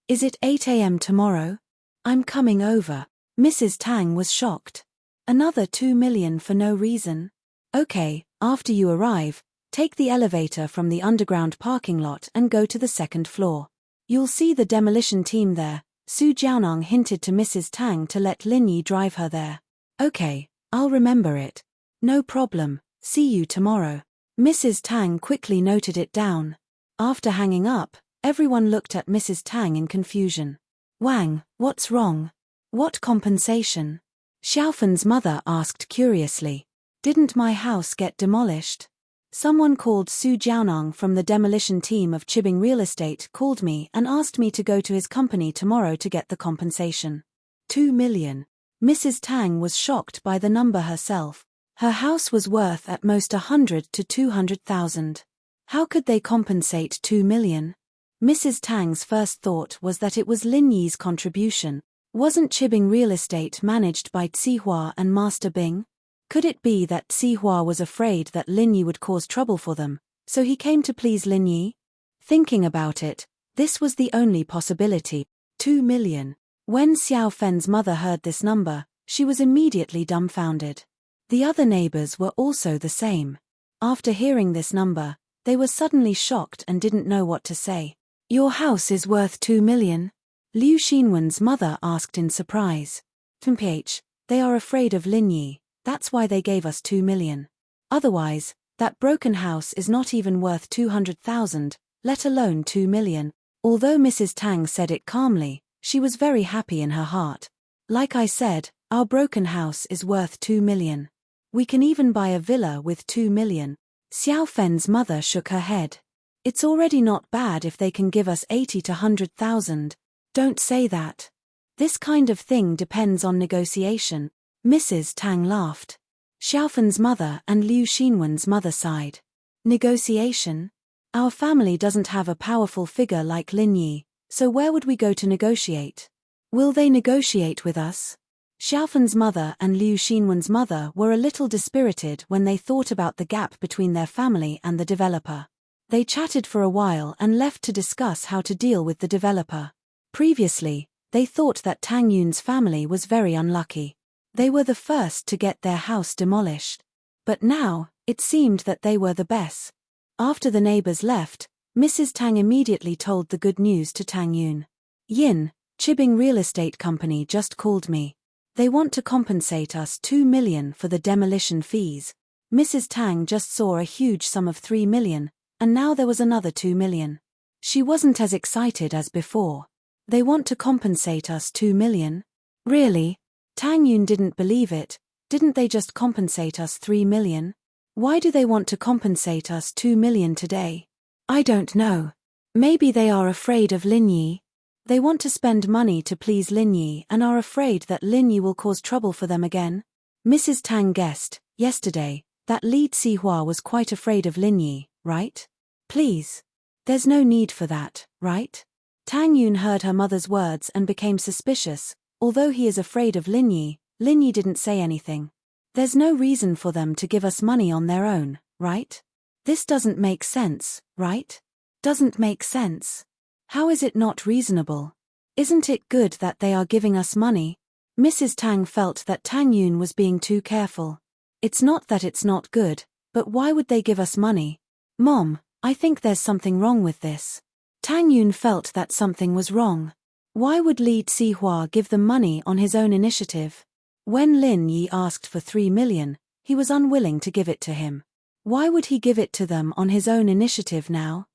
Is it 8 a.m. tomorrow? I'm coming over. Mrs. Tang was shocked. Another 2 million for no reason? Okay, after you arrive, take the elevator from the underground parking lot and go to the second floor. You'll see the demolition team there. Su Jiaonong hinted to Mrs. Tang to let Lin Yi drive her there. Okay, I'll remember it. No problem, see you tomorrow. Mrs. Tang quickly noted it down. After hanging up, everyone looked at Mrs. Tang in confusion. Wang, what's wrong? What compensation? Xiaofen's mother asked curiously. Didn't my house get demolished? Someone called Su Jiaonong from the demolition team of Chibing Real Estate called me and asked me to go to his company tomorrow to get the compensation. 2 million. Mrs. Tang was shocked by the number herself. Her house was worth at most 100 to 200,000. How could they compensate 2 million? Mrs. Tang's first thought was that it was Lin Yi's contribution. Wasn't Chibing Real Estate managed by Tsihua and Master Bing? Could it be that Tsihua was afraid that Lin Yi would cause trouble for them, so he came to please Lin Yi? Thinking about it, this was the only possibility. 2 million. When Xiaofen's mother heard this number, she was immediately dumbfounded. The other neighbors were also the same. After hearing this number, they were suddenly shocked and didn't know what to say. Your house is worth 2 million? Liu Xinwen's mother asked in surprise. They are afraid of Lin Yi, that's why they gave us 2 million. Otherwise, that broken house is not even worth 200,000, let alone 2 million. Although Mrs. Tang said it calmly, she was very happy in her heart. Like I said, our broken house is worth 2 million. We can even buy a villa with 2 million. Xiaofen's mother shook her head. It's already not bad if they can give us 80 to 100,000. Don't say that. This kind of thing depends on negotiation. Mrs. Tang laughed. Xiaofen's mother and Liu Xinwen's mother sighed. Negotiation? Our family doesn't have a powerful figure like Lin Yi, so where would we go to negotiate? Will they negotiate with us? Xiaofen's mother and Liu Xinwen's mother were a little dispirited when they thought about the gap between their family and the developer. They chatted for a while and left to discuss how to deal with the developer. Previously, they thought that Tang Yun's family was very unlucky. They were the first to get their house demolished. But now, it seemed that they were the best. After the neighbors left, Mrs. Tang immediately told the good news to Tang Yun. Yin, Chibing Real Estate Company just called me. They want to compensate us 2 million for the demolition fees. Mrs. Tang just saw a huge sum of 3 million, and now there was another 2 million. She wasn't as excited as before. They want to compensate us 2 million? Really? Tang Yun didn't believe it. Didn't they just compensate us 3 million? Why do they want to compensate us 2 million today? I don't know. Maybe they are afraid of Lin Yi. They want to spend money to please Lin Yi and are afraid that Lin Yi will cause trouble for them again. Mrs. Tang guessed, yesterday, that Li Tsihua was quite afraid of Lin Yi, right? Please. There's no need for that, right? Tang Yun heard her mother's words and became suspicious, Although he is afraid of Lin Yi didn't say anything. There's no reason for them to give us money on their own, right? This doesn't make sense, right? Doesn't make sense. How is it not reasonable? Isn't it good that they are giving us money? Mrs. Tang felt that Tang Yun was being too careful. It's not that it's not good, but why would they give us money? Mom, I think there's something wrong with this. Tang Yun felt that something was wrong. Why would Li Zihua give them money on his own initiative? When Lin Yi asked for 3 million, he was unwilling to give it to him. Why would he give it to them on his own initiative now?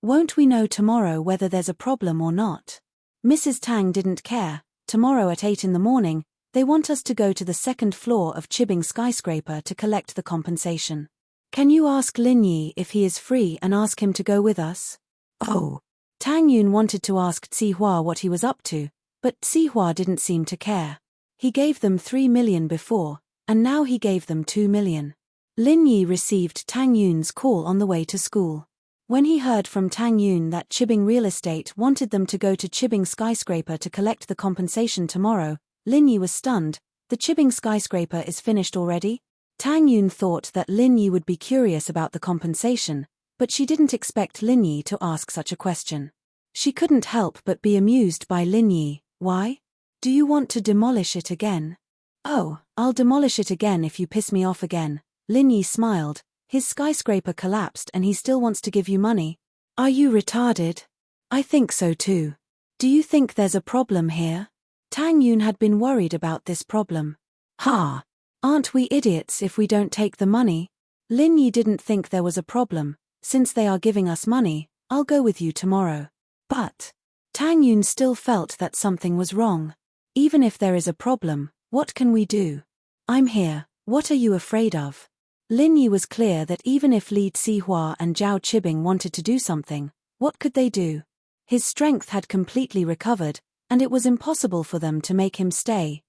Won't we know tomorrow whether there's a problem or not? Mrs. Tang didn't care. Tomorrow at 8 in the morning, they want us to go to the second floor of Chibing skyscraper to collect the compensation. Can you ask Lin Yi if he is free and ask him to go with us? Oh. Tang Yun wanted to ask Zihua what he was up to, but Zihua didn't seem to care. He gave them 3 million before, and now he gave them 2 million. Lin Yi received Tang Yun's call on the way to school. When he heard from Tang Yun that Chibing Real Estate wanted them to go to Chibing skyscraper to collect the compensation tomorrow, Lin Yi was stunned. The Chibing skyscraper is finished already? Tang Yun thought that Lin Yi would be curious about the compensation, but she didn't expect Lin Yi to ask such a question. She couldn't help but be amused by Lin Yi. Why? Do you want to demolish it again? Oh, I'll demolish it again if you piss me off again. Lin Yi smiled. His skyscraper collapsed and he still wants to give you money. Are you retarded? I think so too. Do you think there's a problem here? Tang Yun had been worried about this problem. Ha! Aren't we idiots if we don't take the money? Lin Yi didn't think there was a problem. Since they are giving us money, I'll go with you tomorrow. But Tang Yun still felt that something was wrong. Even if there is a problem, what can we do? I'm here, what are you afraid of? Lin Yi was clear that even if Li Zihua and Zhao Chibing wanted to do something, what could they do? His strength had completely recovered, and it was impossible for them to make him stay.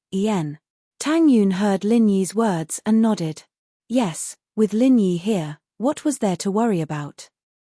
Tang Yun heard Lin Yi's words and nodded. Yes, with Lin Yi here, what was there to worry about?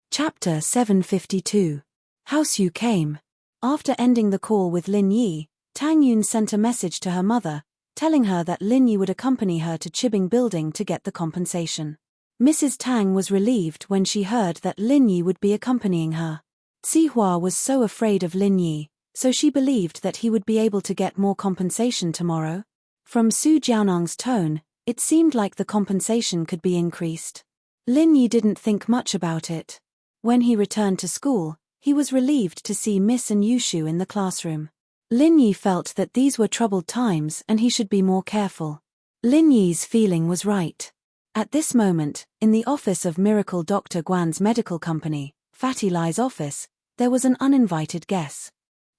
Chapter 752. House you came. After ending the call with Lin Yi, Tang Yun sent a message to her mother, telling her that Lin Yi would accompany her to Chibing Building to get the compensation. Mrs. Tang was relieved when she heard that Lin Yi would be accompanying her. Zihua was so afraid of Lin Yi, so she believed that he would be able to get more compensation tomorrow. From Su Jiaonang's tone, it seemed like the compensation could be increased. Lin Yi didn't think much about it. When he returned to school, he was relieved to see Miss and Yushu in the classroom. Lin Yi felt that these were troubled times and he should be more careful. Lin Yi's feeling was right. At this moment, in the office of Miracle Dr. Guan's medical company, Fatty Lai's office, there was an uninvited guest.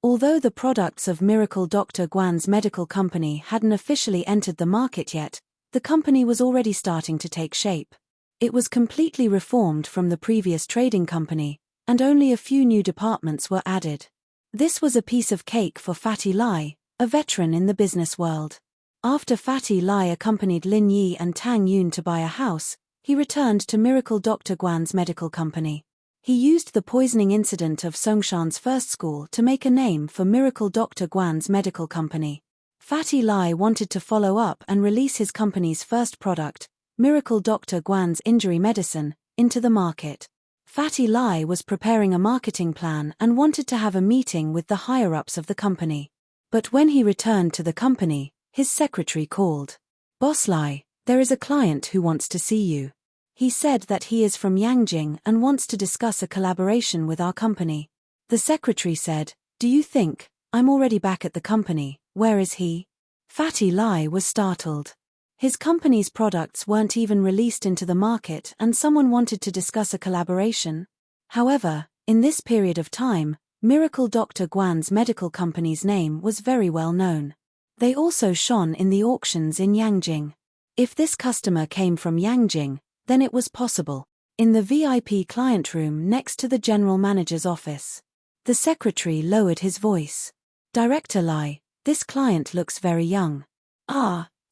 Although the products of Miracle Dr. Guan's medical company hadn't officially entered the market yet, the company was already starting to take shape. It was completely reformed from the previous trading company, and only a few new departments were added. This was a piece of cake for Fatty Lai, a veteran in the business world. After Fatty Lai accompanied Lin Yi and Tang Yun to buy a house, he returned to Miracle Dr. Guan's medical company. He used the poisoning incident of Songshan's first school to make a name for Miracle Dr. Guan's medical company. Fatty Lai wanted to follow up and release his company's first product, Miracle Dr. Guan's injury medicine, into the market. Fatty Lai was preparing a marketing plan and wanted to have a meeting with the higher-ups of the company. But when he returned to the company, his secretary called. Boss Lai, there is a client who wants to see you. He said that he is from Yangjing and wants to discuss a collaboration with our company. The secretary said, do you think, I'm already back at the company, where is he? Fatty Lai was startled. His company's products weren't even released into the market and someone wanted to discuss a collaboration. However, in this period of time, Miracle Dr. Guan's medical company's name was very well known. They also shone in the auctions in Yangjing. If this customer came from Yangjing, then it was possible. In the VIP client room next to the general manager's office, the secretary lowered his voice. Director Lai, this client looks very young.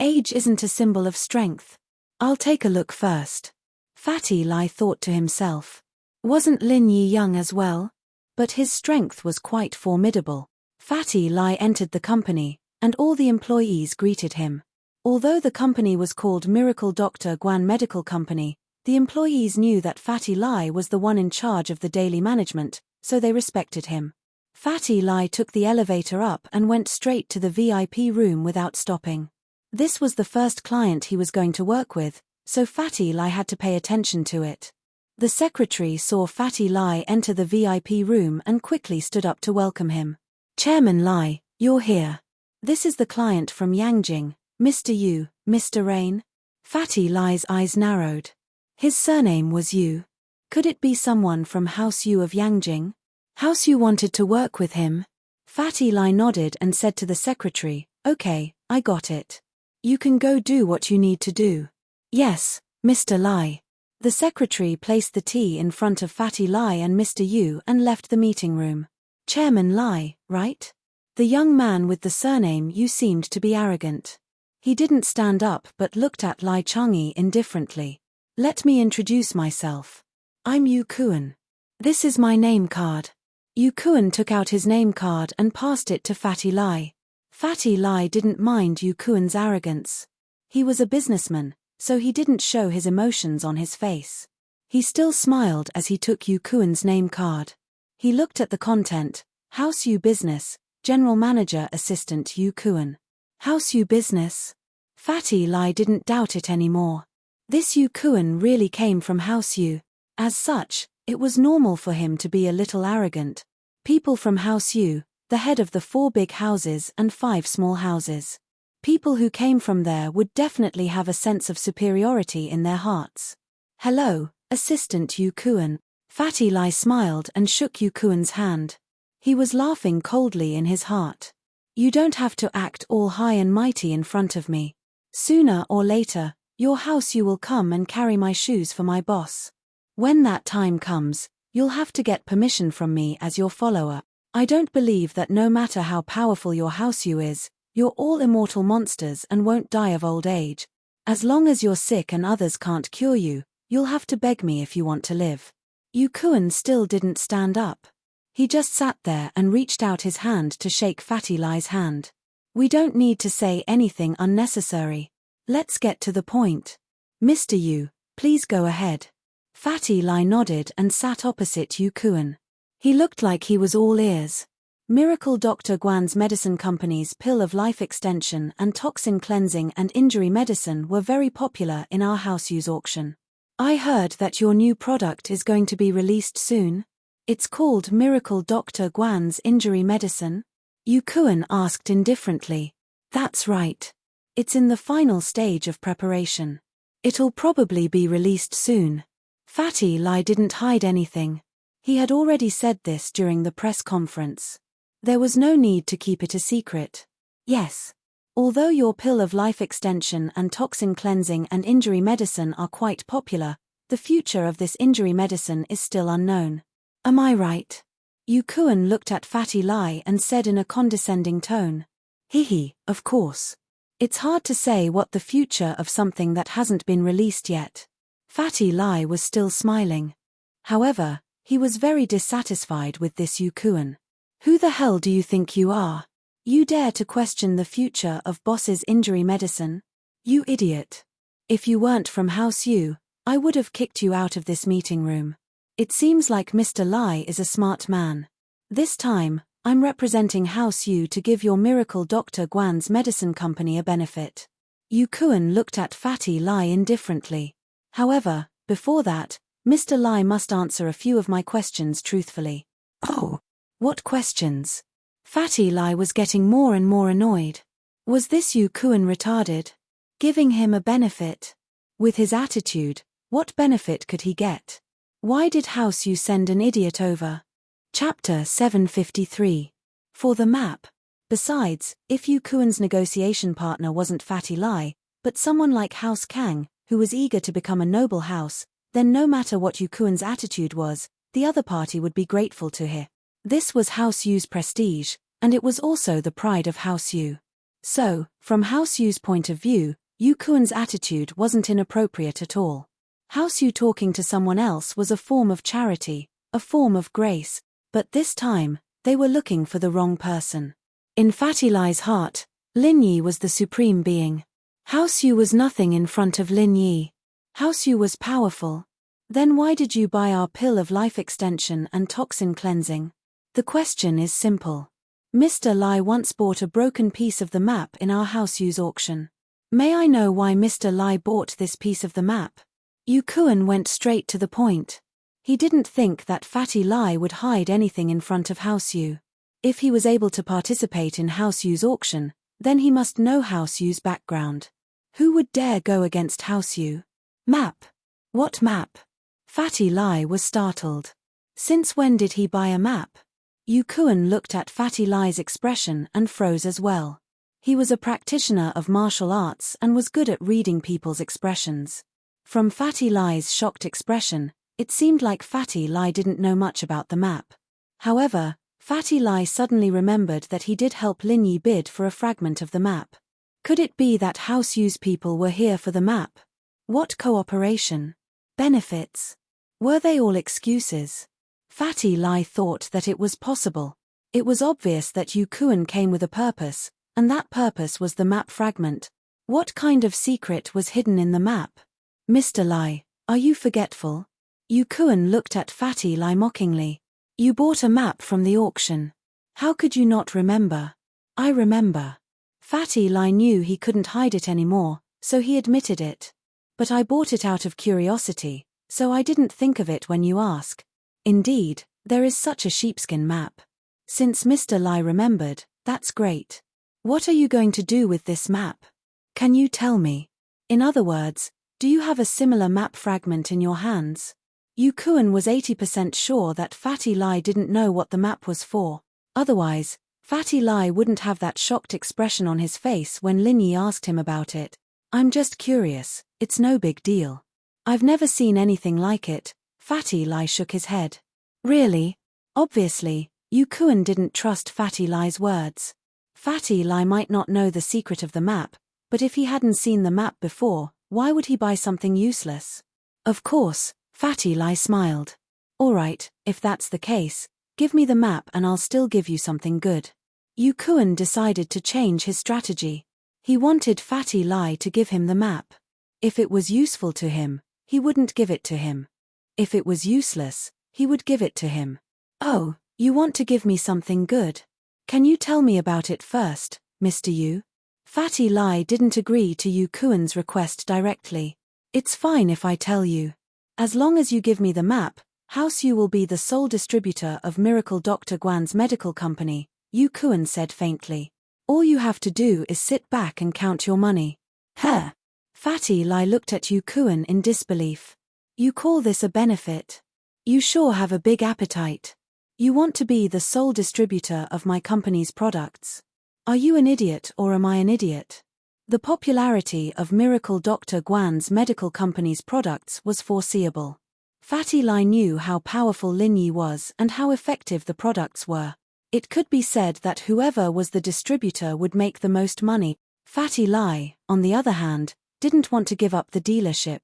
Age isn't a symbol of strength. I'll take a look first. Fatty Lai thought to himself. Wasn't Lin Yi young as well? But his strength was quite formidable. Fatty Lai entered the company, and all the employees greeted him. Although the company was called Miracle Dr. Guan Medical Company, the employees knew that Fatty Lai was the one in charge of the daily management, so they respected him. Fatty Lai took the elevator up and went straight to the VIP room without stopping. This was the first client he was going to work with, so Fatty Lai had to pay attention to it. The secretary saw Fatty Lai enter the VIP room and quickly stood up to welcome him. "Chairman Lai, you're here. This is the client from Yangjing, Mr. Yu, Mr. Rain." Fatty Lai's eyes narrowed. His surname was Yu. Could it be someone from House Yu of Yangjing? House Yu wanted to work with him. Fatty Lai nodded and said to the secretary, "Okay, I got it. You can go do what you need to do." "Yes, Mr. Lai." The secretary placed the tea in front of Fatty Lai and Mr. Yu and left the meeting room. "Chairman Lai, right?" The young man with the surname Yu seemed to be arrogant. He didn't stand up but looked at Lai Chang'e indifferently. "Let me introduce myself. I'm Yu Kuan. This is my name card." Yu Kuan took out his name card and passed it to Fatty Lai. Fatty Lai didn't mind Yu Kuan's arrogance. He was a businessman, so he didn't show his emotions on his face. He still smiled as he took Yu Kuan's name card. He looked at the content: House Yu Business, General Manager Assistant Yu Kuan. House Yu Business? Fatty Lai didn't doubt it anymore. This Yu Kuan really came from House Yu. As such, it was normal for him to be a little arrogant. People from House Yu, the head of the 4 big houses and 5 small houses. People who came from there would definitely have a sense of superiority in their hearts. "Hello, Assistant Yu Kuan." Fatty Lai smiled and shook Yu Kuan's hand. He was laughing coldly in his heart. "You don't have to act all high and mighty in front of me. Sooner or later, your House Yu will come and carry my shoes for my boss. When that time comes, you'll have to get permission from me as your follower. I don't believe that no matter how powerful your House Yu is, you're all immortal monsters and won't die of old age. As long as you're sick and others can't cure you, you'll have to beg me if you want to live." Yu Kuan still didn't stand up. He just sat there and reached out his hand to shake Fatty Lai's hand. "We don't need to say anything unnecessary. Let's get to the point. Mr. Yu, please go ahead." Fatty Lai nodded and sat opposite Yu Kuan. He looked like he was all ears. Miracle Dr. Guan's medicine company's pill of life extension and toxin cleansing and injury medicine were very popular in our House Yu's auction. "I heard that your new product is going to be released soon. It's called Miracle Dr. Guan's injury medicine?" Yu Kuan asked indifferently. "That's right. It's in the final stage of preparation. It'll probably be released soon." Fatty Lai didn't hide anything. He had already said this during the press conference. There was no need to keep it a secret. "Yes. Although your pill of life extension and toxin cleansing and injury medicine are quite popular, the future of this injury medicine is still unknown. Am I right?" Yu Kuan looked at Fatty Lai and said in a condescending tone. "Hehe, of course. It's hard to say what the future of something that hasn't been released yet." Fatty Lai was still smiling. However, he was very dissatisfied with this Yu Kuan. "Who the hell do you think you are? You dare to question the future of boss's injury medicine? You idiot. If you weren't from House Yu, I would have kicked you out of this meeting room. It seems like Mr. Lai is a smart man. This time, I'm representing House Yu to give your Miracle Dr. Guan's medicine company a benefit." Yu Kuan looked at Fatty Lai indifferently. "However, before that, Mr. Lai must answer a few of my questions truthfully." "Oh, what questions?" Fatty Lai was getting more and more annoyed. Was this Yu Kuan retarded? Giving him a benefit? With his attitude, what benefit could he get? Why did House Yu send an idiot over? Chapter 753. For the map. Besides, if Yu Kuan's negotiation partner wasn't Fatty Lai, but someone like House Kang, who was eager to become a noble house, then no matter what Yu Kuan's attitude was, the other party would be grateful to him. This was House Yu's prestige, and it was also the pride of House Yu. So, from House Yu's point of view, Yu Kuan's attitude wasn't inappropriate at all. House Yu talking to someone else was a form of charity, a form of grace, but this time, They were looking for the wrong person. In Fatty Lai's heart, Lin Yi was the supreme being. House Yu was nothing in front of Lin Yi. House Yu was powerful. Then why did you buy our pill of life extension and toxin cleansing? The question is simple. Mr. Lai once bought a broken piece of the map in our House Yu's auction. May I know why Mr. Lai bought this piece of the map? Yu Kuan went straight to the point. He didn't think that Fatty Lai would hide anything in front of House Yu. If he was able to participate in House Yu's auction, then he must know House Yu's background. Who would dare go against House Yu? Map? What map? Fatty Lai was startled. Since when did he buy a map? Yu Kuan looked at Fatty Lai's expression and froze as well. He was a practitioner of martial arts and was good at reading people's expressions. From Fatty Lai's shocked expression, it seemed like Fatty Lai didn't know much about the map. However, Fatty Lai suddenly remembered that he did help Lin Yi bid for a fragment of the map. Could it be that House Yu's people were here for the map? What cooperation? Benefits? Were they all excuses? Fatty Lai thought that it was possible. It was obvious that Yu Kuan came with a purpose, and that purpose was the map fragment. What kind of secret was hidden in the map? Mr. Lai, are you forgetful? Yu Kuan looked at Fatty Lai mockingly. You bought a map from the auction. How could you not remember? I remember. Fatty Lai knew he couldn't hide it anymore, so he admitted it. But I bought it out of curiosity, so I didn't think of it when you ask. Indeed, there is such a sheepskin map. Since Mr. Lai remembered, that's great. What are you going to do with this map? Can you tell me? In other words, do you have a similar map fragment in your hands? Yu Kuan was 80% sure that Fatty Lai didn't know what the map was for. Otherwise, Fatty Lai wouldn't have that shocked expression on his face when Lin Yi asked him about it. I'm just curious, it's no big deal. I've never seen anything like it. Fatty Lai shook his head. Really? Obviously, Yu Kuan didn't trust Fatty Lai's words. Fatty Lai might not know the secret of the map, but if he hadn't seen the map before, why would he buy something useless? Of course, Fatty Lai smiled. All right, if that's the case, give me the map and I'll still give you something good. Yu Kuan decided to change his strategy. He wanted Fatty Lai to give him the map. If it was useful to him, he wouldn't give it to him. If it was useless, he would give it to him. Oh, you want to give me something good? Can you tell me about it first, Mr. Yu? Fatty Lai didn't agree to Yu Kuan's request directly. It's fine if I tell you. As long as you give me the map, House Yu will be the sole distributor of Miracle Dr. Guan's medical company, Yu Kuan said faintly. All you have to do is sit back and count your money. Huh? Fatty Lai looked at Yu Kuan in disbelief. You call this a benefit? You sure have a big appetite. You want to be the sole distributor of my company's products. Are you an idiot or am I an idiot? The popularity of Miracle Dr. Guan's medical company's products was foreseeable. Fatty Lai knew how powerful Lin Yi was and how effective the products were. It could be said that whoever was the distributor would make the most money. Fatty Lai, on the other hand, didn't want to give up the dealership.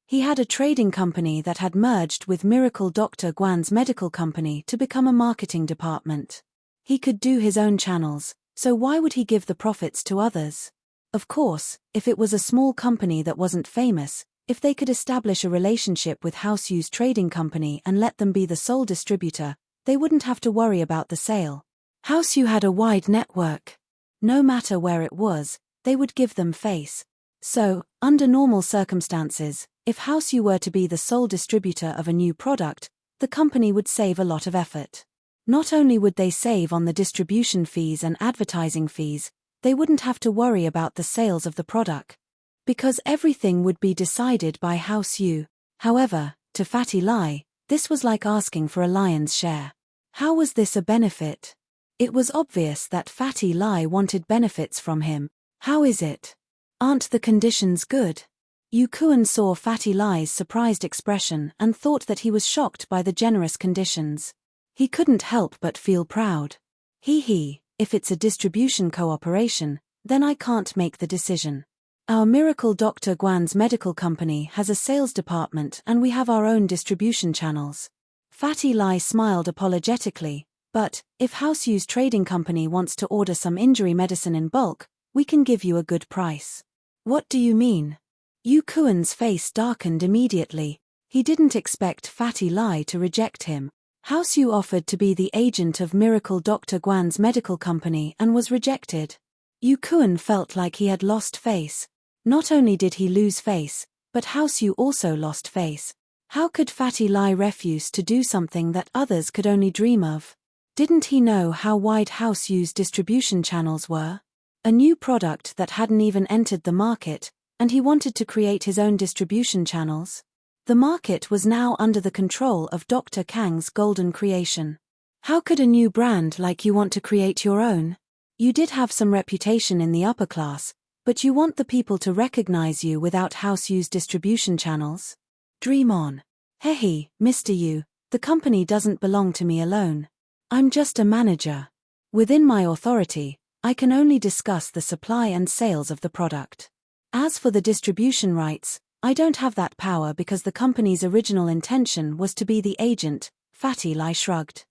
He had a trading company that had merged with Miracle Dr. Guan's medical company to become a marketing department. He could do his own channels, so why would he give the profits to others? Of course, if it was a small company that wasn't famous, if they could establish a relationship with House Yu's trading company and let them be the sole distributor, they wouldn't have to worry about the sale. House Yu had a wide network. No matter where it was, they would give them face. So, under normal circumstances, if House Yu were to be the sole distributor of a new product, the company would save a lot of effort. Not only would they save on the distribution fees and advertising fees, they wouldn't have to worry about the sales of the product. Because everything would be decided by House Yu. However, to Fatty Lai, this was like asking for a lion's share. How was this a benefit? It was obvious that Fatty Lai wanted benefits from him. How is it? Aren't the conditions good? Yu Kuan saw Fatty Lai's surprised expression and thought that he was shocked by the generous conditions. He couldn't help but feel proud. If it's a distribution cooperation, then I can't make the decision. Our Miracle Dr. Guan's medical company has a sales department and we have our own distribution channels. Fatty Lai smiled apologetically, But, if House Yu's trading company wants to order some injury medicine in bulk, we can give you a good price. What do you mean? Yu Kuan's face darkened immediately. He didn't expect Fatty Lai to reject him. House Yu offered to be the agent of Miracle Dr. Guan's medical company and was rejected. Yu Kuan felt like he had lost face. Not only did he lose face, but House Yu also lost face. How could Fatty Lai refuse to do something that others could only dream of? Didn't he know how wide House Yu's distribution channels were? A new product that hadn't even entered the market, and he wanted to create his own distribution channels? The market was now under the control of Dr. Kang's golden creation. How could a new brand like you want to create your own? You did have some reputation in the upper class, but you want the people to recognize you without House Yu's distribution channels? Dream on. Hey, Mr. Yu, the company doesn't belong to me alone. I'm just a manager. Within my authority, I can only discuss the supply and sales of the product. As for the distribution rights, I don't have that power because the company's original intention was to be the agent, Fatty Lai shrugged.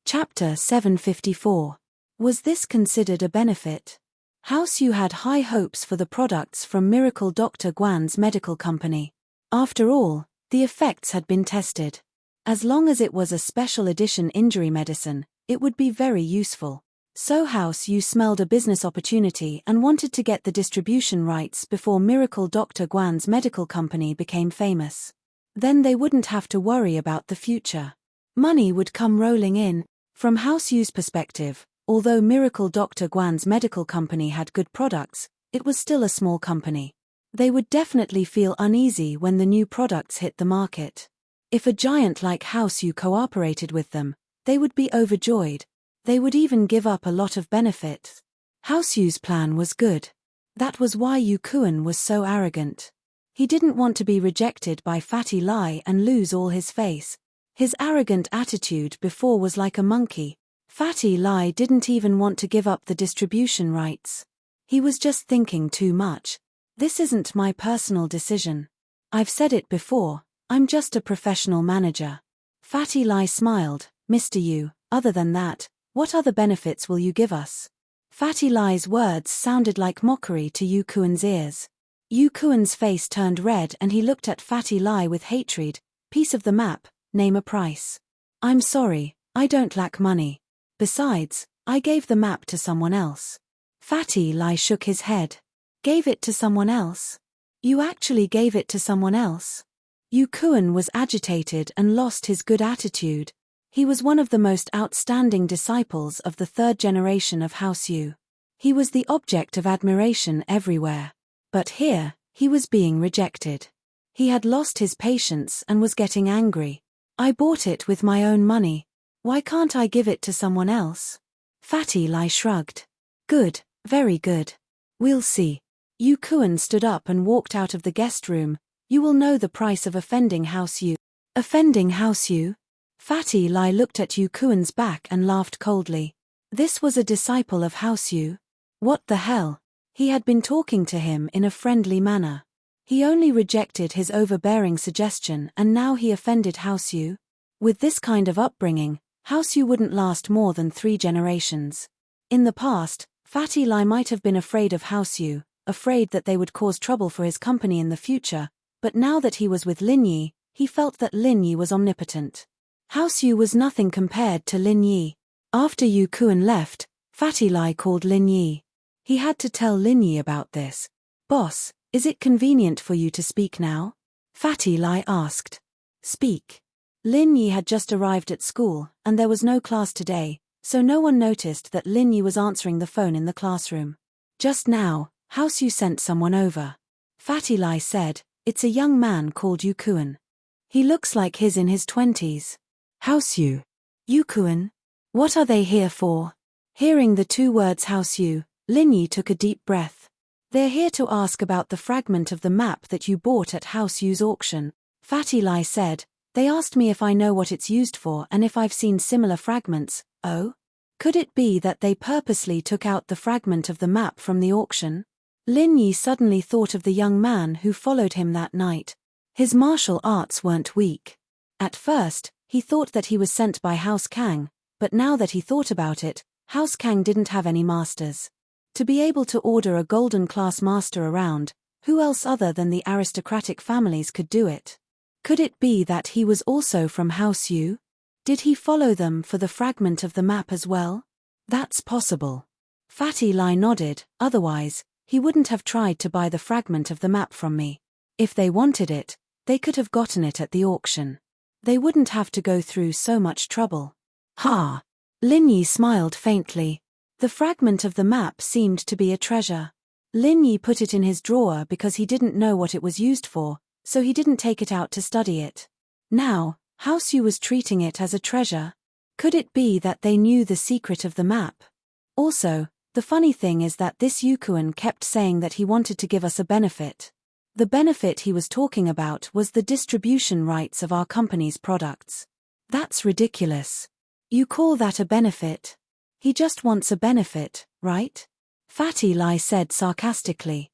Chapter 754. Was this considered a benefit? House Yu had high hopes for the products from Miracle Dr. Guan's medical company. After all, the effects had been tested. As long as it was a special edition injury medicine, it would be very useful. So House Yu smelled a business opportunity and wanted to get the distribution rights before Miracle Dr. Guan's medical company became famous. Then they wouldn't have to worry about the future. Money would come rolling in. From House Yu's perspective, although Miracle Dr. Guan's medical company had good products, it was still a small company. They would definitely feel uneasy when the new products hit the market. If a giant like House Yu cooperated with them, they would be overjoyed. They would even give up a lot of benefits. House Yu's plan was good. That was why Yu Kuan was so arrogant. He didn't want to be rejected by Fatty Lai and lose all his face. His arrogant attitude before was like a monkey. Fatty Lai didn't even want to give up the distribution rights. He was just thinking too much. This isn't my personal decision. I've said it before, I'm just a professional manager. Fatty Lai smiled. Mr. Yu, other than that, what other benefits will you give us? Fatty Lai's words sounded like mockery to Yu Kuan's ears. Yu Kuan's face turned red and he looked at Fatty Lai with hatred. Piece of the map, name a price. I'm sorry, I don't lack money. Besides, I gave the map to someone else. Fatty Lai shook his head. Gave it to someone else? You actually gave it to someone else? Yu Kuan was agitated and lost his good attitude. He was one of the most outstanding disciples of the third generation of House Yu. He was the object of admiration everywhere. But here, he was being rejected. He had lost his patience and was getting angry. I bought it with my own money. Why can't I give it to someone else? Fatty Lai shrugged. Good, very good. We'll see. Yu Kuan stood up and walked out of the guest room. You will know the price of offending House Yu. Offending House Yu? Fatty Lai looked at Yu Kuan's back and laughed coldly. This was a disciple of House Yu. What the hell? He had been talking to him in a friendly manner. He only rejected his overbearing suggestion and now he offended House Yu. With this kind of upbringing, House Yu wouldn't last more than 3 generations. In the past, Fatty Lai might have been afraid of House Yu, afraid that they would cause trouble for his company in the future, but now that he was with Lin Yi, he felt that Lin Yi was omnipotent. House Yu was nothing compared to Lin Yi. After Yu Kuan left, Fatty Lai called Lin Yi. He had to tell Lin Yi about this. Boss, is it convenient for you to speak now? Fatty Lai asked. Speak. Lin Yi had just arrived at school, and there was no class today, so no one noticed that Lin Yi was answering the phone in the classroom. Just now, House Yu sent someone over. Fatty Lai said, it's a young man called Yu Kuan. He looks like he's in his 20s. House Yu. Yu Kuan? What are they here for? Hearing the 2 words House Yu, Lin Yi took a deep breath. They're here to ask about the fragment of the map that you bought at House Yu's auction. Fatty Lai said, they asked me if I know what it's used for and if I've seen similar fragments. Oh? Could it be that they purposely took out the fragment of the map from the auction? Lin Yi suddenly thought of the young man who followed him that night. His martial arts weren't weak. At first, he thought that he was sent by House Kang, but now that he thought about it, House Kang didn't have any masters. To be able to order a golden class master around, who else other than the aristocratic families could do it? Could it be that he was also from House Yu? Did he follow them for the fragment of the map as well? That's possible. Fatty Lai nodded, otherwise, he wouldn't have tried to buy the fragment of the map from me. If they wanted it, they could have gotten it at the auction. They wouldn't have to go through so much trouble. Ha! Lin Yi smiled faintly. The fragment of the map seemed to be a treasure. Lin Yi put it in his drawer because he didn't know what it was used for, so he didn't take it out to study it. Now, House Yu was treating it as a treasure. Could it be that they knew the secret of the map? Also, the funny thing is that this Yukuan kept saying that he wanted to give us a benefit. The benefit he was talking about was the distribution rights of our company's products. That's ridiculous. You call that a benefit? He just wants a benefit, right? Fatty Lai said sarcastically.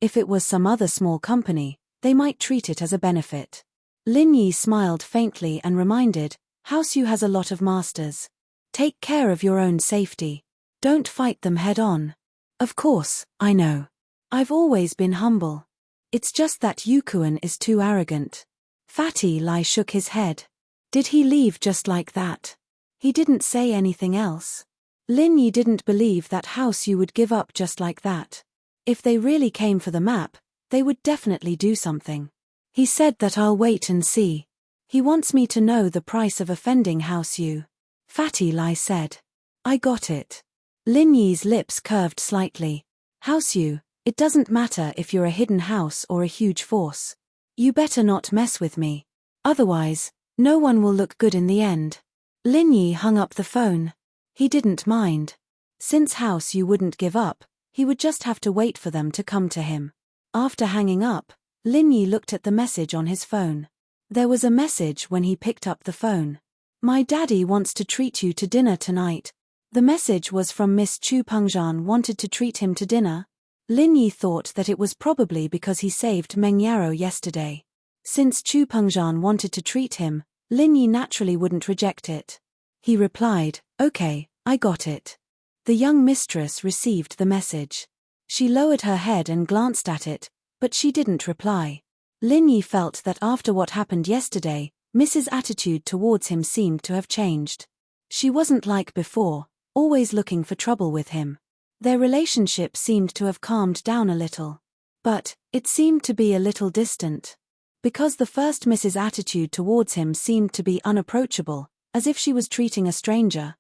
If it was some other small company, they might treat it as a benefit. Lin Yi smiled faintly and reminded, House Yu has a lot of masters. Take care of your own safety. Don't fight them head on. Of course, I know. I've always been humble. It's just that Yukuan is too arrogant. Fatty Lai shook his head. Did he leave just like that? He didn't say anything else. Lin Yi didn't believe that House Yu would give up just like that. If they really came for the map, they would definitely do something. He said that I'll wait and see. He wants me to know the price of offending House Yu. Fatty Lai said. I got it. Lin Yi's lips curved slightly. House Yu, it doesn't matter if you're a hidden house or a huge force. You better not mess with me. Otherwise, no one will look good in the end. Lin Yi hung up the phone. He didn't mind. Since House Yu wouldn't give up, he would just have to wait for them to come to him. After hanging up, Lin Yi looked at the message on his phone. There was a message when he picked up the phone. My daddy wants to treat you to dinner tonight. The message was from Miss Chu Pengzhan wanted to treat him to dinner. Lin Yi thought that it was probably because he saved Meng Yarrow yesterday. Since Chu Pengzhan wanted to treat him, Lin Yi naturally wouldn't reject it. He replied, okay, I got it. The young mistress received the message. She lowered her head and glanced at it, but she didn't reply. Lin Yi felt that after what happened yesterday, Mrs. attitude towards him seemed to have changed. She wasn't like before, always looking for trouble with him. Their relationship seemed to have calmed down a little. But, it seemed to be a little distant. Because the first Mrs. attitude towards him seemed to be unapproachable, as if she was treating a stranger.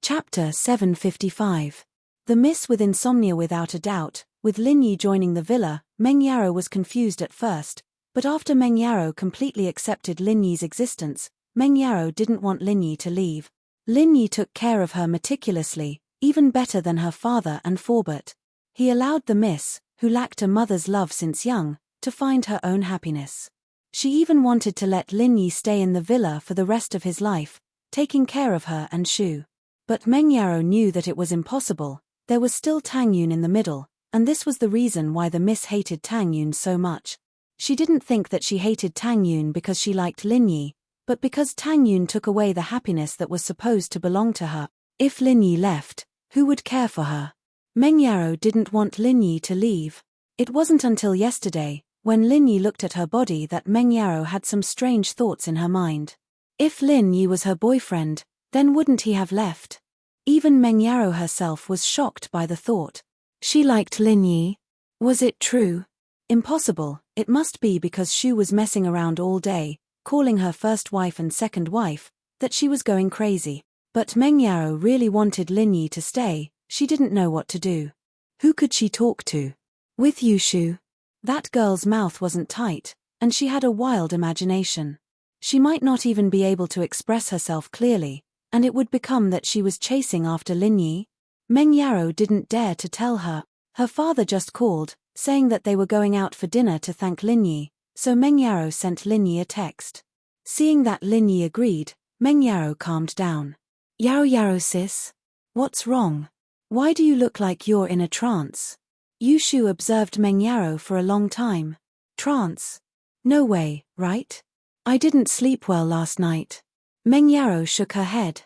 Chapter 755. The Miss with Insomnia. Without a doubt, with Lin Yi joining the villa, Meng Yarrow was confused at first, but after Meng Yarrow completely accepted Lin Yi's existence, Meng Yarrow didn't want Lin Yi to leave. Lin Yi took care of her meticulously, even better than her father and Forbert. He allowed the Miss, who lacked a mother's love since young, to find her own happiness. She even wanted to let Lin Yi stay in the villa for the rest of his life, taking care of her and Shu. But Meng Yarrow knew that it was impossible. There was still Tang Yun in the middle, and this was the reason why the Miss hated Tang Yun so much. She didn't think that she hated Tang Yun because she liked Lin Yi, but because Tang Yun took away the happiness that was supposed to belong to her. If Lin Yi left, who would care for her? Meng Yarrow didn't want Lin Yi to leave. It wasn't until yesterday, when Lin Yi looked at her body, that Meng Yarrow had some strange thoughts in her mind. If Lin Yi was her boyfriend, then wouldn't he have left? Even Meng Yarrow herself was shocked by the thought. She liked Lin Yi. Was it true? Impossible. It must be because Shu was messing around all day, calling her first wife and second wife, that she was going crazy. But Meng Yarrow really wanted Lin Yi to stay. She didn't know what to do. Who could she talk to? With you, Shu. That girl's mouth wasn't tight, and she had a wild imagination. She might not even be able to express herself clearly, and it would become that she was chasing after Lin Yi. Meng Yarrow didn't dare to tell her. Her father just called, saying that they were going out for dinner to thank Lin Yi, so Meng Yarrow sent Lin Yi a text. Seeing that Lin Yi agreed, Meng Yarrow calmed down. Yarrow sis? What's wrong? Why do you look like you're in a trance? Yushu observed Meng Yarrow for a long time. Trance? No way, right? I didn't sleep well last night. Meng Yarrow shook her head.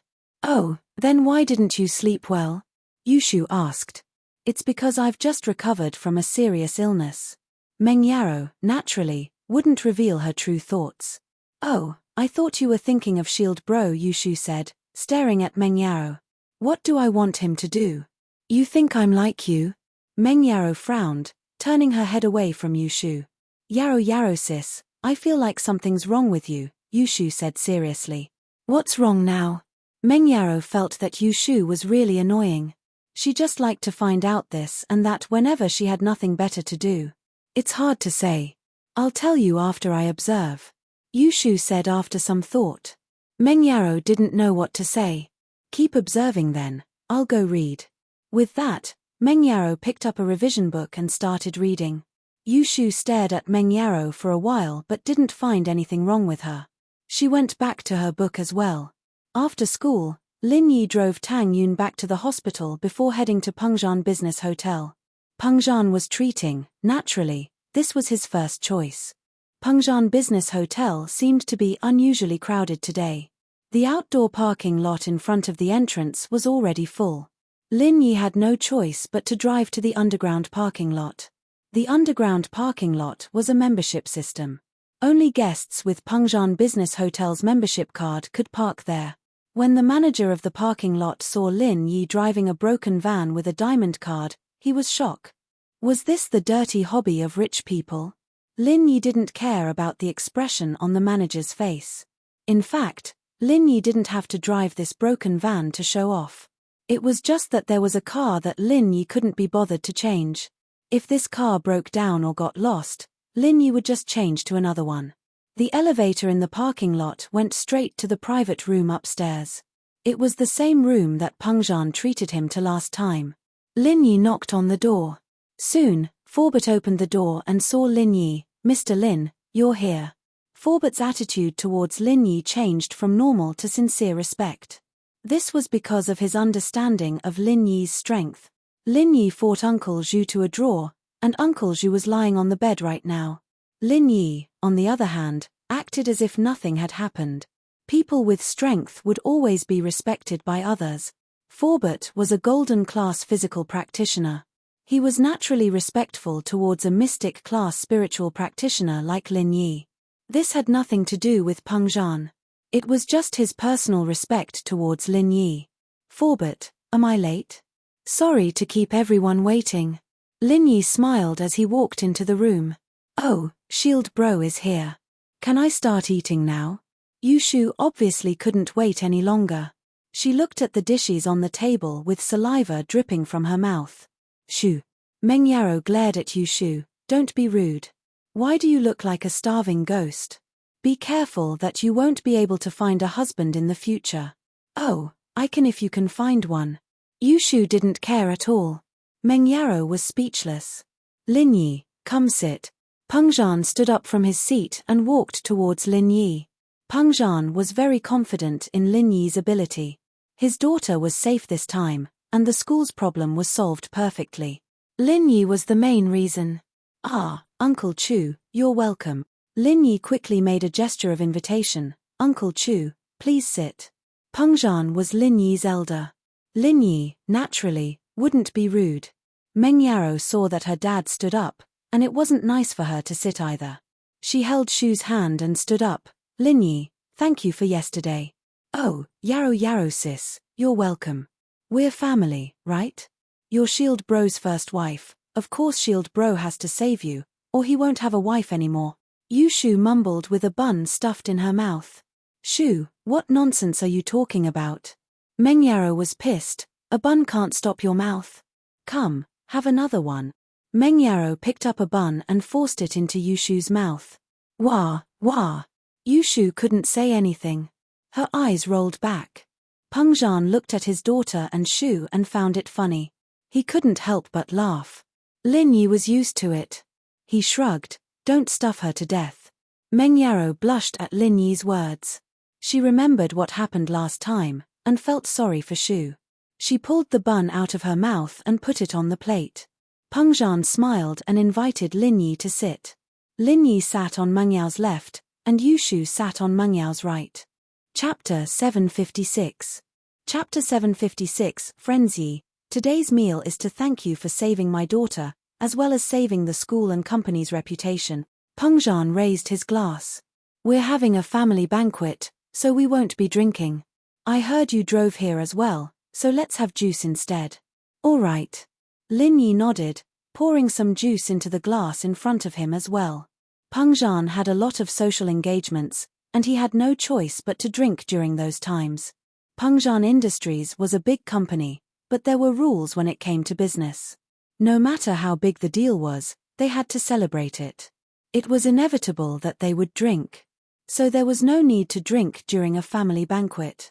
Oh, then why didn't you sleep well? Yushu asked. It's because I've just recovered from a serious illness. Meng Yarrow, naturally, wouldn't reveal her true thoughts. Oh, I thought you were thinking of Shield Bro, Yushu said, staring at Meng Yarrow. What do I want him to do? You think I'm like you? Meng Yarrow frowned, turning her head away from Yushu. Yarrow sis, I feel like something's wrong with you, Yushu said seriously. What's wrong now? Meng Yarrow felt that Yushu was really annoying. She just liked to find out this and that whenever she had nothing better to do. It's hard to say. I'll tell you after I observe. Yushu said after some thought. Meng Yarrow didn't know what to say. Keep observing then, I'll go read. With that, Meng Yarrow picked up a revision book and started reading. Yushu stared at Meng Yarrow for a while but didn't find anything wrong with her. She went back to her book as well. After school, Lin Yi drove Tang Yun back to the hospital before heading to Pengzhan Business Hotel. Pengzhan was treating, naturally, this was his first choice. Pengzhan Business Hotel seemed to be unusually crowded today. The outdoor parking lot in front of the entrance was already full. Lin Yi had no choice but to drive to the underground parking lot. The underground parking lot was a membership system. Only guests with Pengzhan Business Hotel's membership card could park there. When the manager of the parking lot saw Lin Yi driving a broken van with a diamond card, he was shocked. Was this the dirty hobby of rich people? Lin Yi didn't care about the expression on the manager's face. In fact, Lin Yi didn't have to drive this broken van to show off. It was just that there was a car that Lin Yi couldn't be bothered to change. If this car broke down or got lost, Lin Yi would just change to another one. The elevator in the parking lot went straight to the private room upstairs. It was the same room that Pengzhan treated him to last time. Lin Yi knocked on the door. Soon, Forbert opened the door and saw Lin Yi. Mr. Lin, you're here. Forbert's attitude towards Lin Yi changed from normal to sincere respect. This was because of his understanding of Lin Yi's strength. Lin Yi fought Uncle Zhu to a draw, and Uncle Zhu was lying on the bed right now. Lin Yi, on the other hand, acted as if nothing had happened. People with strength would always be respected by others. Forbert was a golden-class physical practitioner. He was naturally respectful towards a mystic-class spiritual practitioner like Lin Yi. This had nothing to do with Pengzhan. It was just his personal respect towards Lin Yi. Forbert, am I late? Sorry to keep everyone waiting. Lin Yi smiled as he walked into the room. Oh, Shield Bro is here. Can I start eating now? Yushu obviously couldn't wait any longer. She looked at the dishes on the table with saliva dripping from her mouth. Shoo. Meng Yarrow glared at Yushu. Don't be rude. Why do you look like a starving ghost? Be careful that you won't be able to find a husband in the future. Oh, I can if you can find one. Yushu didn't care at all. Meng Yarrow was speechless. Lin Yi, come sit. Pengzhan stood up from his seat and walked towards Lin Yi. Pengzhan was very confident in Lin Yi's ability. His daughter was safe this time, and the school's problem was solved perfectly. Lin Yi was the main reason. Ah, Uncle Chu, you're welcome. Lin Yi quickly made a gesture of invitation. Uncle Chu, please sit. Pengzhan was Lin Yi's elder. Lin Yi, naturally, wouldn't be rude. Meng Yarrow saw that her dad stood up, and it wasn't nice for her to sit either. She held Shu's hand and stood up. Lin Yi, thank you for yesterday. Oh, Yarrow sis, you're welcome. We're family, right? You're Shield Bro's first wife. Of course Shield Bro has to save you, or he won't have a wife anymore. Yushu mumbled with a bun stuffed in her mouth. Shu, what nonsense are you talking about? Meng Yarrow was pissed. A bun can't stop your mouth. Come, have another one. Meng Yarrow picked up a bun and forced it into Yushu's mouth. Wah, wah. Yushu couldn't say anything. Her eyes rolled back. Pengzhan looked at his daughter and Shu and found it funny. He couldn't help but laugh. Lin Yi was used to it. He shrugged. Don't stuff her to death. Meng Yarrow blushed at Lin Yi's words. She remembered what happened last time, and felt sorry for Shu. She pulled the bun out of her mouth and put it on the plate. Pengzhan smiled and invited Lin Yi to sit. Lin Yi sat on Meng Yao's left, and Yushu sat on Meng Yao's right. Chapter 756. Chapter 756, Frenzy. Today's meal is to thank you for saving my daughter, as well as saving the school and company's reputation. Pengzhan raised his glass. We're having a family banquet, so we won't be drinking. I heard you drove here as well, so let's have juice instead. All right. Lin Yi nodded, pouring some juice into the glass in front of him as well. Pengzhan had a lot of social engagements, and he had no choice but to drink during those times. Pengzhan Industries was a big company, but there were rules when it came to business. No matter how big the deal was, they had to celebrate it. It was inevitable that they would drink. So there was no need to drink during a family banquet.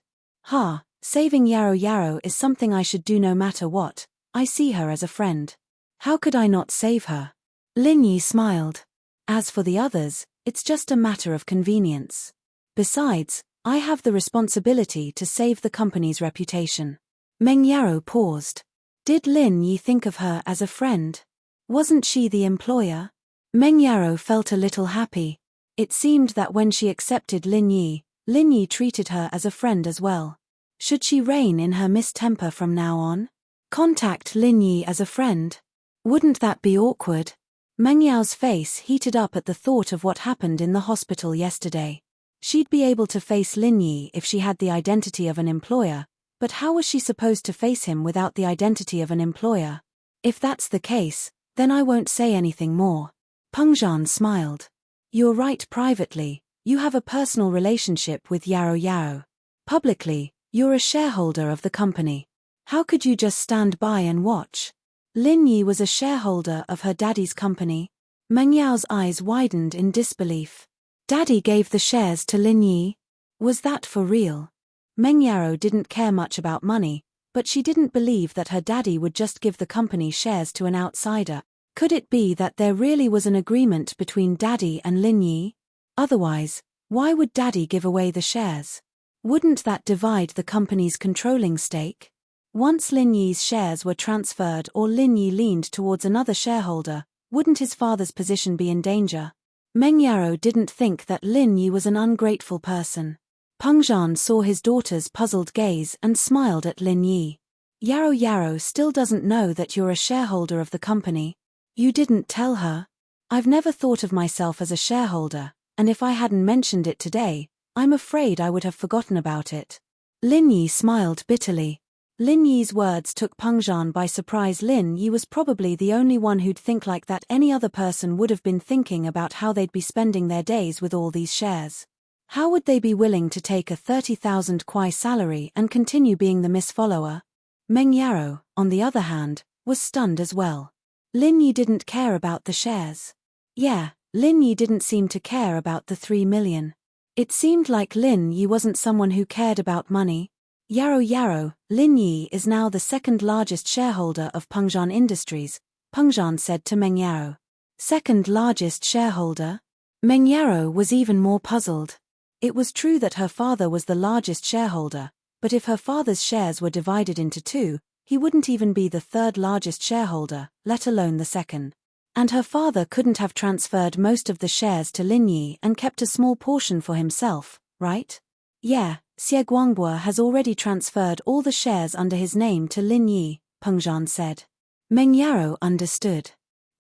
Saving Yarrow Yarrow is something I should do no matter what. I see her as a friend. How could I not save her? Lin Yi smiled. As for the others, it's just a matter of convenience. Besides, I have the responsibility to save the company's reputation. Meng Yarrow paused. Did Lin Yi think of her as a friend? Wasn't she the employer? Meng Yarrow felt a little happy. It seemed that when she accepted Lin Yi treated her as a friend as well. Should she rein in her mistemper from now on? Contact Lin Yi as a friend? Wouldn't that be awkward? Meng Yao's face heated up at the thought of what happened in the hospital yesterday. She'd be able to face Lin Yi if she had the identity of an employer, but how was she supposed to face him without the identity of an employer? If that's the case, then I won't say anything more. Pengzhan smiled. You're right. Privately, you have a personal relationship with Yarrow Yarrow. Publicly, you're a shareholder of the company. How could you just stand by and watch? Lin Yi was a shareholder of her daddy's company. Meng Yao's eyes widened in disbelief. Daddy gave the shares to Lin Yi? Was that for real? Meng Yarrow didn't care much about money, but she didn't believe that her daddy would just give the company shares to an outsider. Could it be that there really was an agreement between Daddy and Lin Yi? Otherwise, why would Daddy give away the shares? Wouldn't that divide the company's controlling stake? Once Lin Yi's shares were transferred or Lin Yi leaned towards another shareholder, wouldn't his father's position be in danger? Meng Yarrow didn't think that Lin Yi was an ungrateful person. Pengzhan saw his daughter's puzzled gaze and smiled at Lin Yi. Yarrow Yarrow still doesn't know that you're a shareholder of the company. You didn't tell her? I've never thought of myself as a shareholder, and if I hadn't mentioned it today, I'm afraid I would have forgotten about it. Lin Yi smiled bitterly. Lin Yi's words took Pengzhan by surprise. Lin Yi was probably the only one who'd think like that. Any other person would have been thinking about how they'd be spending their days with all these shares. How would they be willing to take a 30,000 kwai salary and continue being the misfollower? Meng Yarrow, on the other hand, was stunned as well. Lin Yi didn't care about the shares. Yeah, Lin Yi didn't seem to care about the 3 million. It seemed like Lin Yi wasn't someone who cared about money. Yarrow Yarrow, Lin Yi is now the second largest shareholder of Pengzhan Industries, Pengzhan said to Meng Yarrow. Second largest shareholder? Meng Yarrow was even more puzzled. It was true that her father was the largest shareholder, but if her father's shares were divided into two, he wouldn't even be the third largest shareholder, let alone the second. And her father couldn't have transferred most of the shares to Lin Yi and kept a small portion for himself, right? Yeah, Xie Guangbua has already transferred all the shares under his name to Lin Yi, Pengzhan said. Meng Yarrow understood.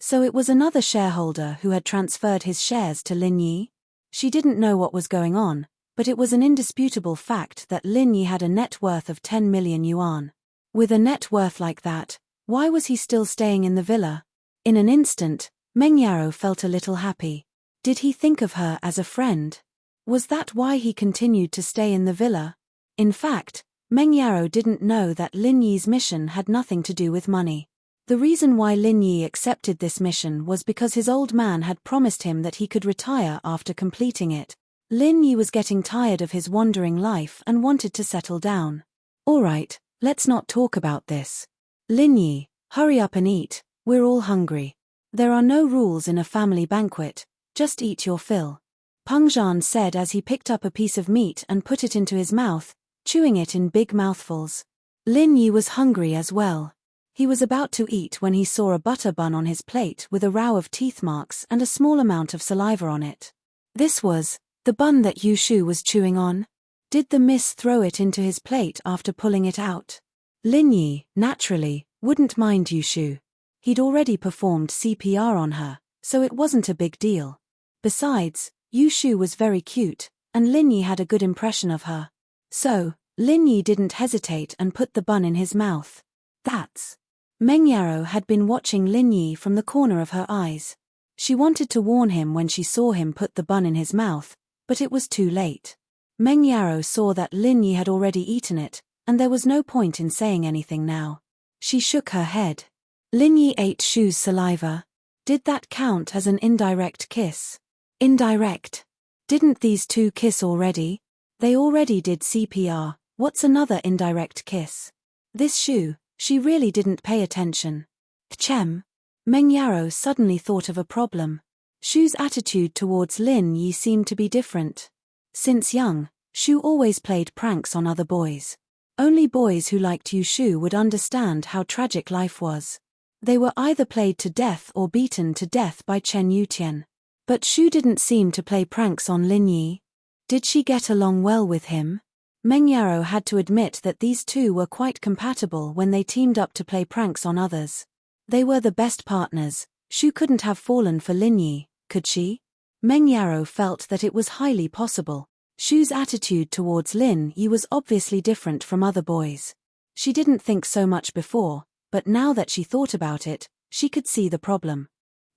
So it was another shareholder who had transferred his shares to Lin Yi? She didn't know what was going on, but it was an indisputable fact that Lin Yi had a net worth of 10 million yuan. With a net worth like that, why was he still staying in the villa? In an instant, Meng Yarrow felt a little happy. Did he think of her as a friend? Was that why he continued to stay in the villa? In fact, Meng Yarrow didn't know that Lin Yi's mission had nothing to do with money. The reason why Lin Yi accepted this mission was because his old man had promised him that he could retire after completing it. Lin Yi was getting tired of his wandering life and wanted to settle down. All right, let's not talk about this. Lin Yi, hurry up and eat. We're all hungry. There are no rules in a family banquet, just eat your fill. Pengzhan said as he picked up a piece of meat and put it into his mouth, chewing it in big mouthfuls. Lin Yi was hungry as well. He was about to eat when he saw a butter bun on his plate with a row of teeth marks and a small amount of saliva on it. This was the bun that Yu Shu was chewing on. Did the miss throw it into his plate after pulling it out? Lin Yi, naturally, wouldn't mind Yushu. He'd already performed CPR on her, so it wasn't a big deal. Besides, Yushu was very cute, and Lin Yi had a good impression of her. So, Lin Yi didn't hesitate and put the bun in his mouth. That's. Meng Yaro had been watching Lin Yi from the corner of her eyes. She wanted to warn him when she saw him put the bun in his mouth, but it was too late. Meng Yaro saw that Lin Yi had already eaten it, and there was no point in saying anything now. She shook her head. Lin Yi ate Shu's saliva. Did that count as an indirect kiss? Indirect? Didn't these two kiss already? They already did CPR, what's another indirect kiss? This Shu, she really didn't pay attention. Kchem. Meng Yaro suddenly thought of a problem. Shu's attitude towards Lin Yi seemed to be different. Since young, Shu always played pranks on other boys. Only boys who liked Yushu would understand how tragic life was. They were either played to death or beaten to death by Chen Yutian. But Shu didn't seem to play pranks on Lin Yi. Did she get along well with him? Meng Yaro had to admit that these two were quite compatible when they teamed up to play pranks on others. They were the best partners. Shu couldn't have fallen for Lin Yi, could she? Meng Yaro felt that it was highly possible. Shu's attitude towards Lin Yi was obviously different from other boys. She didn't think so much before, but now that she thought about it, she could see the problem.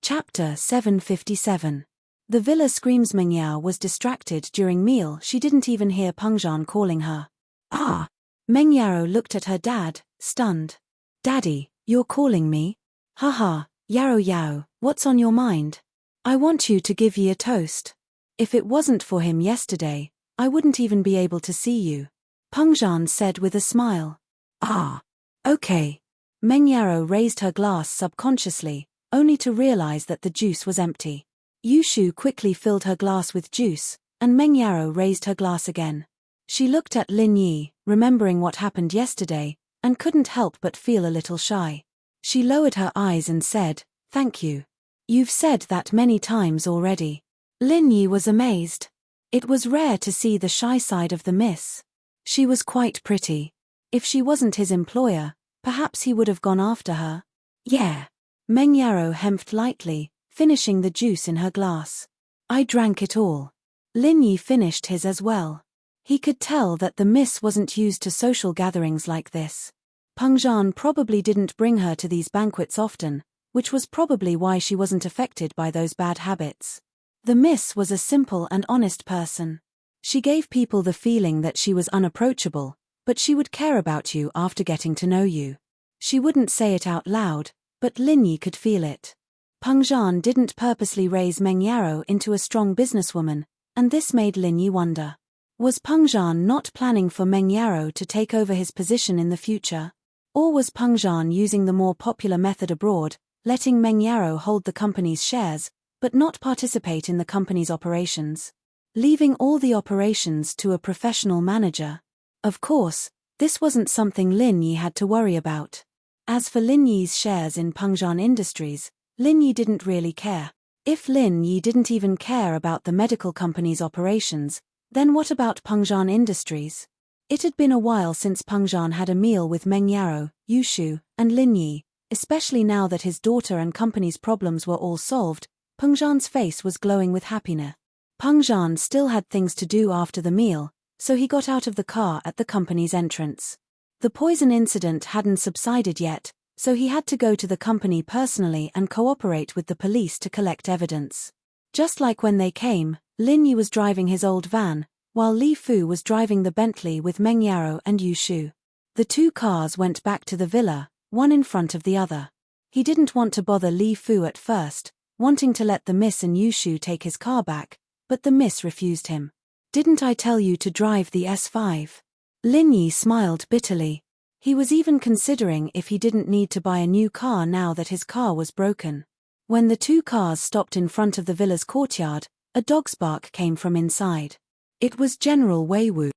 Chapter 757. The villa screams. Meng Yao was distracted during meal. She didn't even hear Pengzhan calling her. Ah! Meng Yao looked at her dad, stunned. Daddy, you're calling me? Haha, Yao Yao, what's on your mind? I want you to give Yi a toast. If it wasn't for him yesterday, I wouldn't even be able to see you. Pengzhan said with a smile. Ah. Okay. Meng Yao raised her glass subconsciously, only to realize that the juice was empty. Yushu quickly filled her glass with juice, and Meng Yao raised her glass again. She looked at Lin Yi, remembering what happened yesterday, and couldn't help but feel a little shy. She lowered her eyes and said, "Thank you. You've said that many times already." Lin Yi was amazed. It was rare to see the shy side of the miss. She was quite pretty. If she wasn't his employer, perhaps he would have gone after her. Yeah. Meng Yao hemped lightly, finishing the juice in her glass. I drank it all. Lin Yi finished his as well. He could tell that the miss wasn't used to social gatherings like this. Pengzhan probably didn't bring her to these banquets often, which was probably why she wasn't affected by those bad habits. The miss was a simple and honest person. She gave people the feeling that she was unapproachable, but she would care about you after getting to know you. She wouldn't say it out loud, but Lin Yi could feel it. Pengzhan didn't purposely raise Meng Yao into a strong businesswoman, and this made Lin Yi wonder. Was Pengzhan not planning for Meng Yao to take over his position in the future? Or was Pengzhan using the more popular method abroad, letting Meng Yao hold the company's shares, but not participate in the company's operations? Leaving all the operations to a professional manager? Of course, this wasn't something Lin Yi had to worry about. As for Lin Yi's shares in Pengzhan Industries, Lin Yi didn't really care. If Lin Yi didn't even care about the medical company's operations, then what about Pengzhan Industries? It had been a while since Pengzhan had a meal with Meng Yao, Yushu, and Lin Yi, especially now that his daughter and company's problems were all solved. Pengzhan's face was glowing with happiness. Pengzhan still had things to do after the meal, so he got out of the car at the company's entrance. The poison incident hadn't subsided yet, so he had to go to the company personally and cooperate with the police to collect evidence. Just like when they came, Lin Yi was driving his old van, while Li Fu was driving the Bentley with Meng Yao and Yushu. The two cars went back to the villa, one in front of the other. He didn't want to bother Li Fu at first, wanting to let the miss and Yushu take his car back, but the miss refused him. Didn't I tell you to drive the S5? Lin Yi smiled bitterly. He was even considering if he didn't need to buy a new car now that his car was broken. When the two cars stopped in front of the villa's courtyard, a dog's bark came from inside. It was General Wei Wu.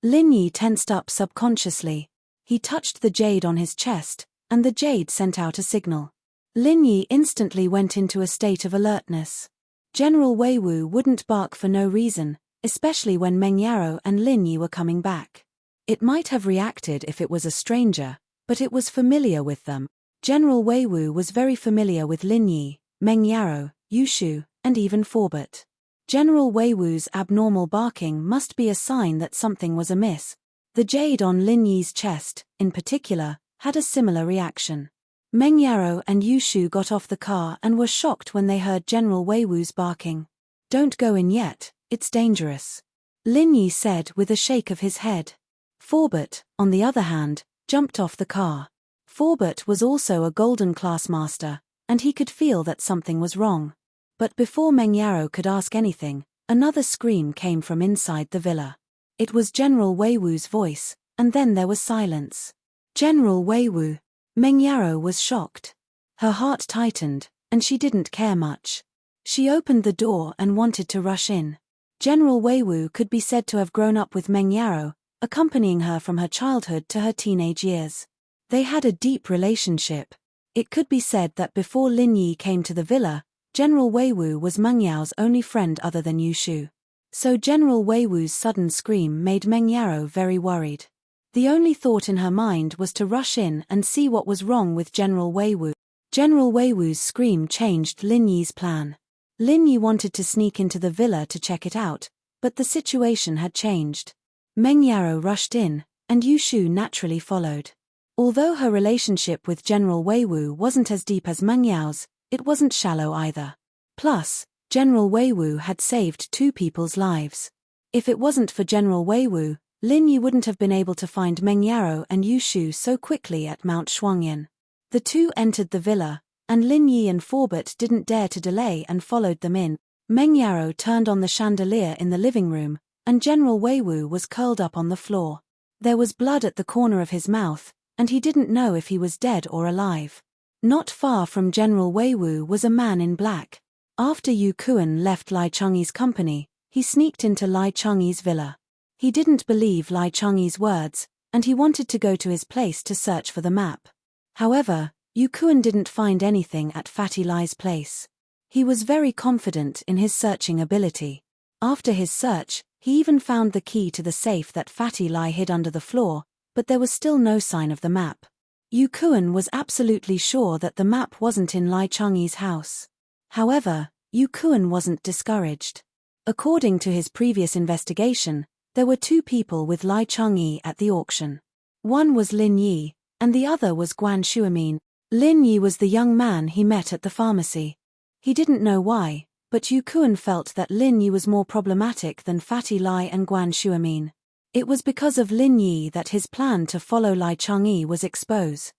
Lin Yi tensed up subconsciously. He touched the jade on his chest, and the jade sent out a signal. Lin Yi instantly went into a state of alertness. General Wei Wu wouldn't bark for no reason, especially when Meng Yaro and Lin Yi were coming back. It might have reacted if it was a stranger, but it was familiar with them. General Wei Wu was very familiar with Lin Yi, Meng Yaro, Yu Shu, and even Forbert. General Wei Wu's abnormal barking must be a sign that something was amiss. The jade on Lin Yi's chest, in particular, had a similar reaction. Meng Yaro and Yu Shu got off the car and were shocked when they heard General Wei Wu's barking. "Don't go in yet, it's dangerous," Lin Yi said with a shake of his head. Forbert, on the other hand, jumped off the car. Forbert was also a golden class master, and he could feel that something was wrong. But before Meng Yaro could ask anything, another scream came from inside the villa. It was General Wei Wu's voice, and then there was silence. "General Wei Wu." Meng Yaro was shocked. Her heart tightened, and she didn't care much. She opened the door and wanted to rush in. General Wei Wu could be said to have grown up with Meng Yaro, accompanying her from her childhood to her teenage years. They had a deep relationship. It could be said that before Lin Yi came to the villa, General Wei Wu was Meng Yao's only friend other than Yu Shu. So General Wei Wu's sudden scream made Meng Yaro very worried. The only thought in her mind was to rush in and see what was wrong with General Wei Wu. General Wei Wu's scream changed Lin Yi's plan. Lin Yi wanted to sneak into the villa to check it out, but the situation had changed. Meng Yaro rushed in, and Yu Shu naturally followed. Although her relationship with General Wei Wu wasn't as deep as Meng Yao's, it wasn't shallow either. Plus, General Wei Wu had saved 2 people's lives. If it wasn't for General Wei Wu, Lin Yi wouldn't have been able to find Meng Yaro and Yu Shu so quickly at Mount Shuangyan. The 2 entered the villa, and Lin Yi and Forbert didn't dare to delay and followed them in. Meng Yaro turned on the chandelier in the living room, and General Wei Wu was curled up on the floor. There was blood at the corner of his mouth, and he didn't know if he was dead or alive. Not far from General Wei Wu was a man in black. After Yu Kuan left Lai Chengyi's company, he sneaked into Lai Chengyi's villa. He didn't believe Lai Chengyi's words, and he wanted to go to his place to search for the map. However, Yu Kuan didn't find anything at Fatty Lai's place. He was very confident in his searching ability. After his search, he even found the key to the safe that Fatty Lai hid under the floor, but there was still no sign of the map. Yu Kuan was absolutely sure that the map wasn't in Lai Chengyi's house. However, Yu Kuan wasn't discouraged. According to his previous investigation, there were 2 people with Lai Chengyi at the auction. One was Lin Yi, and the other was Guan Shuamin. Lin Yi was the young man he met at the pharmacy. He didn't know why, but Yu Kuan felt that Lin Yi was more problematic than Fatty Lai and Guan Shuamin. It was because of Lin Yi that his plan to follow Lai Chengyi was exposed.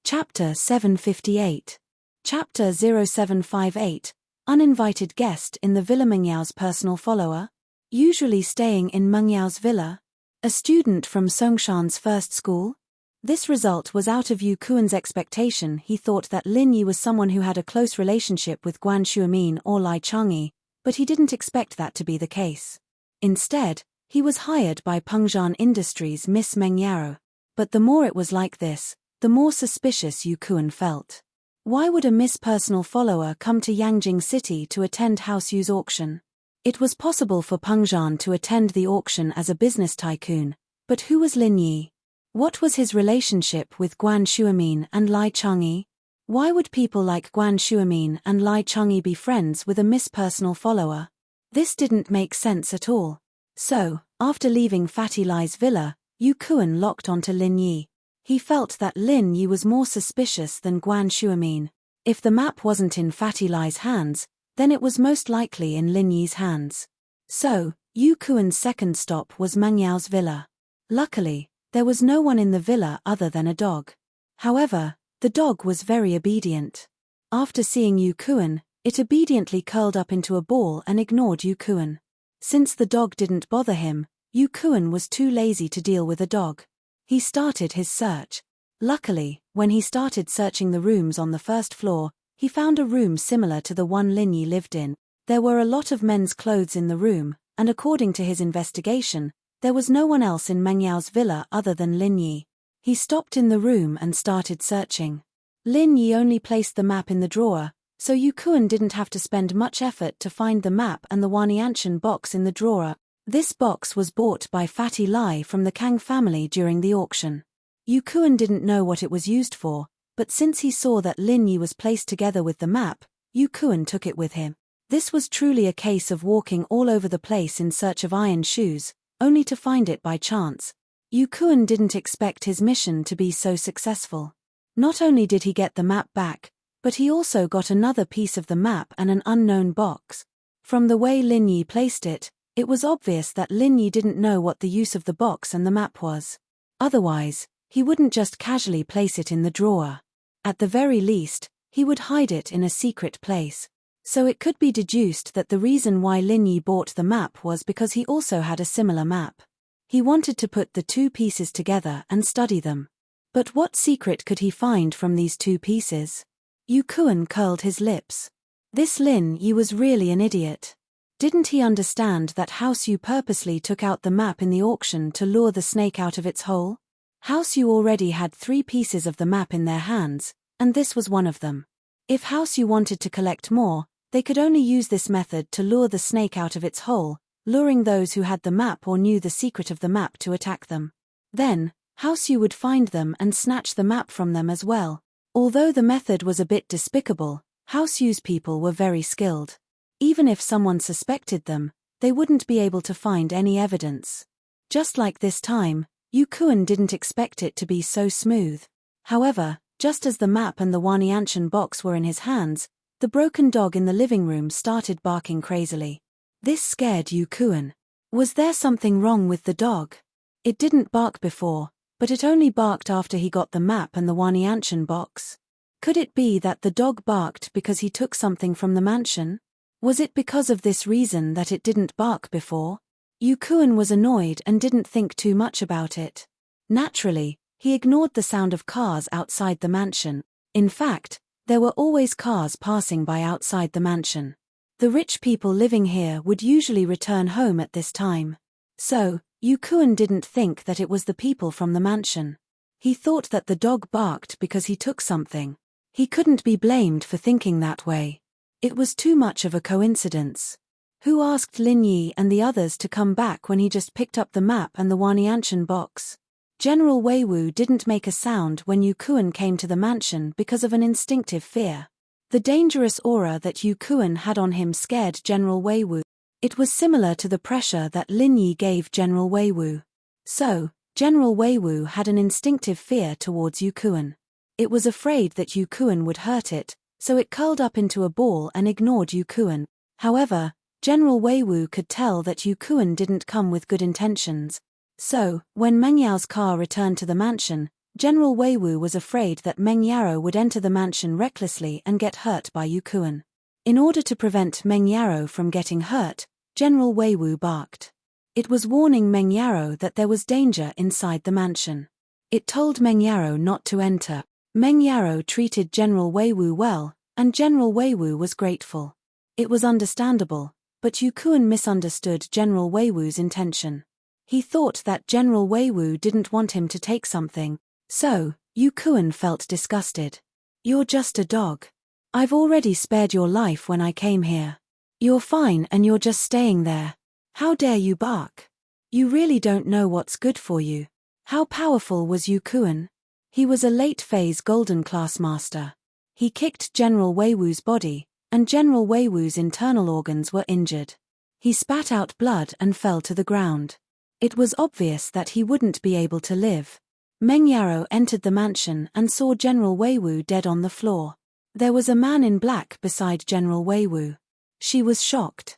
Chapter 758. Chapter 0758, Uninvited Guest in the Villa. Meng Yao's personal follower? Usually staying in Meng Yao's villa? A student from Songshan's first school? This result was out of Yu Kuan's expectation. He thought that Lin Yi was someone who had a close relationship with Guan Shuamin or Lai Chengyi, but he didn't expect that to be the case. Instead, he was hired by Pengzhan Industries' Miss Meng Yaro. But the more it was like this, the more suspicious Yu Kuan felt. Why would a Miss Personal Follower come to Yangjing City to attend House Yu's auction? It was possible for Pengzhan to attend the auction as a business tycoon, but who was Lin Yi? What was his relationship with Guan Shuamin and Lai Chengyi? Why would people like Guan Shuamin and Lai Chengyi be friends with a Miss Personal Follower? This didn't make sense at all. So, after leaving Fatty Lai's villa, Yu Kuan locked onto Lin Yi. He felt that Lin Yi was more suspicious than Guan Shuamin. If the map wasn't in Fatty Lai's hands, then it was most likely in Lin Yi's hands. So, Yu Kuan's second stop was Meng Yao's villa. Luckily, there was no one in the villa other than a dog. However, the dog was very obedient. After seeing Yu Kuan, it obediently curled up into a ball and ignored Yu Kuan. Since the dog didn't bother him, Yu Kuan was too lazy to deal with a dog. He started his search. Luckily, when he started searching the rooms on the first floor, he found a room similar to the one Lin Yi lived in. There were a lot of men's clothes in the room, and according to his investigation, there was no one else in Meng Yao's villa other than Lin Yi. He stopped in the room and started searching. Lin Yi only placed the map in the drawer, so Yu Kuan didn't have to spend much effort to find the map and the Wanianshan box in the drawer. This box was bought by Fatty Lai from the Kang family during the auction. Yu Kuan didn't know what it was used for, but since he saw that Lin Yi was placed together with the map, Yu Kuan took it with him. This was truly a case of walking all over the place in search of iron shoes, only to find it by chance. Yu Kuan didn't expect his mission to be so successful. Not only did he get the map back, but he also got another piece of the map and an unknown box. From the way Lin Yi placed it, it was obvious that Lin Yi didn't know what the use of the box and the map was. Otherwise, he wouldn't just casually place it in the drawer. At the very least, he would hide it in a secret place. So it could be deduced that the reason why Lin Yi bought the map was because he also had a similar map. He wanted to put the two pieces together and study them. But what secret could he find from these two pieces? Yu Kuan curled his lips. This Lin Yi was really an idiot. Didn't he understand that House Yu purposely took out the map in the auction to lure the snake out of its hole? House Yu already had 3 pieces of the map in their hands, and this was one of them. If House Yu wanted to collect more, they could only use this method to lure the snake out of its hole, luring those who had the map or knew the secret of the map to attack them. Then, House Yu would find them and snatch the map from them as well. Although the method was a bit despicable, House Yu's people were very skilled. Even if someone suspected them, they wouldn't be able to find any evidence. Just like this time, Yu Kuan didn't expect it to be so smooth. However, just as the map and the Wanianshan box were in his hands, the broken dog in the living room started barking crazily. This scared Yu Kuan. Was there something wrong with the dog? It didn't bark before, but it only barked after he got the map and the Wanianshan box. Could it be that the dog barked because he took something from the mansion? Was it because of this reason that it didn't bark before? Yu Kuan was annoyed and didn't think too much about it. Naturally, he ignored the sound of cars outside the mansion. In fact, there were always cars passing by outside the mansion. The rich people living here would usually return home at this time. So, Yu Kuan didn't think that it was the people from the mansion. He thought that the dog barked because he took something. He couldn't be blamed for thinking that way. It was too much of a coincidence. Who asked Lin Yi and the others to come back when he just picked up the map and the Wanianshan box? General Wei Wu didn't make a sound when Yu Kuan came to the mansion because of an instinctive fear. The dangerous aura that Yu Kuan had on him scared General Wei Wu. It was similar to the pressure that Lin Yi gave General Wei Wu. So, General Wei Wu had an instinctive fear towards Yu Kuan. It was afraid that Yu Kuan would hurt it, so it curled up into a ball and ignored Yu Kuan. However, General Wei Wu could tell that Yu Kuan didn't come with good intentions. So, when Meng Yao's car returned to the mansion, General Wei Wu was afraid that Meng Yao would enter the mansion recklessly and get hurt by Yu Kuan. In order to prevent Meng Yao from getting hurt, General Wei Wu barked. It was warning Meng Yao that there was danger inside the mansion. It told Meng Yao not to enter. Meng Yao treated General Wei Wu well, and General Wei Wu was grateful. It was understandable, but Yu Kuan misunderstood General Wei Wu's intention. He thought that General Wei Wu didn't want him to take something, so, Yu Kuan felt disgusted. "You're just a dog. I've already spared your life when I came here. You're fine and you're just staying there. How dare you bark? You really don't know what's good for you." How powerful was Yu Kuan? He was a late-phase Golden Class Master. He kicked General Wei Wu's body, and General Wei Wu's internal organs were injured. He spat out blood and fell to the ground. It was obvious that he wouldn't be able to live. Meng Yao entered the mansion and saw General Wei Wu dead on the floor. There was a man in black beside General Wei Wu. She was shocked.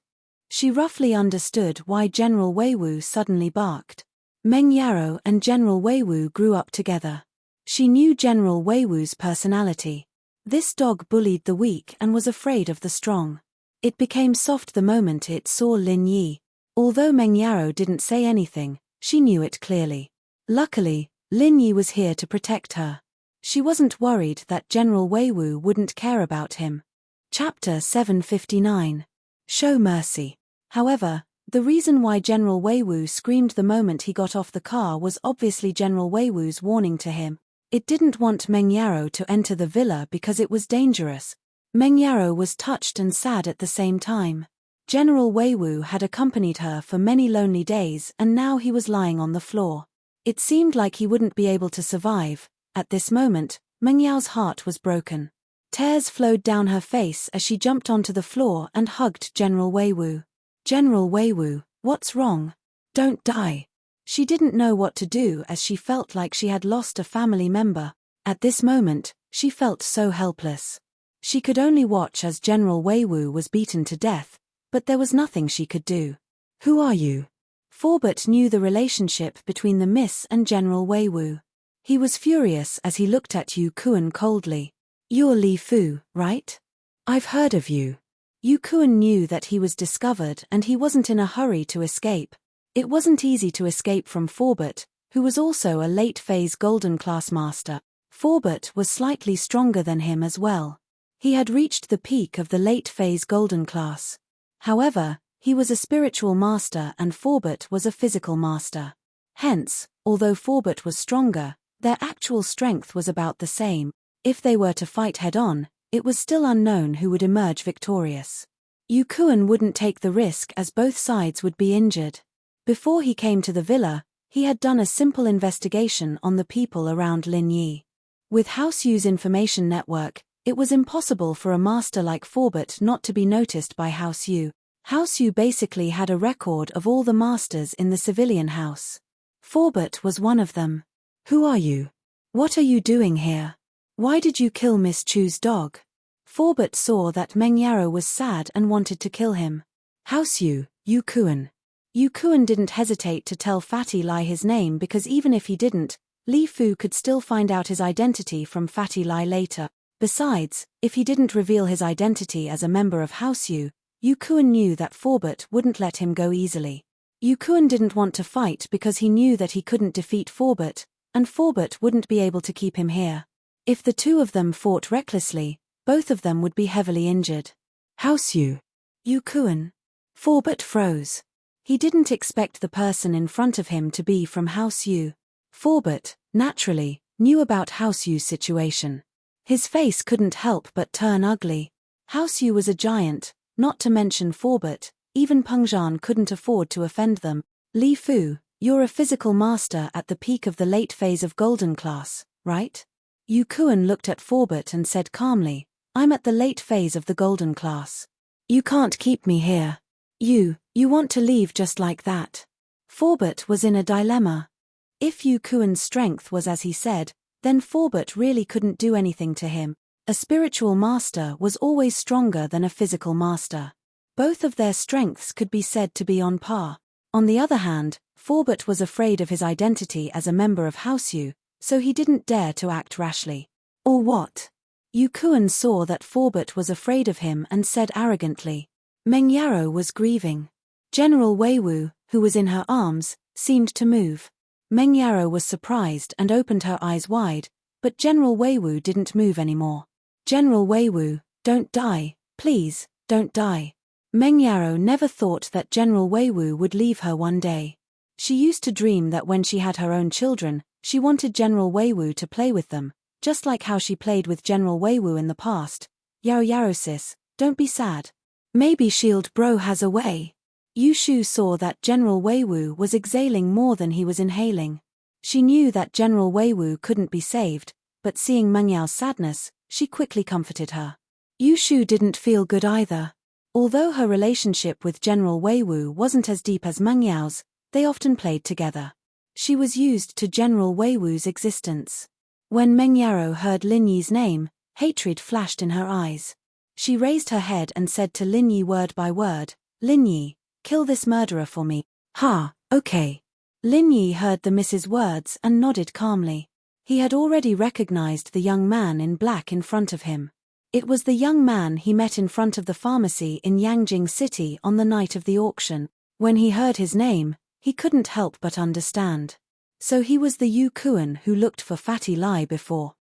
She roughly understood why General Wei Wu suddenly barked. Meng Yao and General Wei Wu grew up together. She knew General Wei Wu's personality. This dog bullied the weak and was afraid of the strong. It became soft the moment it saw Lin Yi. Although Meng Yao didn't say anything, she knew it clearly. Luckily, Lin Yi was here to protect her. She wasn't worried that General Wei Wu wouldn't care about him. Chapter 759. Show mercy. However, the reason why General Wei Wu screamed the moment he got off the car was obviously General Wei Wu's warning to him. It didn't want Meng Yao to enter the villa because it was dangerous. Meng Yao was touched and sad at the same time. General Weiwu had accompanied her for many lonely days and now he was lying on the floor. It seemed like he wouldn't be able to survive. At this moment, Meng Yao's heart was broken. Tears flowed down her face as she jumped onto the floor and hugged General Weiwu. General Weiwu, what's wrong? Don't die. She didn't know what to do as she felt like she had lost a family member. At this moment, she felt so helpless. She could only watch as General Weiwu was beaten to death, but there was nothing she could do. Who are you? Forbert knew the relationship between the Miss and General Weiwu. He was furious as he looked at Yu Kuan coldly. You're Li Fu, right? I've heard of you. Yu Kuan knew that he was discovered and he wasn't in a hurry to escape. It wasn't easy to escape from Forbert, who was also a late-phase Golden Class Master. Forbert was slightly stronger than him as well. He had reached the peak of the late-phase Golden Class. However, he was a spiritual master and Forbert was a physical master. Hence, although Forbert was stronger, their actual strength was about the same. If they were to fight head-on, it was still unknown who would emerge victorious. Yu Kuan wouldn't take the risk as both sides would be injured. Before he came to the villa, he had done a simple investigation on the people around Lin Yi. With House Yu's information network, it was impossible for a master like Forbert not to be noticed by House Yu. House Yu basically had a record of all the masters in the civilian house. Forbert was one of them. Who are you? What are you doing here? Why did you kill Miss Chu's dog? Forbert saw that Meng Yaro was sad and wanted to kill him. House Yu, Yu Kuan. Yu Kuan didn't hesitate to tell Fatty Lai his name because even if he didn't, Li Fu could still find out his identity from Fatty Lai later. Besides, if he didn't reveal his identity as a member of House Yu, Yu Kuan knew that Forbert wouldn't let him go easily. Yu Kuan didn't want to fight because he knew that he couldn't defeat Forbert, and Forbert wouldn't be able to keep him here. If the two of them fought recklessly, both of them would be heavily injured. House Yu. Yu Kuan. Forbert froze. He didn't expect the person in front of him to be from House Yu. Forbert, naturally, knew about House Yu's situation. His face couldn't help but turn ugly. House Yu was a giant, not to mention Forbert, even Pengzhan couldn't afford to offend them. Li Fu, you're a physical master at the peak of the late phase of Golden Class, right? Yu Kuan looked at Forbert and said calmly, I'm at the late phase of the Golden Class. You can't keep me here. You want to leave just like that? Forbert was in a dilemma. If Yu Kuan's strength was as he said, then Forbert really couldn't do anything to him. A spiritual master was always stronger than a physical master. Both of their strengths could be said to be on par. On the other hand, Forbert was afraid of his identity as a member of House Yu, so he didn't dare to act rashly. Or what? Yu Kuan saw that Forbert was afraid of him and said arrogantly. Meng Yaro was grieving. General Weiwu, who was in her arms, seemed to move. Meng Yaro was surprised and opened her eyes wide, but General Weiwu didn't move anymore. General Weiwu, don't die, please, don't die. Meng Yaro never thought that General Weiwu would leave her one day. She used to dream that when she had her own children, she wanted General Weiwu to play with them, just like how she played with General Weiwu in the past. Yaro sis, don't be sad. Maybe Shield Bro has a way. Yu Shu saw that General Weiwu was exhaling more than he was inhaling. She knew that General Weiwu couldn't be saved, but seeing Meng Yao's sadness, she quickly comforted her. Yu Shu didn't feel good either. Although her relationship with General Weiwu wasn't as deep as Meng Yao's, they often played together. She was used to General Weiwu's existence. When Meng Yaro heard Lin Yi's name, hatred flashed in her eyes. She raised her head and said to Lin Yi word by word, Lin Yi, kill this murderer for me. Ha, okay. Lin Yi heard the miss's words and nodded calmly. He had already recognized the young man in black in front of him. It was the young man he met in front of the pharmacy in Yangjing City on the night of the auction. When he heard his name, he couldn't help but understand. So he was the Yu Kuan who looked for Fatty Lai before.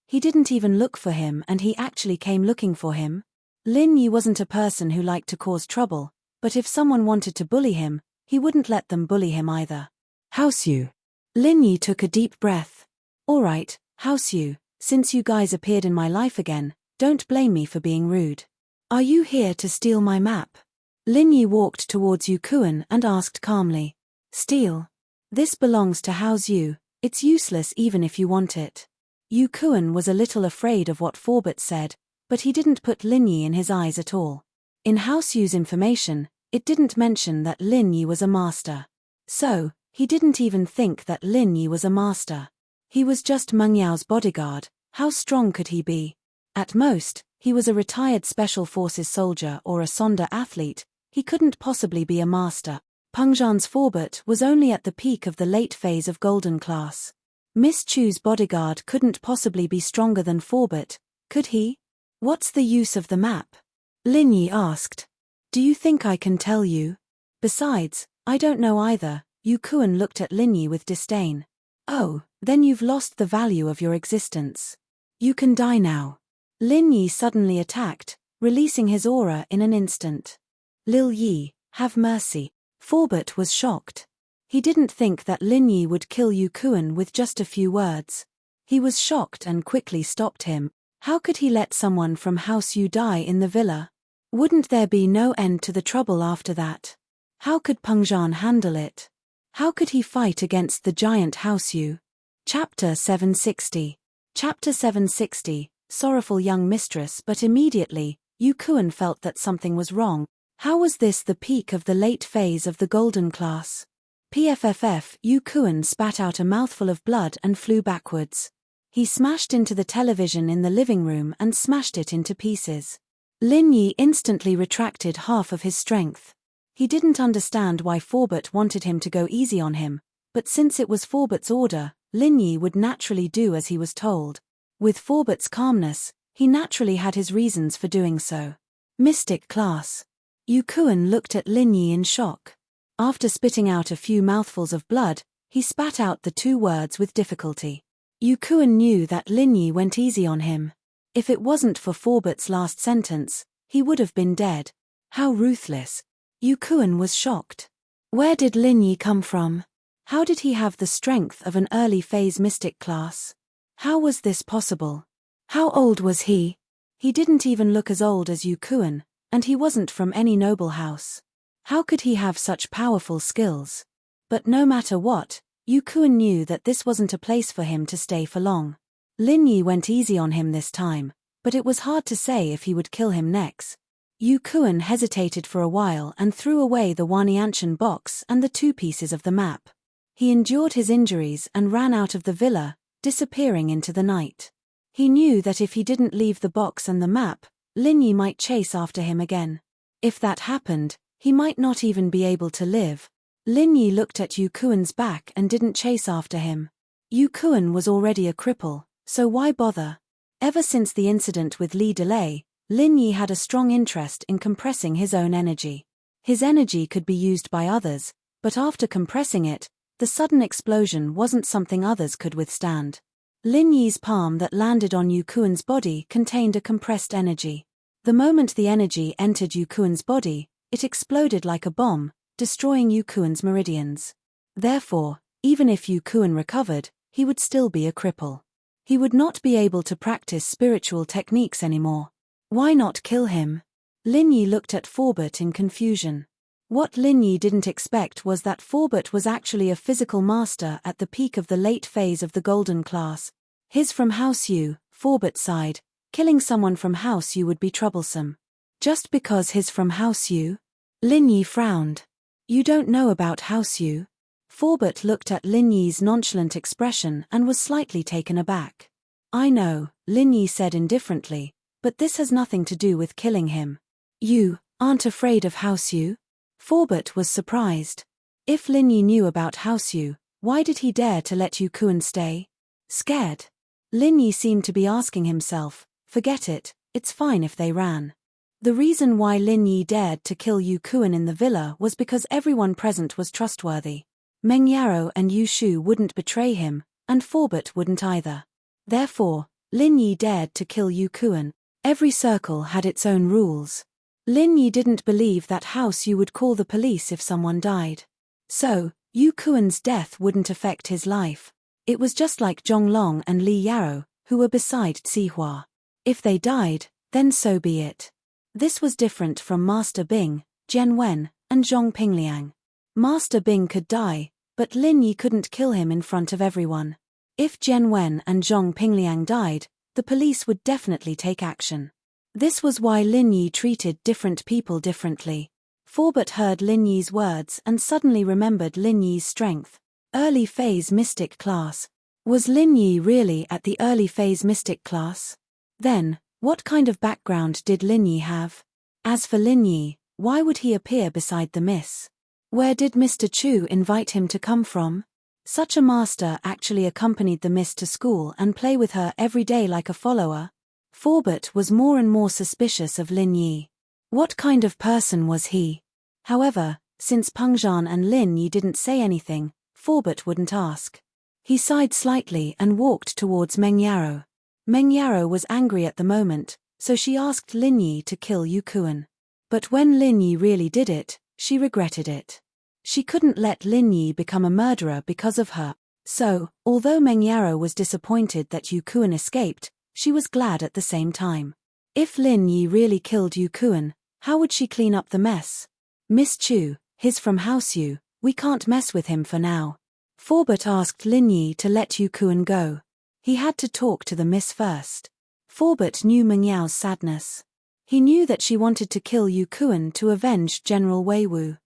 He didn't even look for him and he actually came looking for him. Lin Yi wasn't a person who liked to cause trouble, but if someone wanted to bully him, he wouldn't let them bully him either. House Yu. Lin Yi took a deep breath. Alright, House Yu, since you guys appeared in my life again, don't blame me for being rude. Are you here to steal my map? Lin Yi walked towards Yu Kuan and asked calmly. Steal. This belongs to House Yu, it's useless even if you want it. Yu Kuan was a little afraid of what Forbert said, but he didn't put Lin Yi in his eyes at all. In House Yu's information, it didn't mention that Lin Yi was a master. So, he didn't even think that Lin Yi was a master. He was just Meng Yao's bodyguard. How strong could he be? At most, he was a retired Special Forces soldier or a Sonder athlete. He couldn't possibly be a master. Peng Zhan's Forbert was only at the peak of the late phase of Golden Class. Miss Chu's bodyguard couldn't possibly be stronger than Forbert, could he? What's the use of the map? Lin Yi asked. Do you think I can tell you? Besides, I don't know either. Yu Kuan looked at Lin Yi with disdain. Oh, then you've lost the value of your existence. You can die now. Lin Yi suddenly attacked, releasing his aura in an instant. Lil Yi, have mercy. Forbert was shocked. He didn't think that Lin Yi would kill Yu Kuan with just a few words. He was shocked and quickly stopped him. How could he let someone from House Yu die in the villa? Wouldn't there be no end to the trouble after that? How could Peng Zhan handle it? How could he fight against the giant House Yu? Chapter 760. Chapter 760, Sorrowful Young Mistress. But immediately, Yu Kuan felt that something was wrong. How was this the peak of the late phase of the Golden Class? PFFF. Yu Kuan spat out a mouthful of blood and flew backwards. He smashed into the television in the living room and smashed it into pieces. Lin Yi instantly retracted half of his strength. He didn't understand why Forbert wanted him to go easy on him, but since it was Forbert's order, Lin Yi would naturally do as he was told. With Forbert's calmness, he naturally had his reasons for doing so. Mystic class. Yu Kuan looked at Lin Yi in shock. After spitting out a few mouthfuls of blood, he spat out the two words with difficulty. Yu Kuan knew that Lin Yi went easy on him. If it wasn't for Forbert's last sentence, he would have been dead. How ruthless. Yu Kuan was shocked. Where did Lin Yi come from? How did he have the strength of an early phase mystic class? How was this possible? How old was he? He didn't even look as old as Yu Kuan, and he wasn't from any noble house. How could he have such powerful skills? But no matter what, Yu Kuan knew that this wasn't a place for him to stay for long. Lin Yi went easy on him this time, but it was hard to say if he would kill him next. Yu Kuan hesitated for a while and threw away the Wanianshan box and the two pieces of the map. He endured his injuries and ran out of the villa, disappearing into the night. He knew that if he didn't leave the box and the map, Lin Yi might chase after him again. If that happened, he might not even be able to live. Lin Yi looked at Yu Kuan's back and didn't chase after him. Yu Kuan was already a cripple, so why bother? Ever since the incident with Li Delay, Lin Yi had a strong interest in compressing his own energy. His energy could be used by others, but after compressing it, the sudden explosion wasn't something others could withstand. Lin Yi's palm that landed on Yu Kuan's body contained a compressed energy. The moment the energy entered Yu Kuan's body, it exploded like a bomb, destroying Yu Kuan's meridians. Therefore, even if Yu Kuan recovered, he would still be a cripple. He would not be able to practice spiritual techniques anymore. Why not kill him? Lin Yi looked at Forbert in confusion. What Lin Yi didn't expect was that Forbert was actually a physical master at the peak of the late phase of the Golden Class. His from House Yu, Forbert sighed. Killing someone from House Yu would be troublesome. Just because he's from House Yu? Lin Yi frowned. You don't know about House Yu? Forbert looked at Lin Yi's nonchalant expression and was slightly taken aback. I know, Lin Yi said indifferently, but this has nothing to do with killing him. You aren't afraid of House Yu? Forbert was surprised. If Lin Yi knew about House Yu, why did he dare to let Yu Kuan stay? Scared? Lin Yi seemed to be asking himself, forget it, it's fine if they ran. The reason why Lin Yi dared to kill Yu Kuan in the villa was because everyone present was trustworthy. Meng Yaro and Yu Shu wouldn't betray him, and Forbert wouldn't either. Therefore, Lin Yi dared to kill Yu Kuan. Every circle had its own rules. Lin Yi didn't believe that House Yu would call the police if someone died. So, Yu Kuan's death wouldn't affect his life. It was just like Zhonglong and Li Yaro, who were beside Cihua. If they died, then so be it. This was different from Master Bing. Jian Wen, and Zhong Pingliang. Master Bing could die, but Lin Yi couldn't kill him in front of everyone. If Jian Wen and Zhong Pingliang died, the police would definitely take action. This was why Lin Yi treated different people differently. Forbert heard Lin Yi's words and suddenly remembered Lin Yi's strength. Early phase mystic class. Was Lin Yi really at the early phase mystic class? Then, what kind of background did Lin Yi have? As for Lin Yi, why would he appear beside the miss? Where did Mr. Chu invite him to come from? Such a master actually accompanied the miss to school and play with her every day like a follower? Forbert was more and more suspicious of Lin Yi. What kind of person was he? However, since Peng Zhan and Lin Yi didn't say anything, Forbert wouldn't ask. He sighed slightly and walked towards Meng Yarrow. Meng Yarrow was angry at the moment, so she asked Lin Yi to kill Yu Kuan. But when Lin Yi really did it, she regretted it. She couldn't let Lin Yi become a murderer because of her. So, although Meng Yarrow was disappointed that Yu Kuan escaped, she was glad at the same time. If Lin Yi really killed Yu Kuan, how would she clean up the mess? Miss Chu, he's from House Yu, we can't mess with him for now. Forbert asked Lin Yi to let Yu Kuan go. He had to talk to the miss first. Forbert knew Meng Yao's sadness. He knew that she wanted to kill Yu Kuan to avenge General Wei Wu.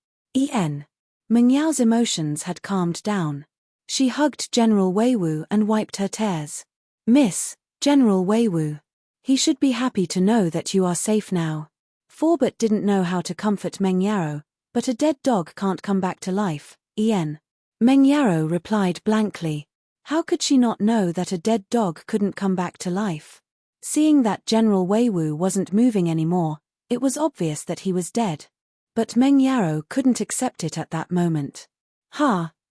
Meng Yao's emotions had calmed down. She hugged General Wei Wu and wiped her tears. Miss, General Wei Wu. He should be happy to know that you are safe now. Forbert didn't know how to comfort Meng Yarrow, but a dead dog can't come back to life, Meng Yarrow replied blankly. How could she not know that a dead dog couldn't come back to life? Seeing that General Wei Wu wasn't moving anymore, it was obvious that he was dead. But Meng Yarrow couldn't accept it at that moment.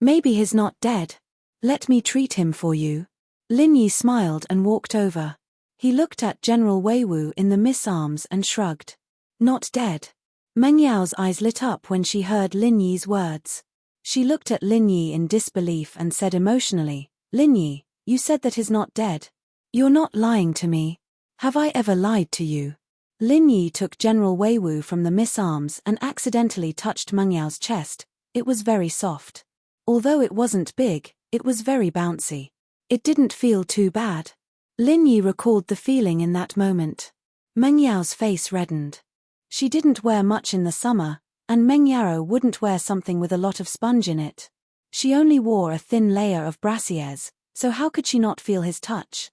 Maybe he's not dead. Let me treat him for you. Lin Yi smiled and walked over. He looked at General Wei Wu in the miss arms and shrugged. Not dead. Meng Yao's eyes lit up when she heard Lin Yi's words. She looked at Lin Yi in disbelief and said emotionally, Lin Yi, you said that he's not dead. You're not lying to me. Have I ever lied to you? Lin Yi took General Wei Wu from the miss arms and accidentally touched Meng Yao's chest. It was very soft. Although it wasn't big, it was very bouncy. It didn't feel too bad. Lin Yi recalled the feeling in that moment. Meng Yao's face reddened. She didn't wear much in the summer, and Meng Yarrow wouldn't wear something with a lot of sponge in it. She only wore a thin layer of brassieres, so how could she not feel his touch?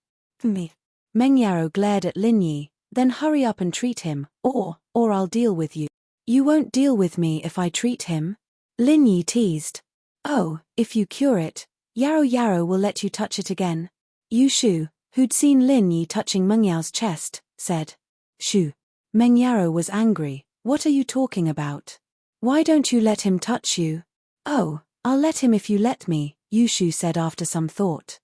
Meng Yarrow glared at Lin Yi, then hurry up and treat him, or I'll deal with you. You won't deal with me if I treat him? Lin Yi teased. Oh, if you cure it, Yarrow will let you touch it again. Yu Shu, who'd seen Lin Yi touching Meng Yao's chest, said. Shu. Meng Yarrow was angry. What are you talking about? Why don't you let him touch you? Oh, I'll let him if you let me, Yu Shu said after some thought.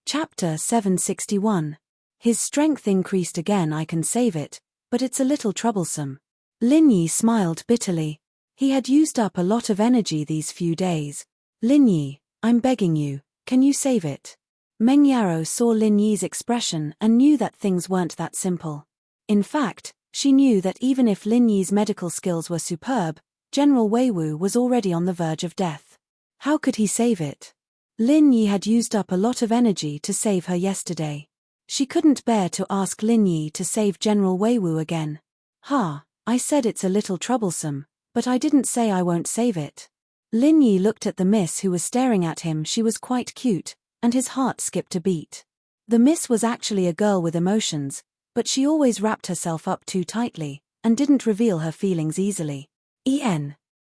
Chapter 761. His strength increased again. I can save it, but it's a little troublesome. Lin Yi smiled bitterly. He had used up a lot of energy these few days. Lin Yi, I'm begging you, can you save it? Meng Yarrow saw Lin Yi's expression and knew that things weren't that simple. In fact, she knew that even if Lin Yi's medical skills were superb, General Wei Wu was already on the verge of death. How could he save it? Lin Yi had used up a lot of energy to save her yesterday. She couldn't bear to ask Lin Yi to save General Wei Wu again. I said it's a little troublesome, but I didn't say I won't save it. Lin Yi looked at the miss who was staring at him. She was quite cute, and his heart skipped a beat. The miss was actually a girl with emotions, but she always wrapped herself up too tightly, and didn't reveal her feelings easily.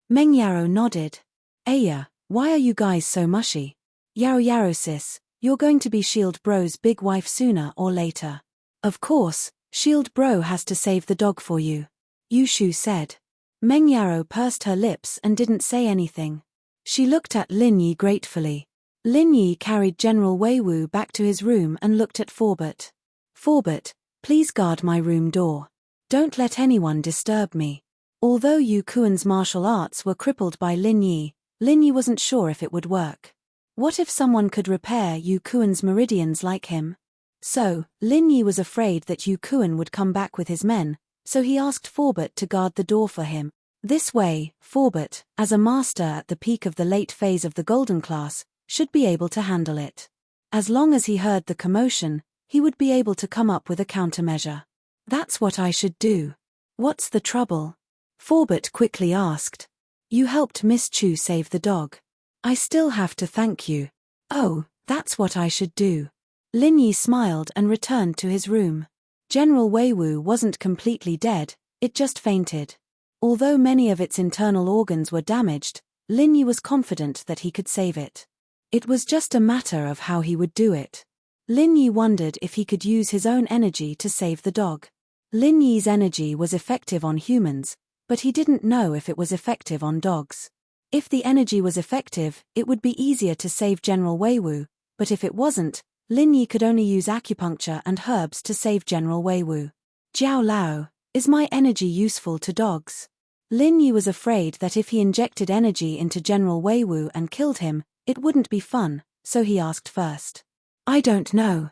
Meng Yarrow nodded. Aya, why are you guys so mushy? Yarrow sis, you're going to be Shield Bro's big wife sooner or later. Of course, Shield Bro has to save the dog for you. Yu Shu said. Meng Yarrow pursed her lips and didn't say anything. She looked at Lin Yi gratefully. Lin Yi carried General Wei Wu back to his room and looked at Forbert. Forbert, please guard my room door. Don't let anyone disturb me. Although Yu Kuan's martial arts were crippled by Lin Yi wasn't sure if it would work. What if someone could repair Yu Kuan's meridians like him? So, Lin Yi was afraid that Yu Kuan would come back with his men, so he asked Forbert to guard the door for him. This way, Forbert, as a master at the peak of the late phase of the golden class, should be able to handle it. As long as he heard the commotion, he would be able to come up with a countermeasure. That's what I should do. What's the trouble? Forbert quickly asked. You helped Miss Chu save the dog. I still have to thank you. Oh, that's what I should do. Lin Yi smiled and returned to his room. General Weiwu wasn't completely dead, it just fainted. Although many of its internal organs were damaged, Lin Yi was confident that he could save it. It was just a matter of how he would do it. Lin Yi wondered if he could use his own energy to save the dog. Lin Yi's energy was effective on humans, but he didn't know if it was effective on dogs. If the energy was effective, it would be easier to save General Weiwu, but if it wasn't, Lin Yi could only use acupuncture and herbs to save General Weiwu. Jiao Lao, is my energy useful to dogs? Lin Yi was afraid that if he injected energy into General Weiwu and killed him, it wouldn't be fun, so he asked first. I don't know.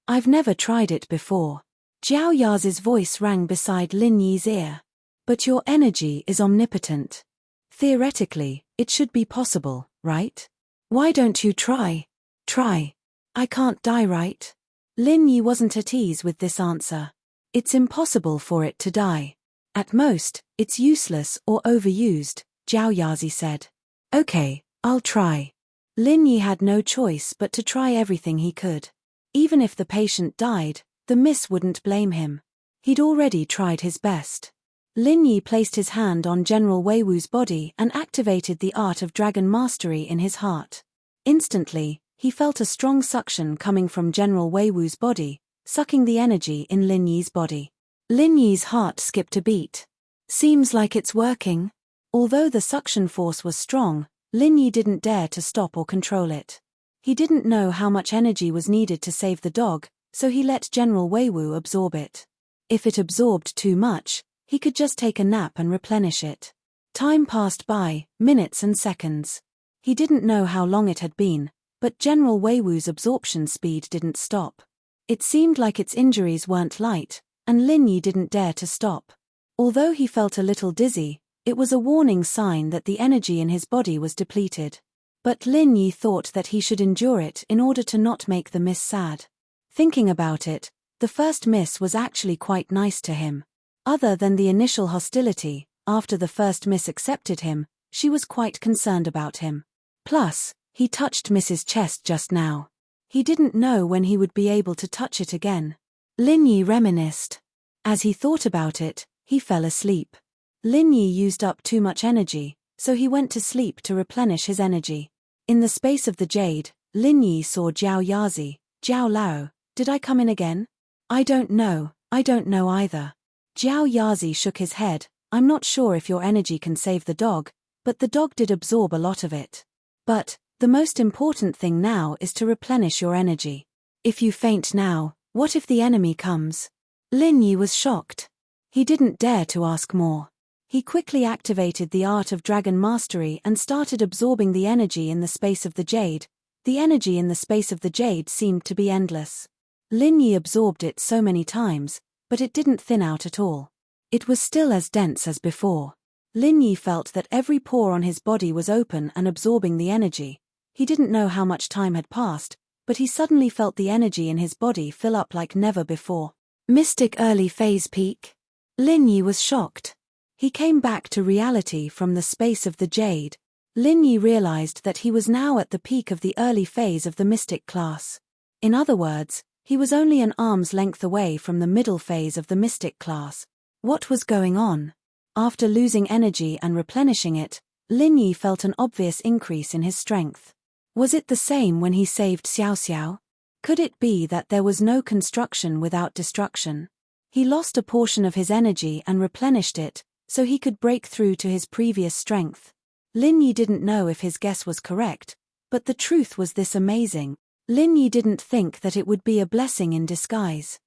I've never tried it before. Jiao Yaz's voice rang beside Lin Yi's ear. But your energy is omnipotent. Theoretically, it should be possible, right? Why don't you try? Try. I can't die, right? Lin Yi wasn't at ease with this answer. It's impossible for it to die. At most, it's useless or overused, Jiao Yazi said. Okay, I'll try. Lin Yi had no choice but to try everything he could. Even if the patient died, the miss wouldn't blame him. He'd already tried his best. Lin Yi placed his hand on General Weiwu's body and activated the art of dragon mastery in his heart. Instantly, he felt a strong suction coming from General Weiwu's body, sucking the energy in Lin Yi's body. Lin Yi's heart skipped a beat. Seems like it's working. Although the suction force was strong, Lin Yi didn't dare to stop or control it. He didn't know how much energy was needed to save the dog, so he let General Weiwu absorb it. If it absorbed too much, he could just take a nap and replenish it. Time passed by, minutes and seconds. He didn't know how long it had been, but General Weiwu's absorption speed didn't stop. It seemed like its injuries weren't light, and Lin Yi didn't dare to stop. Although he felt a little dizzy, it was a warning sign that the energy in his body was depleted. But Lin Yi thought that he should endure it in order to not make the miss sad. Thinking about it, the first miss was actually quite nice to him. Other than the initial hostility, after the first miss accepted him, she was quite concerned about him. Plus, he touched Miss's chest just now. He didn't know when he would be able to touch it again. Lin Yi reminisced. As he thought about it, he fell asleep. Lin Yi used up too much energy, so he went to sleep to replenish his energy. In the space of the jade, Lin Yi saw Jiao Yazi. Jiao Lao, did I come in again? I don't know either. Jiao Yazi shook his head. I'm not sure if your energy can save the dog, but the dog did absorb a lot of it. But, the most important thing now is to replenish your energy. If you faint now, what if the enemy comes? Lin Yi was shocked. He didn't dare to ask more. He quickly activated the art of dragon mastery and started absorbing the energy in the space of the jade. The energy in the space of the jade seemed to be endless. Lin Yi absorbed it so many times, but it didn't thin out at all. It was still as dense as before. Lin Yi felt that every pore on his body was open and absorbing the energy. He didn't know how much time had passed, but he suddenly felt the energy in his body fill up like never before. Mystic early phase peak? Lin Yi was shocked. He came back to reality from the space of the jade. Lin Yi realized that he was now at the peak of the early phase of the mystic class. In other words, he was only an arm's length away from the middle phase of the mystic class. What was going on? After losing energy and replenishing it, Lin Yi felt an obvious increase in his strength. Was it the same when he saved Xiao Xiao? Could it be that there was no construction without destruction? He lost a portion of his energy and replenished it, so he could break through to his previous strength. Lin Yi didn't know if his guess was correct, but the truth was this amazing. Lin Yi didn't think that it would be a blessing in disguise.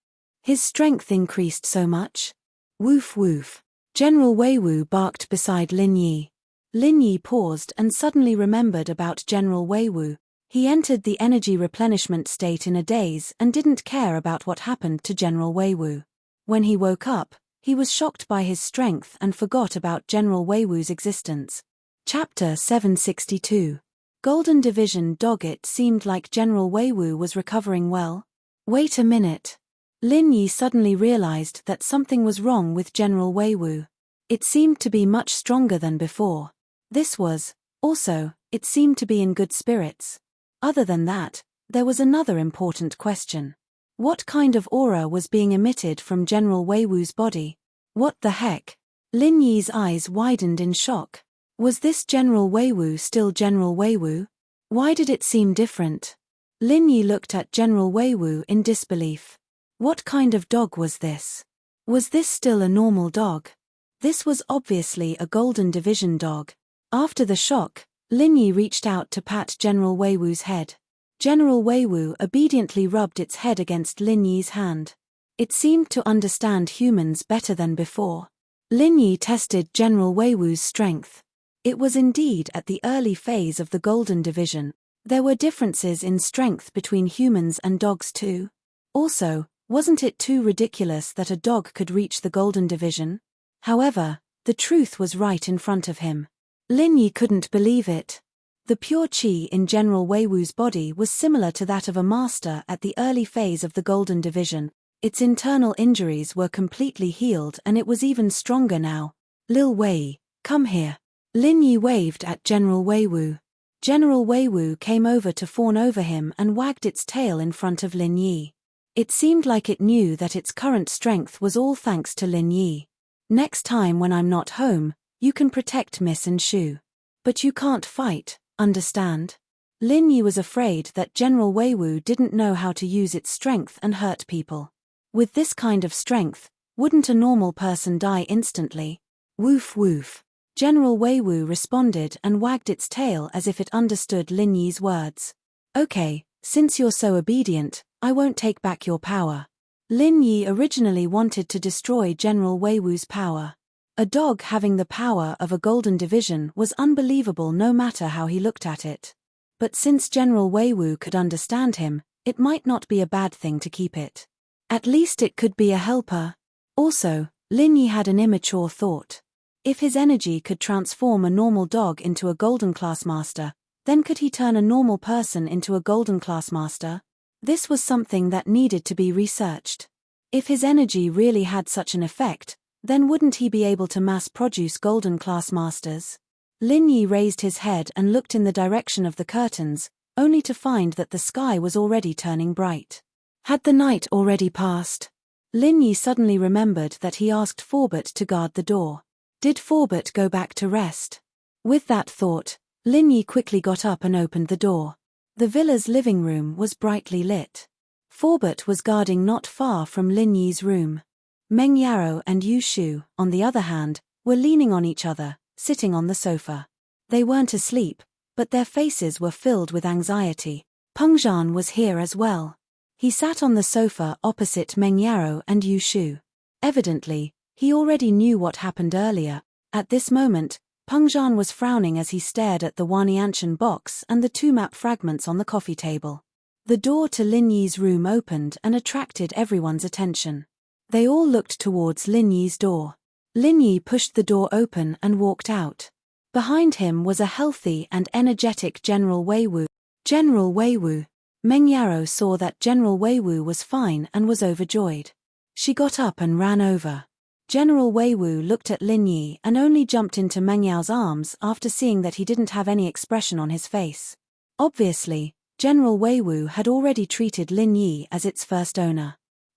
His strength increased so much. Woof woof. General Weiwu barked beside Lin Yi. Lin Yi paused and suddenly remembered about General Weiwu. He entered the energy replenishment state in a daze and didn't care about what happened to General Weiwu. When he woke up, He was shocked by his strength and forgot about General Weiwu's existence. Chapter 762. Golden Division Dog. It seemed like General Weiwu was recovering well. Wait a minute. Lin Yi suddenly realized that something was wrong with General Weiwu. It seemed to be much stronger than before. Also, it seemed to be in good spirits. Other than that, there was another important question. What kind of aura was being emitted from General Weiwu's body? What the heck? Lin Yi's eyes widened in shock. Was this General Weiwu still General Weiwu? Why did it seem different? Lin Yi looked at General Weiwu in disbelief. What kind of dog was this? Was this still a normal dog? This was obviously a Golden Division dog. After the shock, Lin Yi reached out to pat General Weiwu's head. General Weiwu obediently rubbed its head against Lin Yi's hand. It seemed to understand humans better than before. Lin Yi tested General Weiwu's strength. It was indeed at the early phase of the Golden Division. There were differences in strength between humans and dogs too. Also, wasn't it too ridiculous that a dog could reach the Golden Division? However, the truth was right in front of him. Lin Yi couldn't believe it. The pure qi in General Weiwu's body was similar to that of a master at the early phase of the Golden Division. Its internal injuries were completely healed and it was even stronger now. Lil Wei, come here. Lin Yi waved at General Weiwu. General Weiwu came over to fawn over him and wagged its tail in front of Lin Yi. It seemed like it knew that its current strength was all thanks to Lin Yi. Next time when I'm not home, you can protect Miss and Shu. But you can't fight. Understand? Lin Yi was afraid that General Weiwu didn't know how to use its strength and hurt people. With this kind of strength, wouldn't a normal person die instantly? Woof woof. General Weiwu responded and wagged its tail as if it understood Lin Yi's words. Okay, since you're so obedient, I won't take back your power. Lin Yi originally wanted to destroy General Weiwu's power. A dog having the power of a Golden Division was unbelievable no matter how he looked at it. But since General Weiwu could understand him, it might not be a bad thing to keep it. At least it could be a helper. Also, Lin Yi had an immature thought. If his energy could transform a normal dog into a Golden Class Master, then could he turn a normal person into a Golden Class Master? This was something that needed to be researched. If his energy really had such an effect, then wouldn't he be able to mass-produce Golden Class Masters? Lin Yi raised his head and looked in the direction of the curtains, only to find that the sky was already turning bright. Had the night already passed? Lin Yi suddenly remembered that he asked Forbert to guard the door. Did Forbert go back to rest? With that thought, Lin Yi quickly got up and opened the door. The villa's living room was brightly lit. Forbert was guarding not far from Lin Yi's room. Meng Yarrow and Yu Shu, on the other hand, were leaning on each other, sitting on the sofa. They weren't asleep, but their faces were filled with anxiety. Peng Zhan was here as well. He sat on the sofa opposite Meng Yarrow and Yu Shu. Evidently, he already knew what happened earlier. At this moment, Peng Zhan was frowning as he stared at the Wanianshan box and the two map fragments on the coffee table. The door to Lin Yi's room opened and attracted everyone's attention. They all looked towards Lin Yi's door. Lin Yi pushed the door open and walked out. Behind him was a healthy and energetic General Weiwu. General Weiwu. Meng Yarrow saw that General Weiwu was fine and was overjoyed. She got up and ran over. General Weiwu looked at Lin Yi and only jumped into Meng Yao's arms after seeing that he didn't have any expression on his face. Obviously, General Weiwu had already treated Lin Yi as its first owner.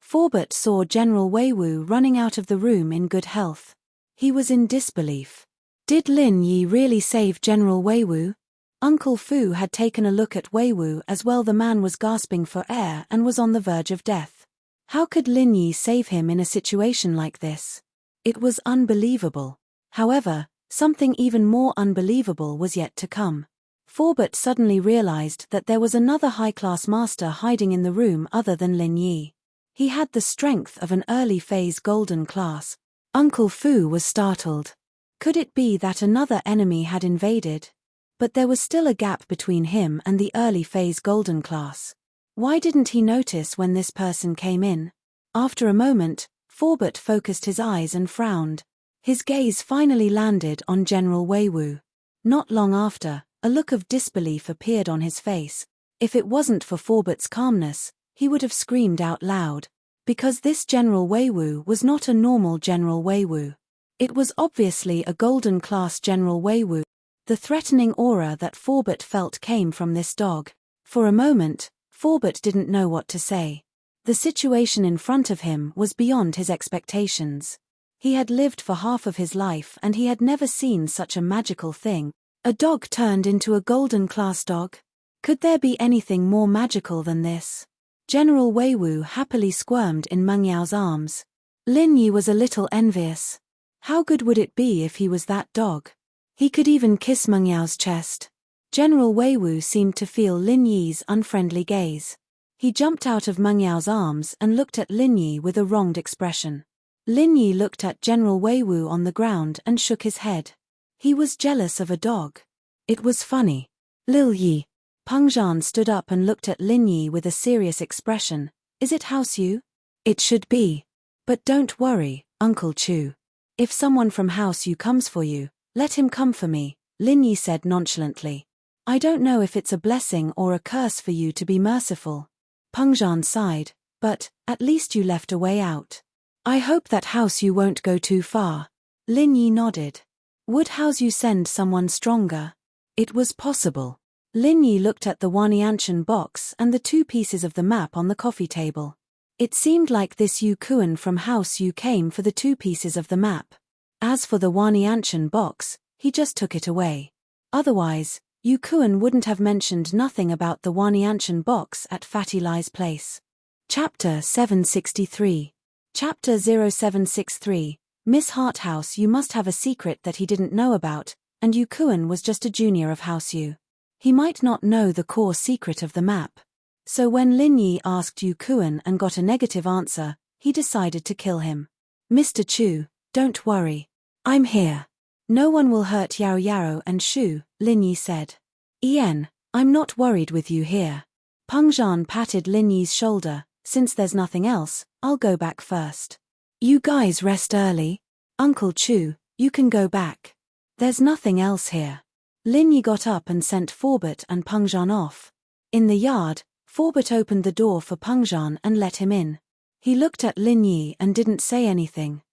Forbert saw General Weiwu running out of the room in good health. He was in disbelief. Did Lin Yi really save General Weiwu? Uncle Fu had taken a look at Weiwu as well. The man was gasping for air and was on the verge of death. How could Lin Yi save him in a situation like this? It was unbelievable. However, something even more unbelievable was yet to come. Forbert suddenly realized that there was another high-class master hiding in the room other than Lin Yi. He had the strength of an early-phase Golden Class. Uncle Fu was startled. Could it be that another enemy had invaded? But there was still a gap between him and the early-phase Golden Class. Why didn't he notice when this person came in? After a moment, Forbert focused his eyes and frowned. His gaze finally landed on General Weiwu. Not long after, a look of disbelief appeared on his face. If it wasn't for Forbert's calmness, he would have screamed out loud. Because this General Weiwu was not a normal General Weiwu. It was obviously a golden-class General Weiwu. The threatening aura that Forbert felt came from this dog. For a moment, Forbert didn't know what to say. The situation in front of him was beyond his expectations. He had lived for half of his life and he had never seen such a magical thing. A dog turned into a golden-class dog? Could there be anything more magical than this? General Weiwu happily squirmed in Meng Yao's arms. Lin Yi was a little envious. How good would it be if he was that dog? He could even kiss Meng Yao's chest. General Weiwu seemed to feel Lin Yi's unfriendly gaze. He jumped out of Meng Yao's arms and looked at Lin Yi with a wronged expression. Lin Yi looked at General Weiwu on the ground and shook his head. He was jealous of a dog. It was funny. Lil Yi. Peng Zhan stood up and looked at Lin Yi with a serious expression. Is it House Yu? It should be. But don't worry, Uncle Chu. If someone from House Yu comes for you, let him come for me, Lin Yi said nonchalantly. I don't know if it's a blessing or a curse for you to be merciful. Peng Zhan sighed, but, at least you left a way out. I hope that House Yu won't go too far. Lin Yi nodded. Would House Yu send someone stronger? It was possible. Lin Yi looked at the Wanianshan box and the 2 pieces of the map on the coffee table. It seemed like this Yu Kuan from House Yu came for the 2 pieces of the map. As for the Wanianshan box, he just took it away. Otherwise, Yu Kuan wouldn't have mentioned nothing about the Wanianshan box at Fatty Lai's place. Chapter 763. Chapter 0763. Miss Harthouse, you must have a secret that he didn't know about, and Yu Kuan was just a junior of House Yu. He might not know the core secret of the map. So when Lin Yi asked Yu Kuan and got a negative answer, he decided to kill him. Mr. Chu, don't worry. I'm here. No one will hurt Yao Yao and Shu, Lin Yi said. Ian, I'm not worried with you here. Peng Zhan patted Lin Yi's shoulder. Since there's nothing else, I'll go back first. You guys rest early. Uncle Chu, you can go back. There's nothing else here. Lin Yi got up and sent Forbert and Peng Zhan off. In the yard, Forbert opened the door for Peng Zhan and let him in. He looked at Lin Yi and didn't say anything.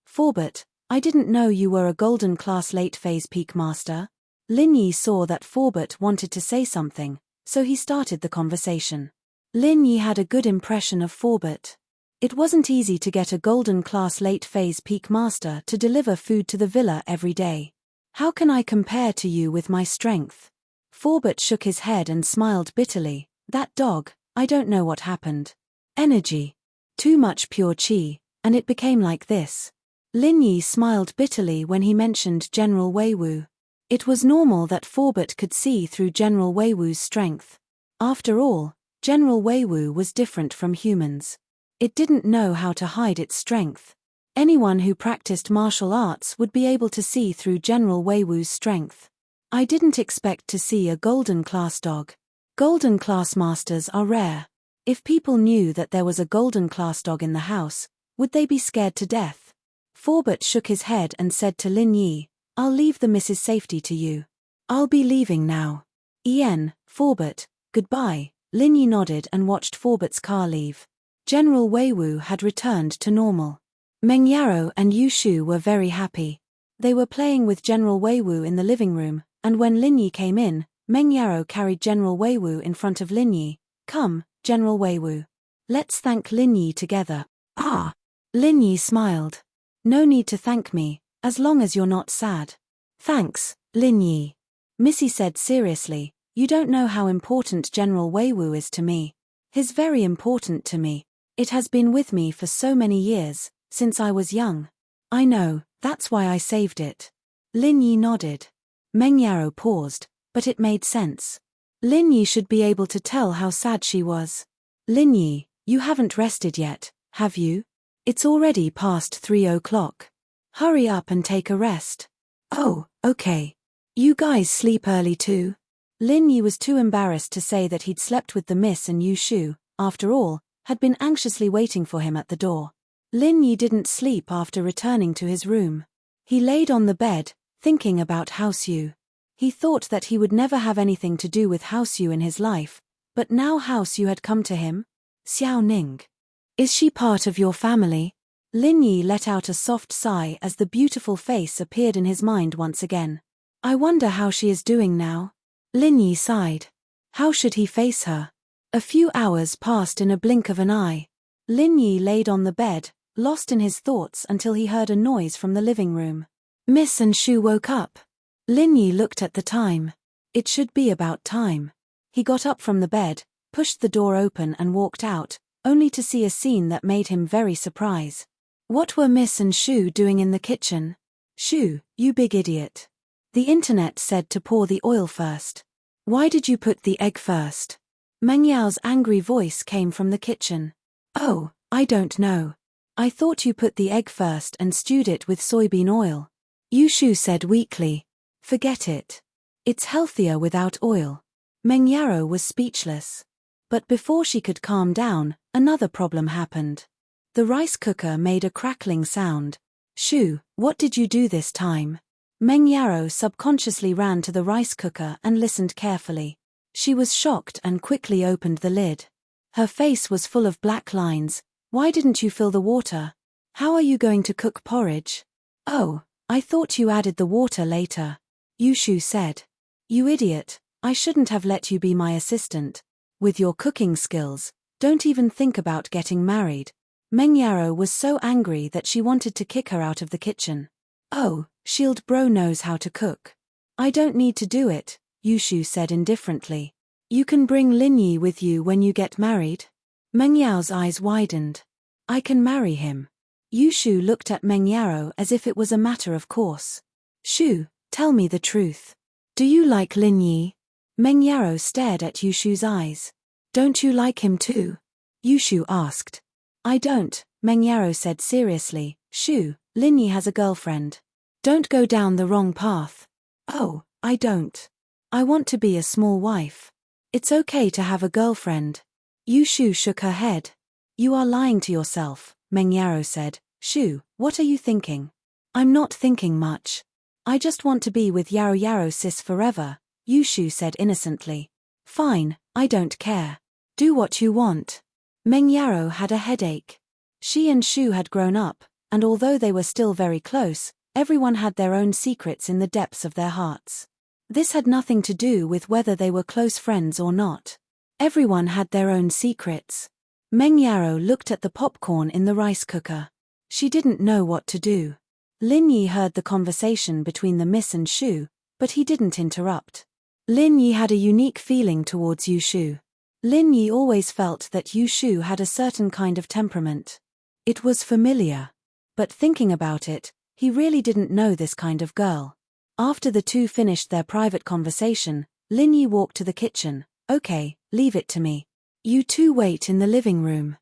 Forbert, I didn't know you were a golden class late phase peak master. Lin Yi saw that Forbert wanted to say something, so he started the conversation. Lin Yi had a good impression of Forbert. It wasn't easy to get a golden class late phase peak master to deliver food to the villa every day. How can I compare to you with my strength? Forbert shook his head and smiled bitterly. That dog, I don't know what happened. Energy. Too much pure qi, and it became like this. Lin Yi smiled bitterly when he mentioned General Weiwu. It was normal that Forbert could see through General Weiwu's strength. After all, General Weiwu was different from humans. It didn't know how to hide its strength. Anyone who practiced martial arts would be able to see through General Weiwu's strength. I didn't expect to see a golden class dog. Golden class masters are rare. If people knew that there was a golden class dog in the house, would they be scared to death? Forbert shook his head and said to Lin Yi, I'll leave the Mrs. Safety to you. I'll be leaving now. Ian, Forbert, goodbye. Lin Yi nodded and watched Forbert's car leave. General Weiwu had returned to normal. Meng Yao and Yu Shu were very happy. They were playing with General Weiwu in the living room, and when Lin Yi came in, Meng Yao carried General Weiwu in front of Lin Yi. Come, General Weiwu. Let's thank Lin Yi together. Lin Yi smiled. No need to thank me, as long as you're not sad. Thanks, Lin Yi. Missy said seriously, you don't know how important General Weiwu is to me. He's very important to me. It has been with me for so many years, since I was young. I know, that's why I saved it. Lin Yi nodded. Meng Yao paused, but it made sense. Lin Yi should be able to tell how sad she was. Lin Yi, you haven't rested yet, have you? It's already past 3 o'clock. Hurry up and take a rest. Oh, okay. You guys sleep early too? Lin Yi was too embarrassed to say that he'd slept with the Miss and Yu Shu, after all, had been anxiously waiting for him at the door. Lin Yi didn't sleep after returning to his room. He laid on the bed, thinking about Haosu. He thought that he would never have anything to do with Haosu in his life, but now Haosu had come to him. Xiao Ning. Is she part of your family? Lin Yi let out a soft sigh as the beautiful face appeared in his mind once again. I wonder how she is doing now. Lin Yi sighed. How should he face her? A few hours passed in a blink of an eye. Lin Yi laid on the bed, lost in his thoughts until he heard a noise from the living room. Miss and Shu woke up. Lin Yi looked at the time. It should be about time. He got up from the bed, pushed the door open and walked out, only to see a scene that made him very surprised. What were Miss and Shu doing in the kitchen? Shu, you big idiot. The internet said to pour the oil first. Why did you put the egg first? Meng Yao's angry voice came from the kitchen. Oh, I don't know. I thought you put the egg first and stewed it with soybean oil. Yu Shu said weakly. Forget it. It's healthier without oil. Meng Yao was speechless. But before she could calm down, another problem happened. The rice cooker made a crackling sound. Shu, what did you do this time? Meng Yao subconsciously ran to the rice cooker and listened carefully. She was shocked and quickly opened the lid. Her face was full of black lines. Why didn't you fill the water? How are you going to cook porridge? Oh, I thought you added the water later. Yu Shu said. You idiot, I shouldn't have let you be my assistant. With your cooking skills, don't even think about getting married. Meng Yao was so angry that she wanted to kick her out of the kitchen. Oh, Shield Bro knows how to cook. I don't need to do it, Yu Shu said indifferently. You can bring Lin Yi with you when you get married. Meng Yao's eyes widened. I can marry him. Yu Shu looked at Meng Yao as if it was a matter of course. Shu, tell me the truth. Do you like Lin Yi? Meng Yao stared at Yu Shu's eyes. Don't you like him too? Yu Shu asked. I don't, Meng Yao said seriously. Shu, Lin Yi has a girlfriend. Don't go down the wrong path. Oh, I don't. I want to be a small wife. It's okay to have a girlfriend. Yu Shu shook her head. You are lying to yourself, Meng Yao said. Shu, what are you thinking? I'm not thinking much. I just want to be with Yao sis forever, Yu Shu said innocently. Fine, I don't care. Do what you want. Meng Yao had a headache. She and Shu had grown up, and although they were still very close, everyone had their own secrets in the depths of their hearts. This had nothing to do with whether they were close friends or not. Everyone had their own secrets. Meng Yao looked at the popcorn in the rice cooker. She didn't know what to do. Lin Yi heard the conversation between the Miss and Shu, but he didn't interrupt. Lin Yi had a unique feeling towards Yu Shu. Lin Yi always felt that Yu Shu had a certain kind of temperament. It was familiar. But thinking about it, he really didn't know this kind of girl. After the two finished their private conversation, Lin Yi walked to the kitchen. Okay, leave it to me. You two wait in the living room.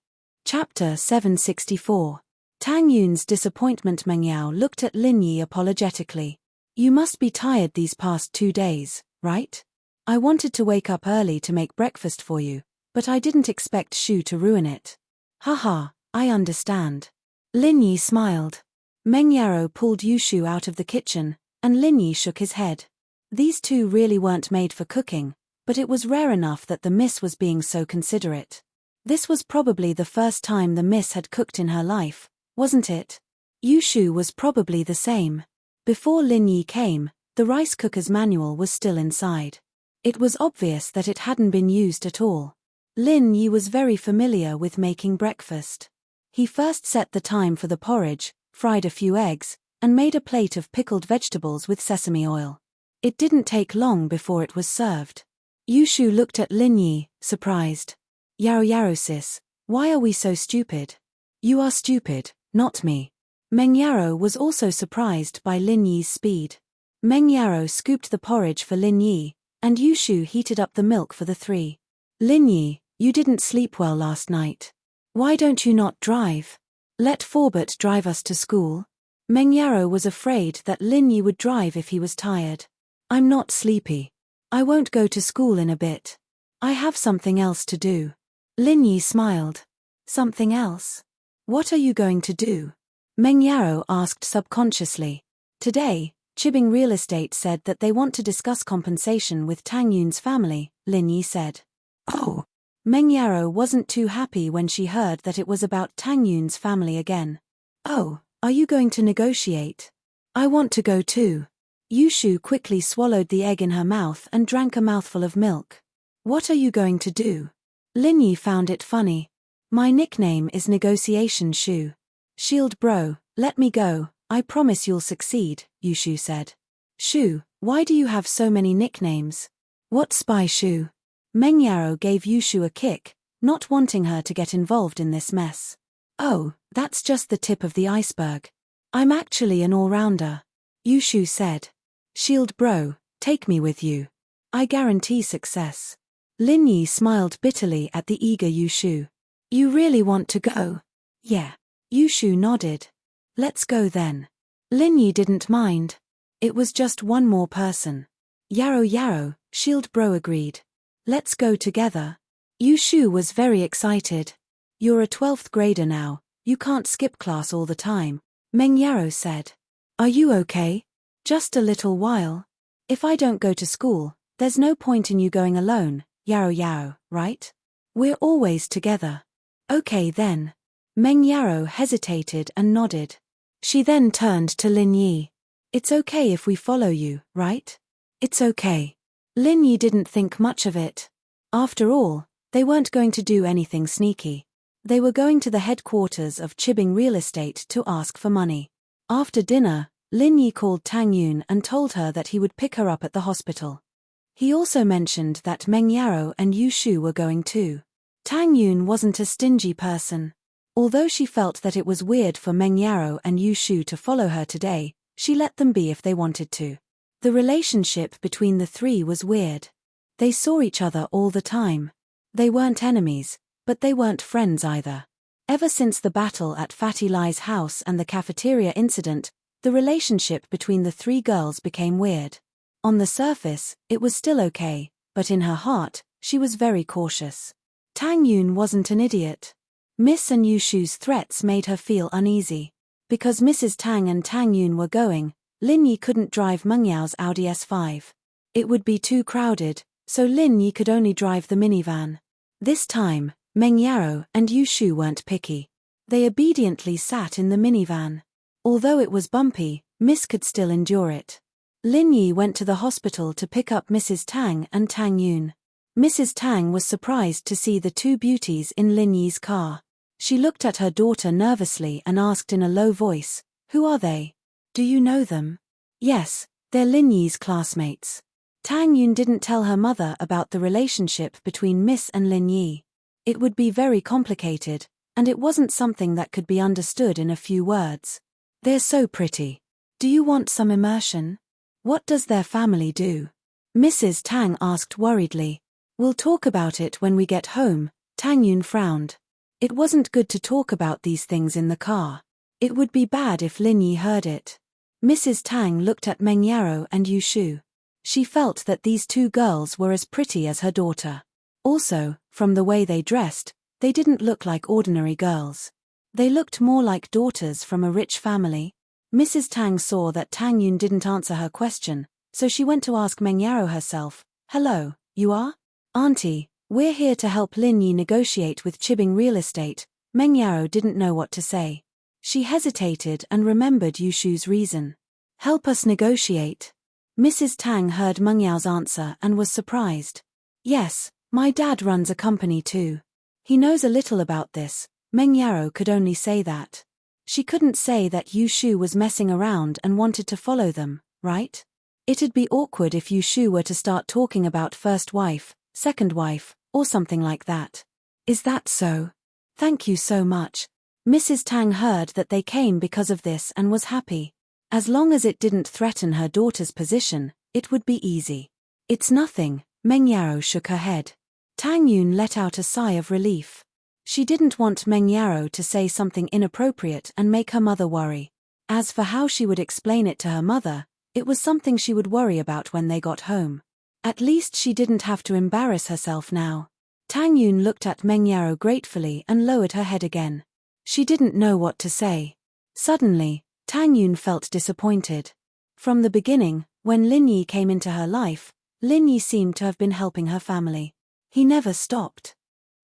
Chapter 764. Tang Yun's disappointment. Meng Yao looked at Lin Yi apologetically. You must be tired these past 2 days, right? I wanted to wake up early to make breakfast for you, but I didn't expect Shu to ruin it. Haha, I understand. Lin Yi smiled. Meng Yao pulled Yu Shu out of the kitchen, and Lin Yi shook his head. These two really weren't made for cooking, but it was rare enough that the Miss was being so considerate. This was probably the first time the Miss had cooked in her life, wasn't it? Yu Shu was probably the same. Before Lin Yi came, the rice cooker's manual was still inside. It was obvious that it hadn't been used at all. Lin Yi was very familiar with making breakfast. He first set the time for the porridge, fried a few eggs, and made a plate of pickled vegetables with sesame oil. It didn't take long before it was served. Yu Shu looked at Lin Yi, surprised. Yao sis, why are we so stupid? You are stupid, not me. Meng Yao was also surprised by Lin Yi's speed. Meng Yao scooped the porridge for Lin Yi, and Yu Shu heated up the milk for the three. Lin Yi, you didn't sleep well last night. Why don't you not drive? Let Forbert drive us to school. Meng Yao was afraid that Lin Yi would drive if he was tired. I'm not sleepy. I won't go to school in a bit. I have something else to do. Lin Yi smiled. Something else? What are you going to do? Meng Yaro asked subconsciously. Today, Chibing Real Estate said that they want to discuss compensation with Tang Yun's family, Lin Yi said. Oh. Meng Yaro wasn't too happy when she heard that it was about Tang Yun's family again. Oh, are you going to negotiate? I want to go too. Yushu quickly swallowed the egg in her mouth and drank a mouthful of milk. What are you going to do? Lin Yi found it funny. My nickname is Negotiation Shu. Shield bro, let me go, I promise you'll succeed, Yushu said. Shu, why do you have so many nicknames? What spy Shu? Meng Yaro gave Yushu a kick, not wanting her to get involved in this mess. Oh, that's just the tip of the iceberg. I'm actually an all-rounder. Yushu said. Shield bro, take me with you. I guarantee success. Lin Yi smiled bitterly at the eager Yushu. You really want to go? Yeah. Yushu nodded. Let's go then. Lin Yi didn't mind. It was just one more person. Yaro, Shield bro agreed. Let's go together. Yushu was very excited. You're a 12th grader now, you can't skip class all the time, Meng Yaro said. Are you okay? Just a little while. If I don't go to school, there's no point in you going alone, Yaro, right? We're always together. Okay then. Meng Yaro hesitated and nodded. She then turned to Lin Yi. It's okay if we follow you, right? It's okay. Lin Yi didn't think much of it. After all, they weren't going to do anything sneaky. They were going to the headquarters of Chibing Real Estate to ask for money. After dinner, Lin Yi called Tang Yun and told her that he would pick her up at the hospital. He also mentioned that Meng Yaro and Yushu were going too. Tang Yun wasn't a stingy person. Although she felt that it was weird for Meng Yaro and Yushu to follow her today, she let them be if they wanted to. The relationship between the three was weird. They saw each other all the time. They weren't enemies, but they weren't friends either. Ever since the battle at Fatty Lai's house and the cafeteria incident, the relationship between the three girls became weird. On the surface, it was still okay, but in her heart, she was very cautious. Tang Yun wasn't an idiot. Miss and Yushu's threats made her feel uneasy. Because Mrs. Tang and Tang Yun were going, Lin Yi couldn't drive Meng Yao's Audi S5. It would be too crowded, so Lin Yi could only drive the minivan. This time, Meng Yaro and Yushu weren't picky. They obediently sat in the minivan. Although it was bumpy, Miss could still endure it. Lin Yi went to the hospital to pick up Mrs. Tang and Tang Yun. Mrs. Tang was surprised to see the two beauties in Lin Yi's car. She looked at her daughter nervously and asked in a low voice, "Who are they? Do you know them?" "Yes, they're Lin Yi's classmates." Tang Yun didn't tell her mother about the relationship between Miss and Lin Yi. It would be very complicated, and it wasn't something that could be understood in a few words. "They're so pretty. Do you want some immersion? What does their family do?" Mrs. Tang asked worriedly. "We'll talk about it when we get home," Tang Yun frowned. It wasn't good to talk about these things in the car. It would be bad if Lin Yi heard it. Mrs. Tang looked at Meng Yaro and Yushu. She felt that these two girls were as pretty as her daughter. Also, from the way they dressed, they didn't look like ordinary girls. They looked more like daughters from a rich family. Mrs. Tang saw that Tang Yun didn't answer her question, so she went to ask Meng Yaro herself. "Hello, you are?" "Auntie, we're here to help Lin Yi negotiate with Chibing Real Estate." Meng Yaro didn't know what to say. She hesitated and remembered Yushu's reason. "Help us negotiate." Mrs. Tang heard Meng Yao's answer and was surprised. "Yes, my dad runs a company too. He knows a little about this." Meng Yaro could only say that. She couldn't say that Yushu was messing around and wanted to follow them, right? It'd be awkward if Yushu were to start talking about first wife, second wife, or something like that. "Is that so? Thank you so much." Mrs. Tang heard that they came because of this and was happy. As long as it didn't threaten her daughter's position, it would be easy. "It's nothing," Meng Yaro shook her head. Tang Yun let out a sigh of relief. She didn't want Meng Yaro to say something inappropriate and make her mother worry. As for how she would explain it to her mother, it was something she would worry about when they got home. At least she didn't have to embarrass herself now. Tang Yun looked at Meng Yaro gratefully and lowered her head again. She didn't know what to say. Suddenly, Tang Yun felt disappointed. From the beginning, when Lin Yi came into her life, Lin Yi seemed to have been helping her family. He never stopped.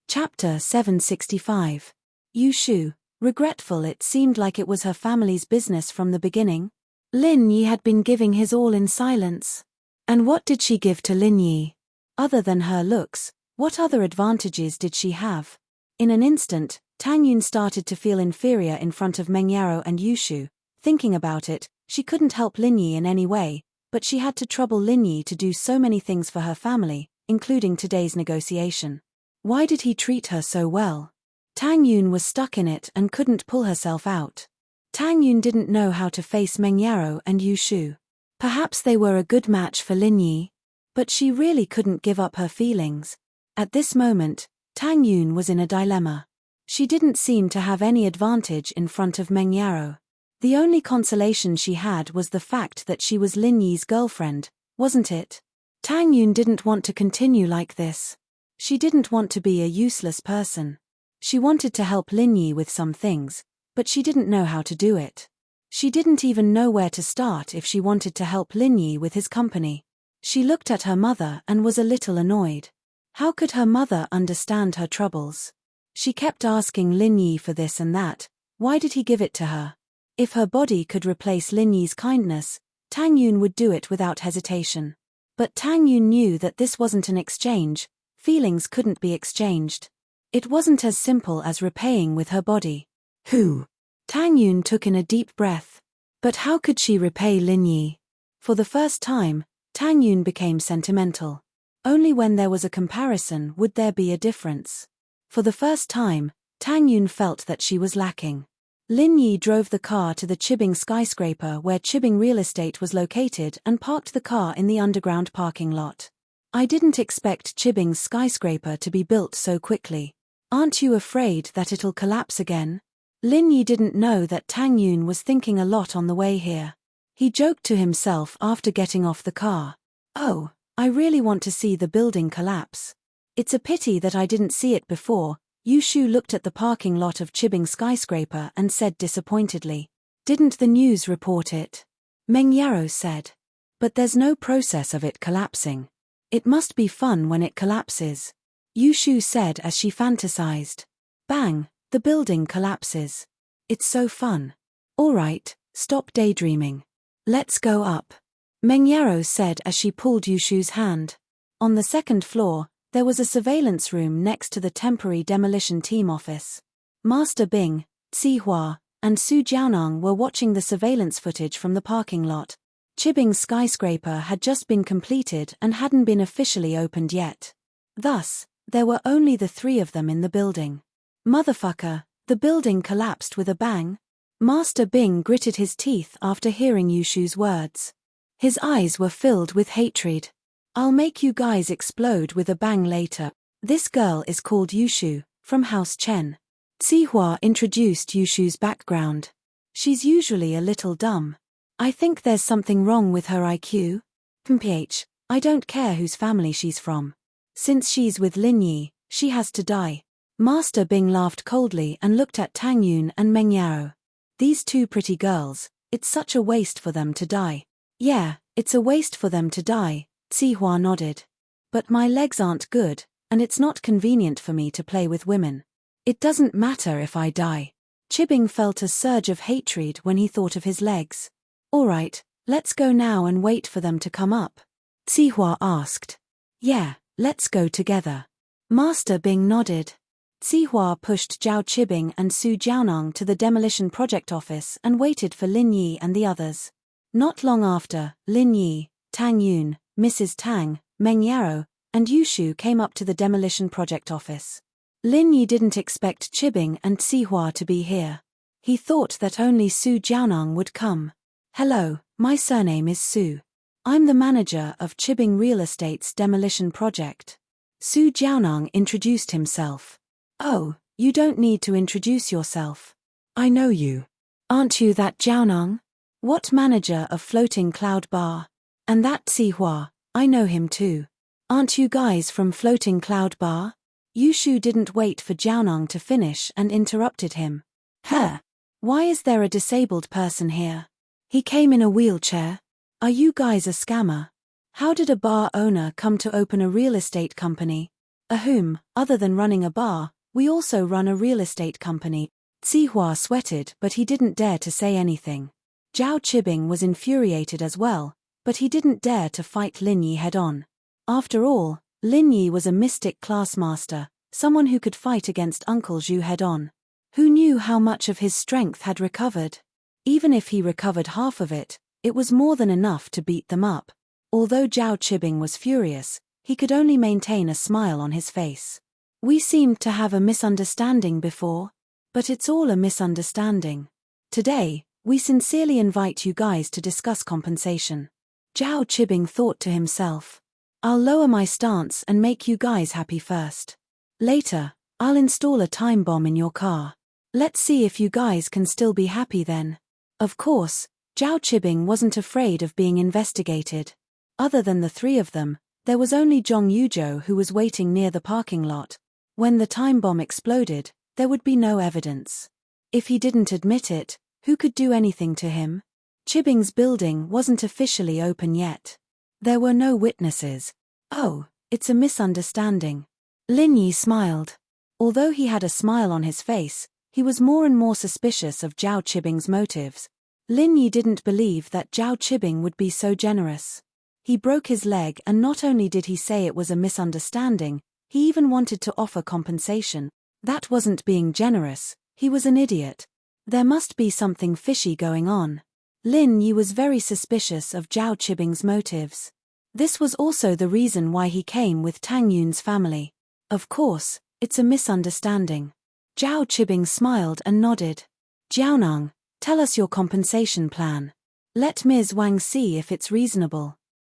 Chapter 765. Yu Shu, regretful it seemed like it was her family's business from the beginning. Lin Yi had been giving his all in silence. And what did she give to Lin Yi? Other than her looks, what other advantages did she have? In an instant, Tang Yun started to feel inferior in front of Meng Yaro and Yu Shu. Thinking about it, she couldn't help Lin Yi in any way, but she had to trouble Lin Yi to do so many things for her family, including today's negotiation. Why did he treat her so well? Tang Yun was stuck in it and couldn't pull herself out. Tang Yun didn't know how to face Meng Yaro and Yu Shu. Perhaps they were a good match for Lin Yi, but she really couldn't give up her feelings. At this moment, Tang Yun was in a dilemma. She didn't seem to have any advantage in front of Meng Yaro. The only consolation she had was the fact that she was Lin Yi's girlfriend, wasn't it? Tang Yun didn't want to continue like this. She didn't want to be a useless person. She wanted to help Lin Yi with some things, but she didn't know how to do it. She didn't even know where to start if she wanted to help Lin Yi with his company. She looked at her mother and was a little annoyed. How could her mother understand her troubles? She kept asking Lin Yi for this and that. Why did he give it to her? If her body could replace Lin Yi's kindness, Tang Yun would do it without hesitation. But Tang Yun knew that this wasn't an exchange. Feelings couldn't be exchanged. It wasn't as simple as repaying with her body. Who? Tang Yun took in a deep breath. But how could she repay Lin Yi? For the first time, Tang Yun became sentimental. Only when there was a comparison would there be a difference. For the first time, Tang Yun felt that she was lacking. Lin Yi drove the car to the Chibing skyscraper where Chibing Real Estate was located and parked the car in the underground parking lot. I didn't expect Chibing's skyscraper to be built so quickly. Aren't you afraid that it'll collapse again? Lin Yi didn't know that Tang Yun was thinking a lot on the way here. He joked to himself after getting off the car. Oh, I really want to see the building collapse. It's a pity that I didn't see it before. Yu Shu looked at the parking lot of Chibing skyscraper and said disappointedly. Didn't the news report it? Meng Yaro said. But there's no process of it collapsing. It must be fun when it collapses. Yu Shu said as she fantasized. Bang, the building collapses. It's so fun. All right, stop daydreaming. Let's go up. Meng Yaro said as she pulled Yu Shu's hand. On the second floor, there was a surveillance room next to the temporary demolition team office. Master Bing, Zihua, and Su Jiaonang were watching the surveillance footage from the parking lot. Chibing's skyscraper had just been completed and hadn't been officially opened yet. Thus, there were only the three of them in the building. Motherfucker, the building collapsed with a bang. Master Bing gritted his teeth after hearing Yu Shu's words. His eyes were filled with hatred. I'll make you guys explode with a bang later. This girl is called Yu Shu, from House Chen. Zihua introduced Yu Shu's background. She's usually a little dumb. I think there's something wrong with her IQ. PH, I don't care whose family she's from. Since she's with Lin Yi, she has to die. Master Bing laughed coldly and looked at Tang Yun and Meng Yaro. These two pretty girls, it's such a waste for them to die. Yeah, it's a waste for them to die, Zihua nodded. But my legs aren't good, and it's not convenient for me to play with women. It doesn't matter if I die. Chibing felt a surge of hatred when he thought of his legs. Alright, let's go now and wait for them to come up. Zihua asked. Yeah, let's go together. Master Bing nodded. Zihua pushed Zhao Chibing and Su Jiaonang to the demolition project office and waited for Lin Yi and the others. Not long after, Lin Yi, Tang Yun, Mrs. Tang, Meng Yaro, and Yu Shu came up to the demolition project office. Lin Yi didn't expect Chibing and Zihua to be here. He thought that only Su Jiaonang would come. Hello, my surname is Su. I'm the manager of Chibing Real Estate's demolition project. Su Jiaonang introduced himself. Oh, you don't need to introduce yourself. I know you. Aren't you that Jiaonang? What manager of Floating Cloud Bar? And that Zihua, I know him too. Aren't you guys from Floating Cloud Bar? Yu Shu didn't wait for Jiaonang to finish and interrupted him. Huh? Why is there a disabled person here? He came in a wheelchair. Are you guys a scammer? How did a bar owner come to open a real estate company? Ahem, other than running a bar, we also run a real estate company. Zihua sweated, but he didn't dare to say anything. Zhao Qibing was infuriated as well, but he didn't dare to fight Lin Yi head-on. After all, Lin Yi was a mystic class master, someone who could fight against Uncle Zhu head-on. Who knew how much of his strength had recovered? Even if he recovered half of it, it was more than enough to beat them up. Although Zhao Qibing was furious, he could only maintain a smile on his face. We seemed to have a misunderstanding before. But it's all a misunderstanding. Today, we sincerely invite you guys to discuss compensation. Zhao Qibing thought to himself. I'll lower my stance and make you guys happy first. Later, I'll install a time bomb in your car. Let's see if you guys can still be happy then. Of course, Zhao Qibing wasn't afraid of being investigated. Other than the three of them, there was only Zhong Yuzhou who was waiting near the parking lot. When the time bomb exploded, there would be no evidence. If he didn't admit it, who could do anything to him? Qibing's building wasn't officially open yet. There were no witnesses. Oh, it's a misunderstanding. Lin Yi smiled. Although he had a smile on his face, he was more and more suspicious of Zhao Qibing's motives. Lin Yi didn't believe that Zhao Qibing would be so generous. He broke his leg, and not only did he say it was a misunderstanding, he even wanted to offer compensation. That wasn't being generous, he was an idiot. There must be something fishy going on. Lin Yi was very suspicious of Zhao Qibing's motives. This was also the reason why he came with Tang Yun's family. Of course, it's a misunderstanding. Zhao Qibing smiled and nodded. Jiaonang, tell us your compensation plan. Let Ms. Wang see if it's reasonable.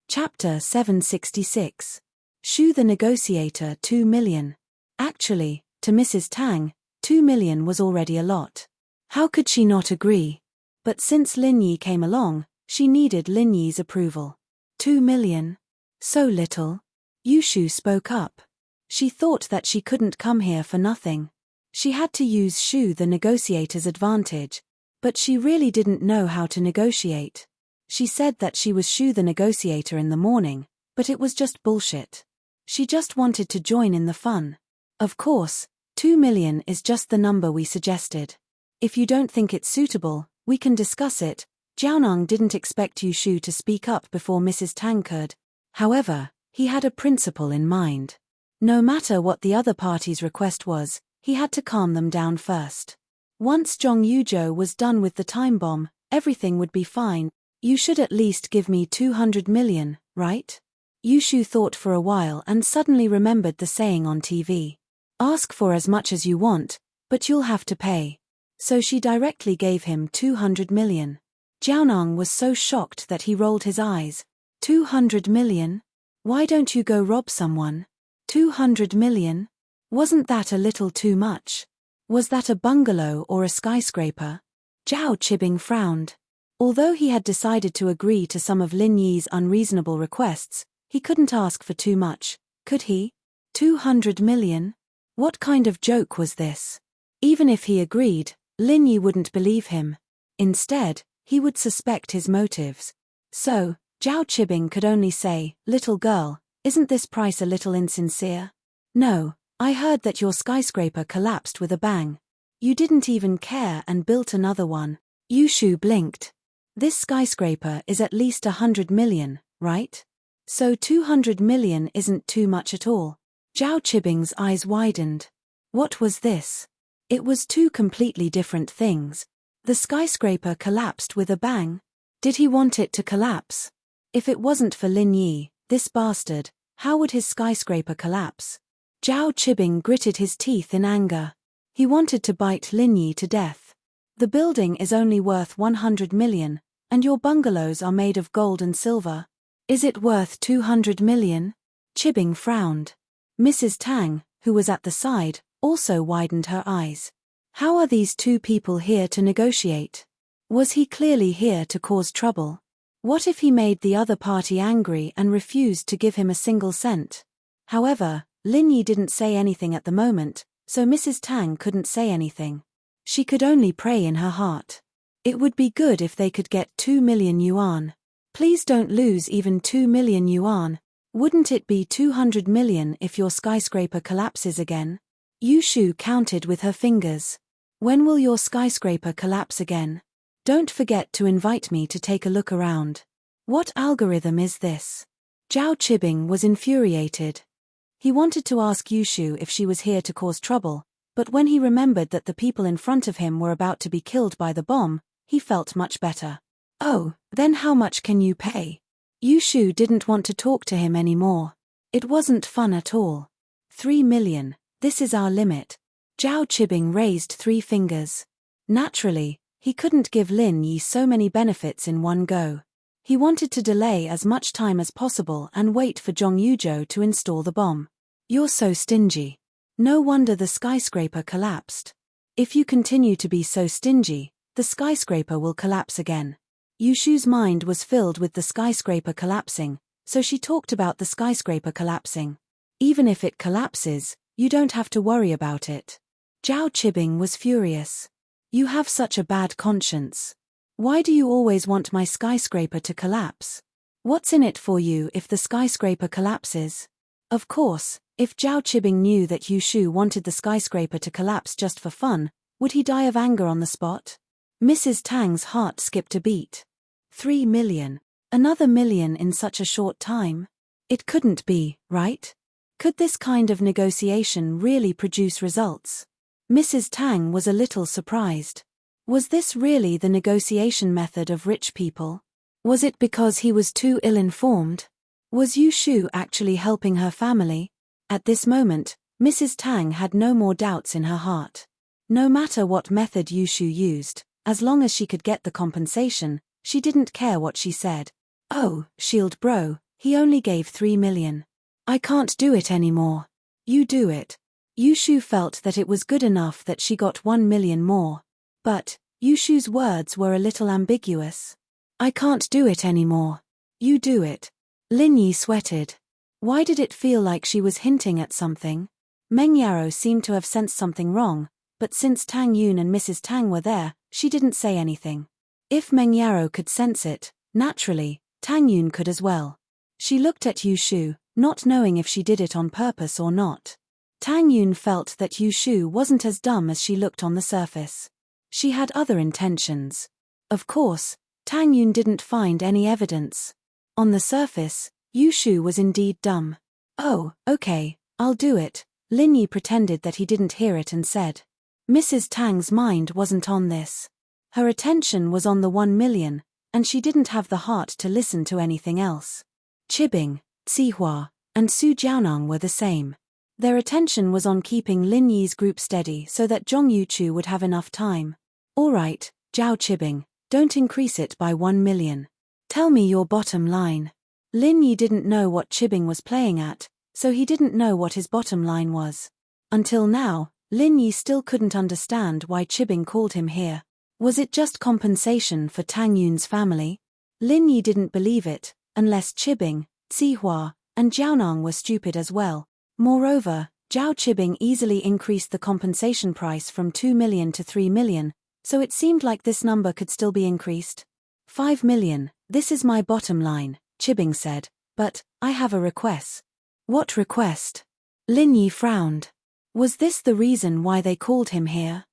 Chapter 766. Shu the Negotiator 2 million. Actually, to Mrs. Tang, 2 million was already a lot. How could she not agree? But since Lin Yi came along, she needed Lin Yi's approval. 2 million? So little? Yushu spoke up. She thought that she couldn't come here for nothing. She had to use Shu the Negotiator's advantage. But she really didn't know how to negotiate. She said that she was Shu the Negotiator in the morning, but it was just bullshit. She just wanted to join in the fun. Of course, 2 million is just the number we suggested. If you don't think it's suitable, we can discuss it. Jiaonang didn't expect Yushu to speak up before Mrs. Tang could. However, he had a principle in mind. No matter what the other party's request was, he had to calm them down first. Once Zhong Yuzhou was done with the time bomb, everything would be fine. You should at least give me 200 million, right? Yushu thought for a while and suddenly remembered the saying on TV. Ask for as much as you want, but you'll have to pay. So she directly gave him 200 million. Jiaonang was so shocked that he rolled his eyes. 200 million? Why don't you go rob someone? 200 million? Wasn't that a little too much? Was that a bungalow or a skyscraper? Zhao Qibing frowned. Although he had decided to agree to some of Lin Yi's unreasonable requests, he couldn't ask for too much, could he? 200 million? What kind of joke was this? Even if he agreed, Lin Yi wouldn't believe him. Instead, he would suspect his motives. So, Zhao Qibing could only say, "Little girl, isn't this price a little insincere? No, I heard that your skyscraper collapsed with a bang. You didn't even care and built another one." Yushu blinked. This skyscraper is at least 100 million, right? So 200 million isn't too much at all. Zhao Qibing's eyes widened. What was this? It was two completely different things. The skyscraper collapsed with a bang. Did he want it to collapse? If it wasn't for Lin Yi, this bastard, how would his skyscraper collapse? Zhao Qibing gritted his teeth in anger. He wanted to bite Lin Yi to death. The building is only worth 100 million, and your bungalows are made of gold and silver. Is it worth 200 million? Qibing frowned. Mrs. Tang, who was at the side, also widened her eyes. How are these two people here to negotiate? Was he clearly here to cause trouble? What if he made the other party angry and refused to give him a single cent? However, Lin Yi didn't say anything at the moment, so Mrs. Tang couldn't say anything. She could only pray in her heart. It would be good if they could get 2 million yuan. Please don't lose even 2 million yuan. Wouldn't it be 200 million if your skyscraper collapses again? Yushu counted with her fingers. When will your skyscraper collapse again? Don't forget to invite me to take a look around. What algorithm is this? Zhao Qibing was infuriated. He wanted to ask Yushu if she was here to cause trouble, but when he remembered that the people in front of him were about to be killed by the bomb, he felt much better. Oh, then how much can you pay? Yushu didn't want to talk to him anymore. It wasn't fun at all. 3 million, this is our limit. Zhao Qibing raised 3 fingers. Naturally, he couldn't give Lin Yi so many benefits in one go. He wanted to delay as much time as possible and wait for Zhong Yuzhou to install the bomb. You're so stingy. No wonder the skyscraper collapsed. If you continue to be so stingy, the skyscraper will collapse again. Yushu's mind was filled with the skyscraper collapsing, so she talked about the skyscraper collapsing. Even if it collapses, you don't have to worry about it. Zhao Qibing was furious. You have such a bad conscience. Why do you always want my skyscraper to collapse? What's in it for you if the skyscraper collapses? Of course, if Zhao Qibing knew that Yushu wanted the skyscraper to collapse just for fun, would he die of anger on the spot? Mrs. Tang's heart skipped a beat. 3 million. Another million in such a short time? It couldn't be, right? Could this kind of negotiation really produce results? Mrs. Tang was a little surprised. Was this really the negotiation method of rich people? Was it because he was too ill-informed? Was Yushu actually helping her family? At this moment, Mrs. Tang had no more doubts in her heart. No matter what method Yushu used, as long as she could get the compensation, she didn't care what she said. Oh, shield bro, he only gave 3 million. I can't do it anymore. You do it. Yushu felt that it was good enough that she got 1 million more. But, Yushu's words were a little ambiguous. I can't do it anymore. You do it. Lin Yi sweated. Why did it feel like she was hinting at something? Meng Yaro seemed to have sensed something wrong, but since Tang Yun and Mrs. Tang were there, she didn't say anything. If Meng Yaro could sense it, naturally, Tang Yun could as well. She looked at Yushu, not knowing if she did it on purpose or not. Tang Yun felt that Yushu wasn't as dumb as she looked on the surface. She had other intentions. Of course, Tang Yun didn't find any evidence. On the surface, Yushu was indeed dumb. Oh, okay, I'll do it. Lin Yi pretended that he didn't hear it and said. Mrs. Tang's mind wasn't on this. Her attention was on the 1 million, and she didn't have the heart to listen to anything else. Qibing, Cihua, and Su Jiaonang were the same. Their attention was on keeping Lin Yi's group steady so that Zhong Yuchu would have enough time. All right, Zhao Qibing, don't increase it by 1 million. Tell me your bottom line. Lin Yi didn't know what Qibing was playing at, so he didn't know what his bottom line was. Until now, Lin Yi still couldn't understand why Qibing called him here. Was it just compensation for Tang Yun's family? Lin Yi didn't believe it, unless Qibing, Cihua, and Jiaonang were stupid as well. Moreover, Zhao Qibing easily increased the compensation price from 2 million to 3 million, so it seemed like this number could still be increased. 5 million, this is my bottom line, Qibing said, but I have a request. What request? Lin Yi frowned. Was this the reason why they called him here?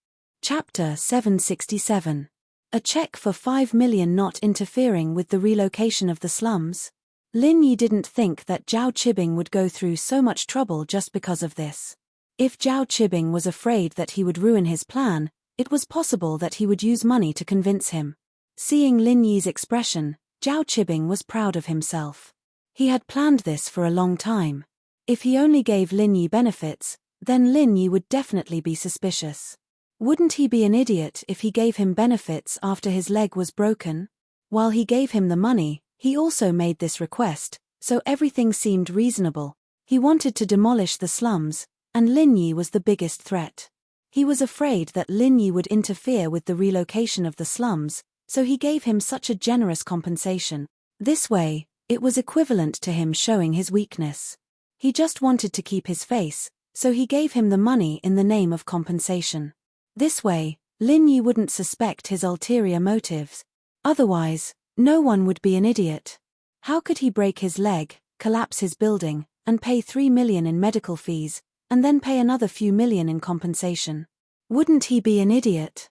Chapter 767. A check for 5 million not interfering with the relocation of the slums? Lin Yi didn't think that Zhao Qibing would go through so much trouble just because of this. If Zhao Qibing was afraid that he would ruin his plan, it was possible that he would use money to convince him. Seeing Lin Yi's expression, Zhao Qibing was proud of himself. He had planned this for a long time. If he only gave Lin Yi benefits, then Lin Yi would definitely be suspicious. Wouldn't he be an idiot if he gave him benefits after his leg was broken? While he gave him the money, he also made this request, so everything seemed reasonable. He wanted to demolish the slums, and Lin Yi was the biggest threat. He was afraid that Lin Yi would interfere with the relocation of the slums, so he gave him such a generous compensation. This way, it was equivalent to him showing his weakness. He just wanted to keep his face, so he gave him the money in the name of compensation. This way, Lin Yi wouldn't suspect his ulterior motives. Otherwise, no one would be an idiot. How could he break his leg, collapse his building, and pay 3 million in medical fees, and then pay another few million in compensation? Wouldn't he be an idiot?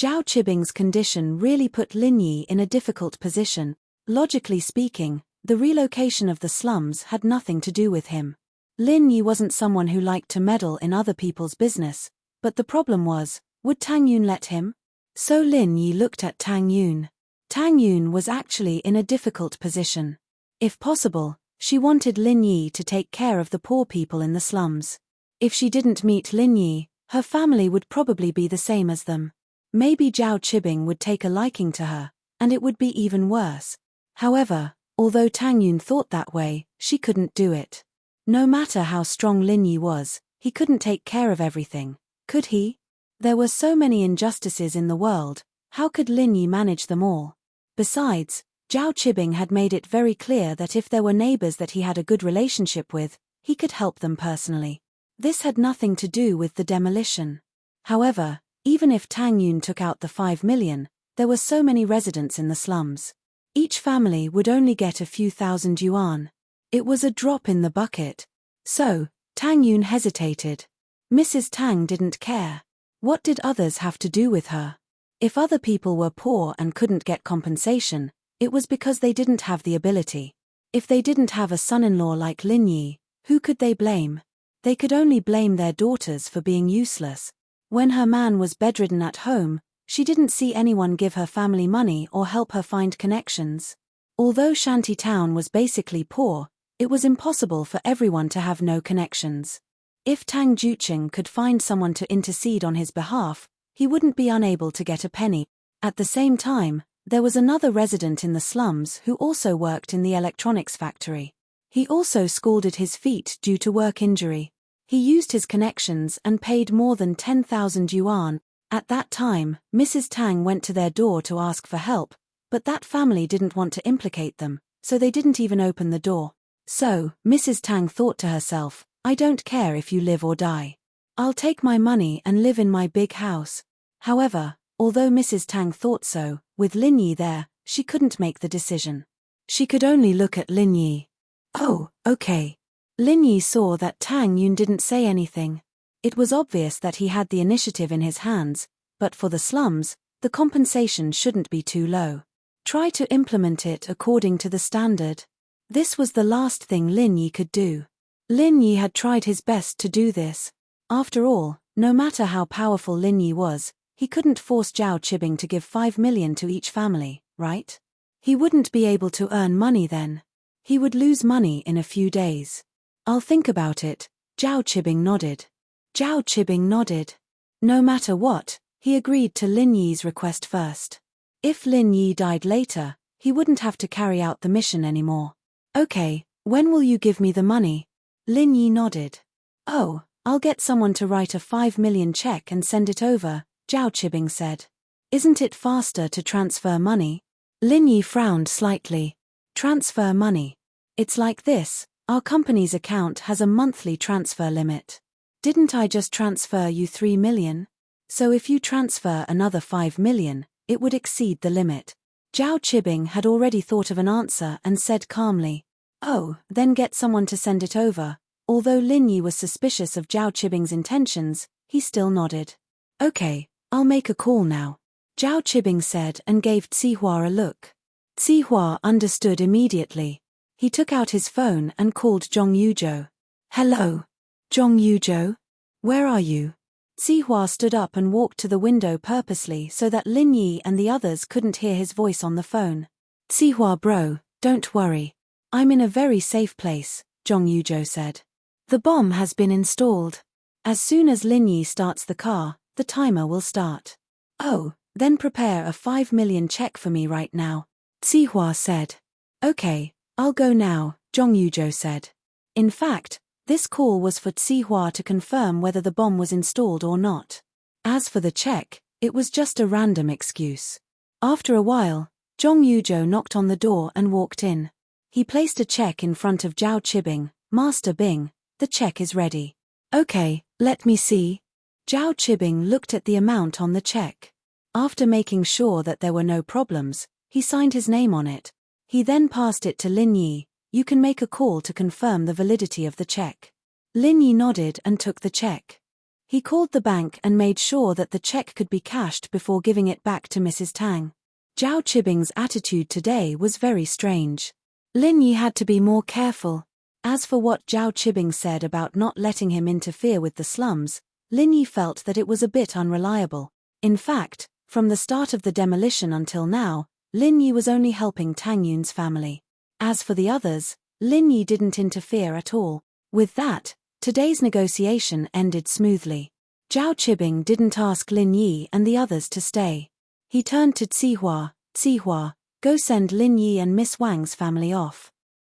Zhao Qibing's condition really put Lin Yi in a difficult position. Logically speaking, the relocation of the slums had nothing to do with him. Lin Yi wasn't someone who liked to meddle in other people's business, but the problem was, would Tang Yun let him? So Lin Yi looked at Tang Yun. Tang Yun was actually in a difficult position. If possible, she wanted Lin Yi to take care of the poor people in the slums. If she didn't meet Lin Yi, her family would probably be the same as them. Maybe Zhao Qibing would take a liking to her, and it would be even worse. However, although Tang Yun thought that way, she couldn't do it. No matter how strong Lin Yi was, he couldn't take care of everything, could he? There were so many injustices in the world, how could Lin Yi manage them all? Besides, Zhao Qibing had made it very clear that if there were neighbors that he had a good relationship with, he could help them personally. This had nothing to do with the demolition. However, even if Tang Yun took out the 5 million, there were so many residents in the slums. Each family would only get a few thousand yuan. It was a drop in the bucket. So, Tang Yun hesitated. Mrs. Tang didn't care. What did others have to do with her? If other people were poor and couldn't get compensation, it was because they didn't have the ability. If they didn't have a son-in-law like Lin Yi, who could they blame? They could only blame their daughters for being useless. When her man was bedridden at home, she didn't see anyone give her family money or help her find connections. Although Shanty Town was basically poor, it was impossible for everyone to have no connections. If Tang Juqing could find someone to intercede on his behalf, he wouldn't be unable to get a penny. At the same time, there was another resident in the slums who also worked in the electronics factory. He also scalded his feet due to work injury. He used his connections and paid more than 10,000 yuan. At that time, Mrs. Tang went to their door to ask for help, but that family didn't want to implicate them, so they didn't even open the door. So, Mrs. Tang thought to herself, I don't care if you live or die. I'll take my money and live in my big house. However, although Mrs. Tang thought so, with Lin Yi there, she couldn't make the decision. She could only look at Lin Yi. Oh, okay. Lin Yi saw that Tang Yun didn't say anything. It was obvious that he had the initiative in his hands, but for the slums, the compensation shouldn't be too low. Try to implement it according to the standard. This was the last thing Lin Yi could do. Lin Yi had tried his best to do this. After all, no matter how powerful Lin Yi was, he couldn't force Zhao Qibing to give 5 million to each family, right? He wouldn't be able to earn money then. He would lose money in a few days. I'll think about it, Zhao Qibing nodded. Zhao Qibing nodded. No matter what, he agreed to Lin Yi's request first. If Lin Yi died later, he wouldn't have to carry out the mission anymore. Okay, when will you give me the money? Lin Yi nodded. Oh, I'll get someone to write a 5 million check and send it over, Zhao Qibing said. Isn't it faster to transfer money? Lin Yi frowned slightly. Transfer money. It's like this, our company's account has a monthly transfer limit. Didn't I just transfer you 3 million? So if you transfer another 5 million, it would exceed the limit. Zhao Qibing had already thought of an answer and said calmly, oh, then get someone to send it over. Although Lin Yi was suspicious of Zhao Qibing's intentions, he still nodded. Okay, I'll make a call now, Zhao Qibing said and gave Zihua a look. Zihua understood immediately. He took out his phone and called Zhong Yuzhou. Hello, Zhong Yuzhou? Where are you? Zihua stood up and walked to the window purposely so that Lin Yi and the others couldn't hear his voice on the phone. Zihua bro, don't worry. I'm in a very safe place, Zhong Yuzhou said. The bomb has been installed. As soon as Lin Yi starts the car, the timer will start. Oh, then prepare a 5 million check for me right now, Zihua said. Okay, I'll go now, Zhong Yuzhou said. In fact, this call was for Zihua to confirm whether the bomb was installed or not. As for the check, it was just a random excuse. After a while, Zhong Yuzhou knocked on the door and walked in. He placed a check in front of Zhao Qibing. Master Bing, the check is ready. Okay, let me see. Zhao Qibing looked at the amount on the check. After making sure that there were no problems, he signed his name on it. He then passed it to Lin Yi. You can make a call to confirm the validity of the check. Lin Yi nodded and took the check. He called the bank and made sure that the check could be cashed before giving it back to Mrs. Tang. Zhao Qibing's attitude today was very strange. Lin Yi had to be more careful. As for what Zhao Qibing said about not letting him interfere with the slums, Lin Yi felt that it was a bit unreliable. In fact, from the start of the demolition until now, Lin Yi was only helping Tang Yun's family. As for the others, Lin Yi didn't interfere at all. With that, today's negotiation ended smoothly. Zhao Qibing didn't ask Lin Yi and the others to stay. He turned to Cihua. Cihua, go send Lin Yi and Miss Wang's family off.